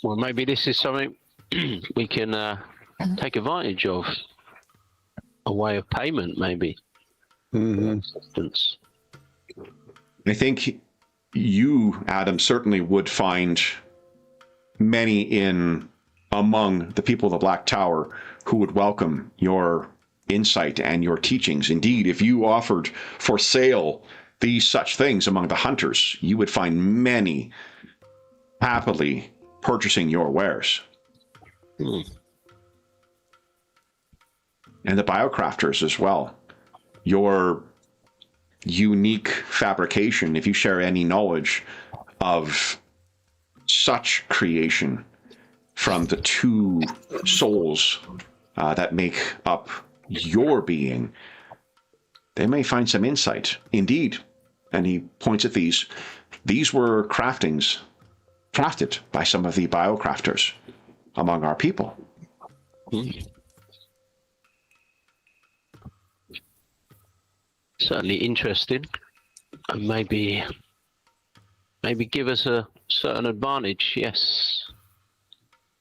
Well, maybe this is something we can take advantage of. A way of payment, maybe. Assistance. I think you, Adam, certainly would find many in among the people of the Black Tower who would welcome your insight and your teachings. Indeed, if you offered for sale these such things among the hunters, you would find many happily purchasing your wares. And the biocrafters as well. Your unique fabrication, if you share any knowledge of such creation from the two souls that make up your being, they may find some insight. Indeed, and he points at these were craftings crafted by some of the biocrafters among our people. Certainly interesting, and maybe give us a certain advantage. Yes,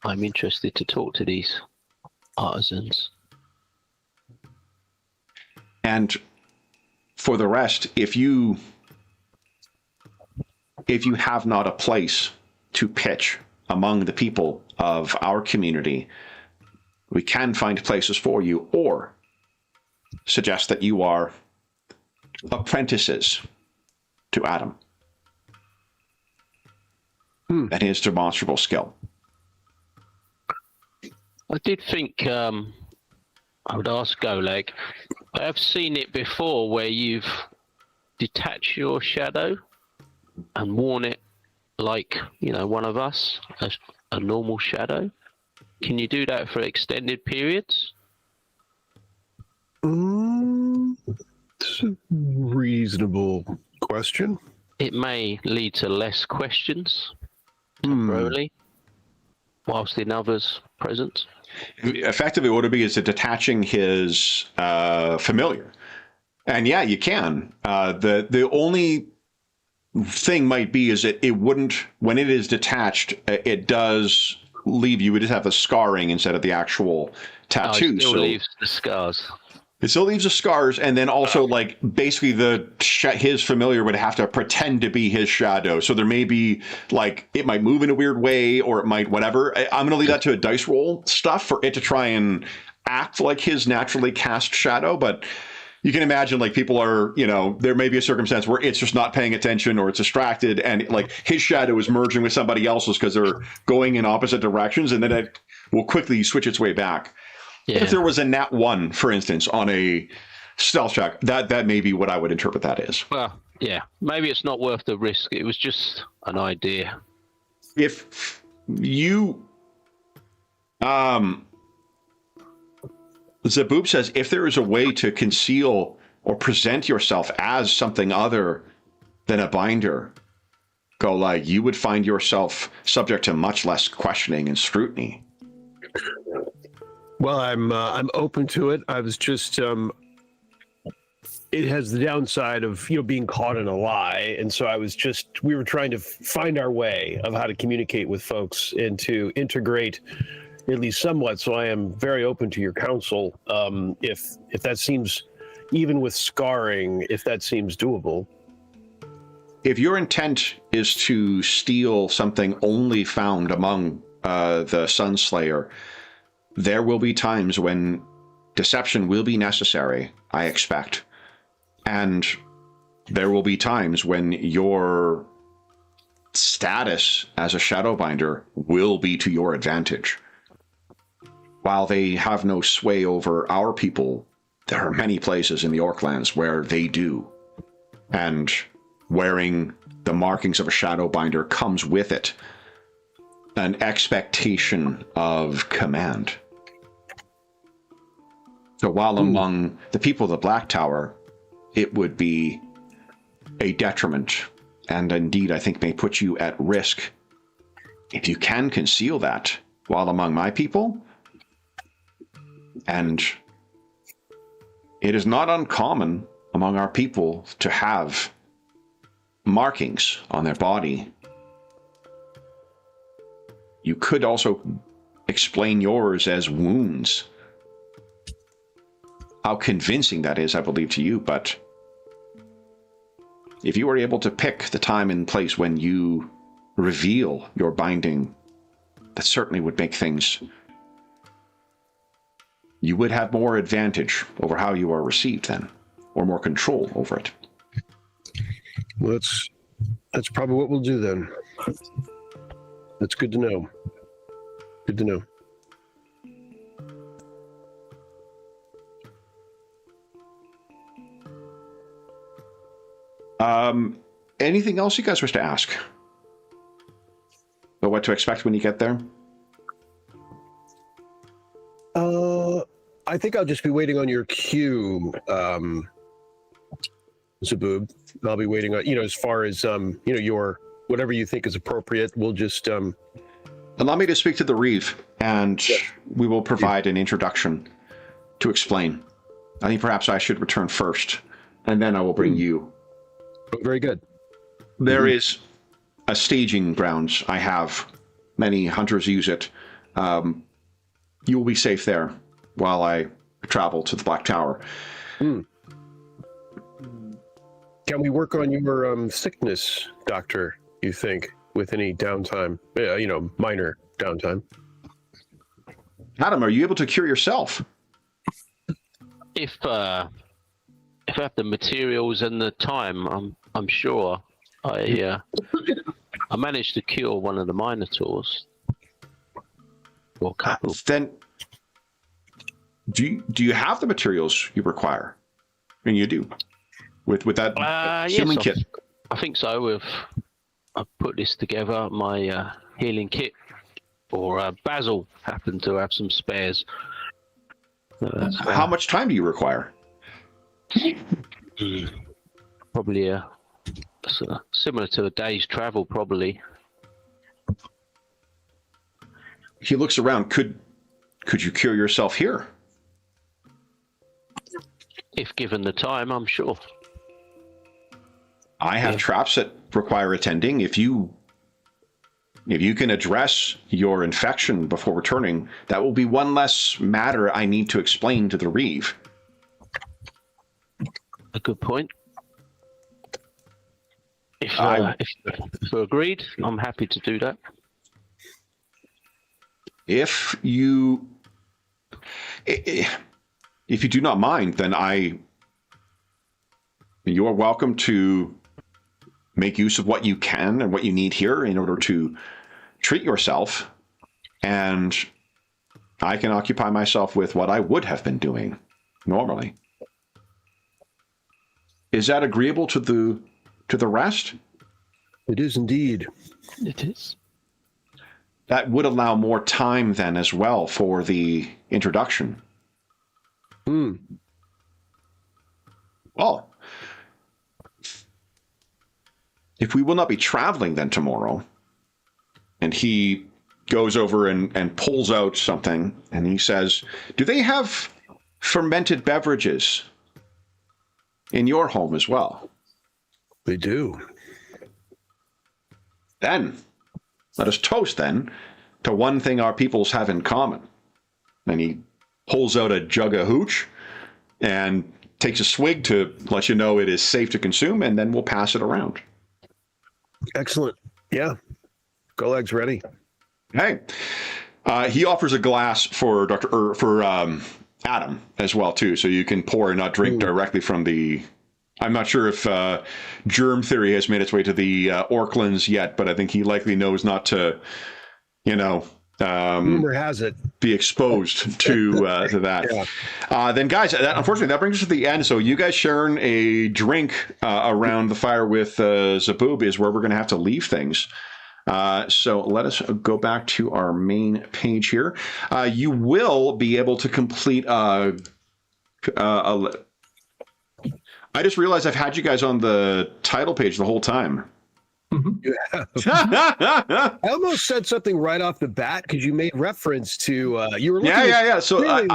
I'm interested to talk to these artisans. And for the rest, if you have not a place to pitch among the people of our community, we can find places for you, or suggest that you are apprentices to Adam and his demonstrable skill. I did think I would ask Oleg. I have seen it before where you've detached your shadow and worn it like, one of us, a normal shadow. Can you do that for extended periods? It's a reasonable question. It may lead to less questions temporarily, whilst in others' presence. Effectively, what it would be is detaching his familiar. And yeah, you can. The only thing might be is that it wouldn't, when it is detached, it does leave you, it just have the scarring instead of the actual tattoo. It still leaves the scars. It still leaves the scars, and then also, like, basically his familiar would have to pretend to be his shadow. So there may be, like, it might move in a weird way, or it might whatever. I'm going to leave that to a dice roll stuff for it to try and act like his naturally cast shadow, but you can imagine, like, people are, there may be a circumstance where it's just not paying attention or it's distracted, and, like, his shadow is merging with somebody else's because they're going in opposite directions, and then it will quickly switch its way back. Yeah. If there was a nat 1, for instance, on a stealth check, that may be what I would interpret that as. Well, yeah, maybe it's not worth the risk. It was just an idea. If you, Zaboob says, if there is a way to conceal or present yourself as something other than a binder, Gola, you would find yourself subject to much less questioning and scrutiny. Well, I'm open to it. I was just it has the downside of being caught in a lie, and so we were trying to find our way of how to communicate with folks and to integrate at least somewhat. So I am very open to your counsel. If that seems, even with scarring, if that seems doable. If your intent is to steal something only found among the Sunslayer, there will be times when deception will be necessary, I expect. And there will be times when your status as a Shadowbinder will be to your advantage. While they have no sway over our people, there are many places in the Orklands where they do. And wearing the markings of a Shadowbinder comes with it an expectation of command. So while among the people of the Black Tower, it would be a detriment, and indeed I think may put you at risk. If you can conceal that while among my people, and it is not uncommon among our people to have markings on their body. You could also explain yours as wounds. How convincing that is, I believe, to you, but if you were able to pick the time and place when you reveal your binding, that certainly would make things... You would have more advantage over how you are received then, or more control over it. Well, that's probably what we'll do then. That's good to know. Good to know. Anything else you guys wish to ask? Or what to expect when you get there? I think I'll just be waiting on your cue, Zaboob. I'll be waiting on, as far as, your, whatever you think is appropriate, we'll just... Allow me to speak to the Reeve, and we will provide an introduction to explain. I think perhaps I should return first, and then I will bring you. Very good. There is a staging grounds I have. Many hunters use it. You will be safe there while I travel to the Black Tower. Can we work on your sickness, Doctor, you think, with any downtime? Minor downtime. Adam, are you able to cure yourself? If I have the materials and the time, I'm sure. I managed to cure one of the Minotaurs. Or a couple. Then, do you have the materials you require? And you do with that healing kit. I think so. I've put this together. My healing kit, or Basil happened to have some spares. How much time do you require? Probably similar to a day's travel, probably. He looks around. Could you cure yourself here? If given the time, I'm sure. I have traps that require attending. If you can address your infection before returning, that will be one less matter I need to explain to the Reeve. A good point. If you're agreed, I'm happy to do that. If you do not mind, then you are welcome to make use of what you can and what you need here in order to treat yourself, and I can occupy myself with what I would have been doing normally. Is that agreeable to the rest? It is indeed. It is. That would allow more time then as well for the introduction. Well, if we will not be traveling then tomorrow, and he goes over and pulls out something, and he says, do they have fermented beverages in your home as well? They do. Then, let us toast then to one thing our peoples have in common. And he pulls out a jug of hooch and takes a swig to let you know it is safe to consume, and then we'll pass it around. Excellent. Yeah. Goleg's ready. Hey, he offers a glass for Adam as well too, so you can pour and not drink directly from the. I'm not sure if germ theory has made its way to the Orklands yet, but I think he likely knows not to, rumor has it, be exposed to that. Yeah. Then, guys, unfortunately, that brings us to the end. So you guys sharing a drink around the fire with Zaboob is where we're going to have to leave things. So let us go back to our main page here. You will be able to complete I just realized I've had you guys on the title page the whole time. Yeah. I almost said something right off the bat because you made reference to you were looking yeah. So really...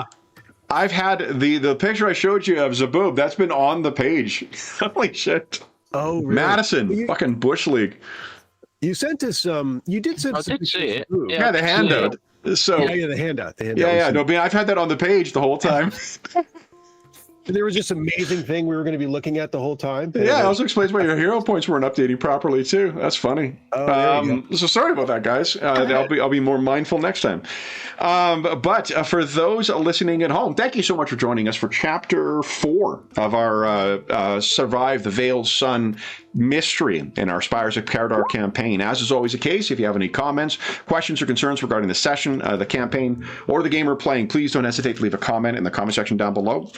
I've had the picture I showed you of Zaboob. That's been on the page. Holy shit! Oh, really? Madison, fucking Bush League. You sent us. You did send. I did see it. Yeah, the handout. So yeah, the handout. Yeah. No, I've had that on the page the whole time. There was this amazing thing we were going to be looking at the whole time. Yeah, it also explains why your hero points weren't updating properly too. That's funny. So sorry about that, guys. I'll be more mindful next time. But for those listening at home, thank you so much for joining us for Chapter 4 of our Survive the Veiled Sun mystery in our Spires of Paridar campaign. As is always the case, if you have any comments, questions, or concerns regarding the session, the campaign, or the game we're playing, please don't hesitate to leave a comment in the comment section down below,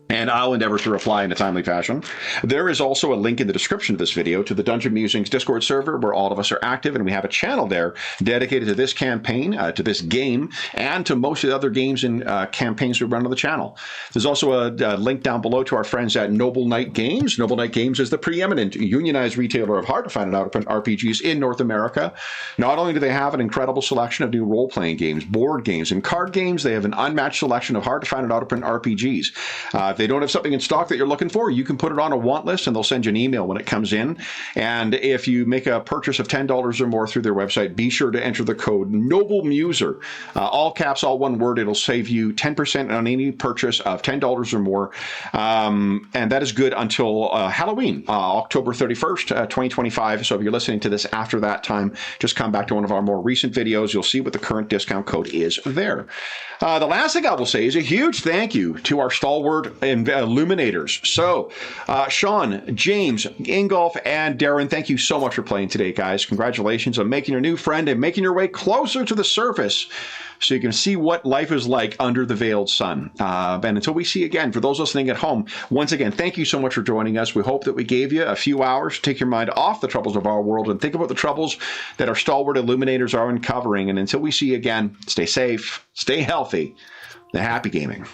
and I'll endeavor to reply in a timely fashion. There is also a link in the description of this video to the Dungeon Musings Discord server where all of us are active, and we have a channel there dedicated to this campaign, to this game, and to most of the other games and campaigns we run on the channel. There's also a link down below to our friends at Noble Knight Games. Noble Knight Games is the preeminent unionized retailer of hard-to-find and out-of-print RPGs in North America. Not only do they have an incredible selection of new role-playing games, board games, and card games, they have an unmatched selection of hard-to-find and out-of-print RPGs. If they don't have something in stock that you're looking for, you can put it on a want list and they'll send you an email when it comes in. And if you make a purchase of $10 or more through their website, be sure to enter the code NOBLEMUSER. All caps, all one word. It'll save you 10% on any purchase of $10 or more. And that is good until Halloween, October 31st, 2025. So if you're listening to this after that time, just come back to one of our more recent videos. You'll see what the current discount code is there. The last thing I will say is a huge thank you to our stalwart illuminators. So, Sean, James, Ingolf, and Darren, thank you so much for playing today, guys. Congratulations on making your new friend and making your way closer to the surface so you can see what life is like under the veiled sun. And until we see you again, for those listening at home, once again, thank you so much for joining us. We hope that we gave you a few hours to take your mind off the troubles of our world and think about the troubles that our stalwart illuminators are uncovering. And until we see you again, stay safe, stay healthy, and happy gaming.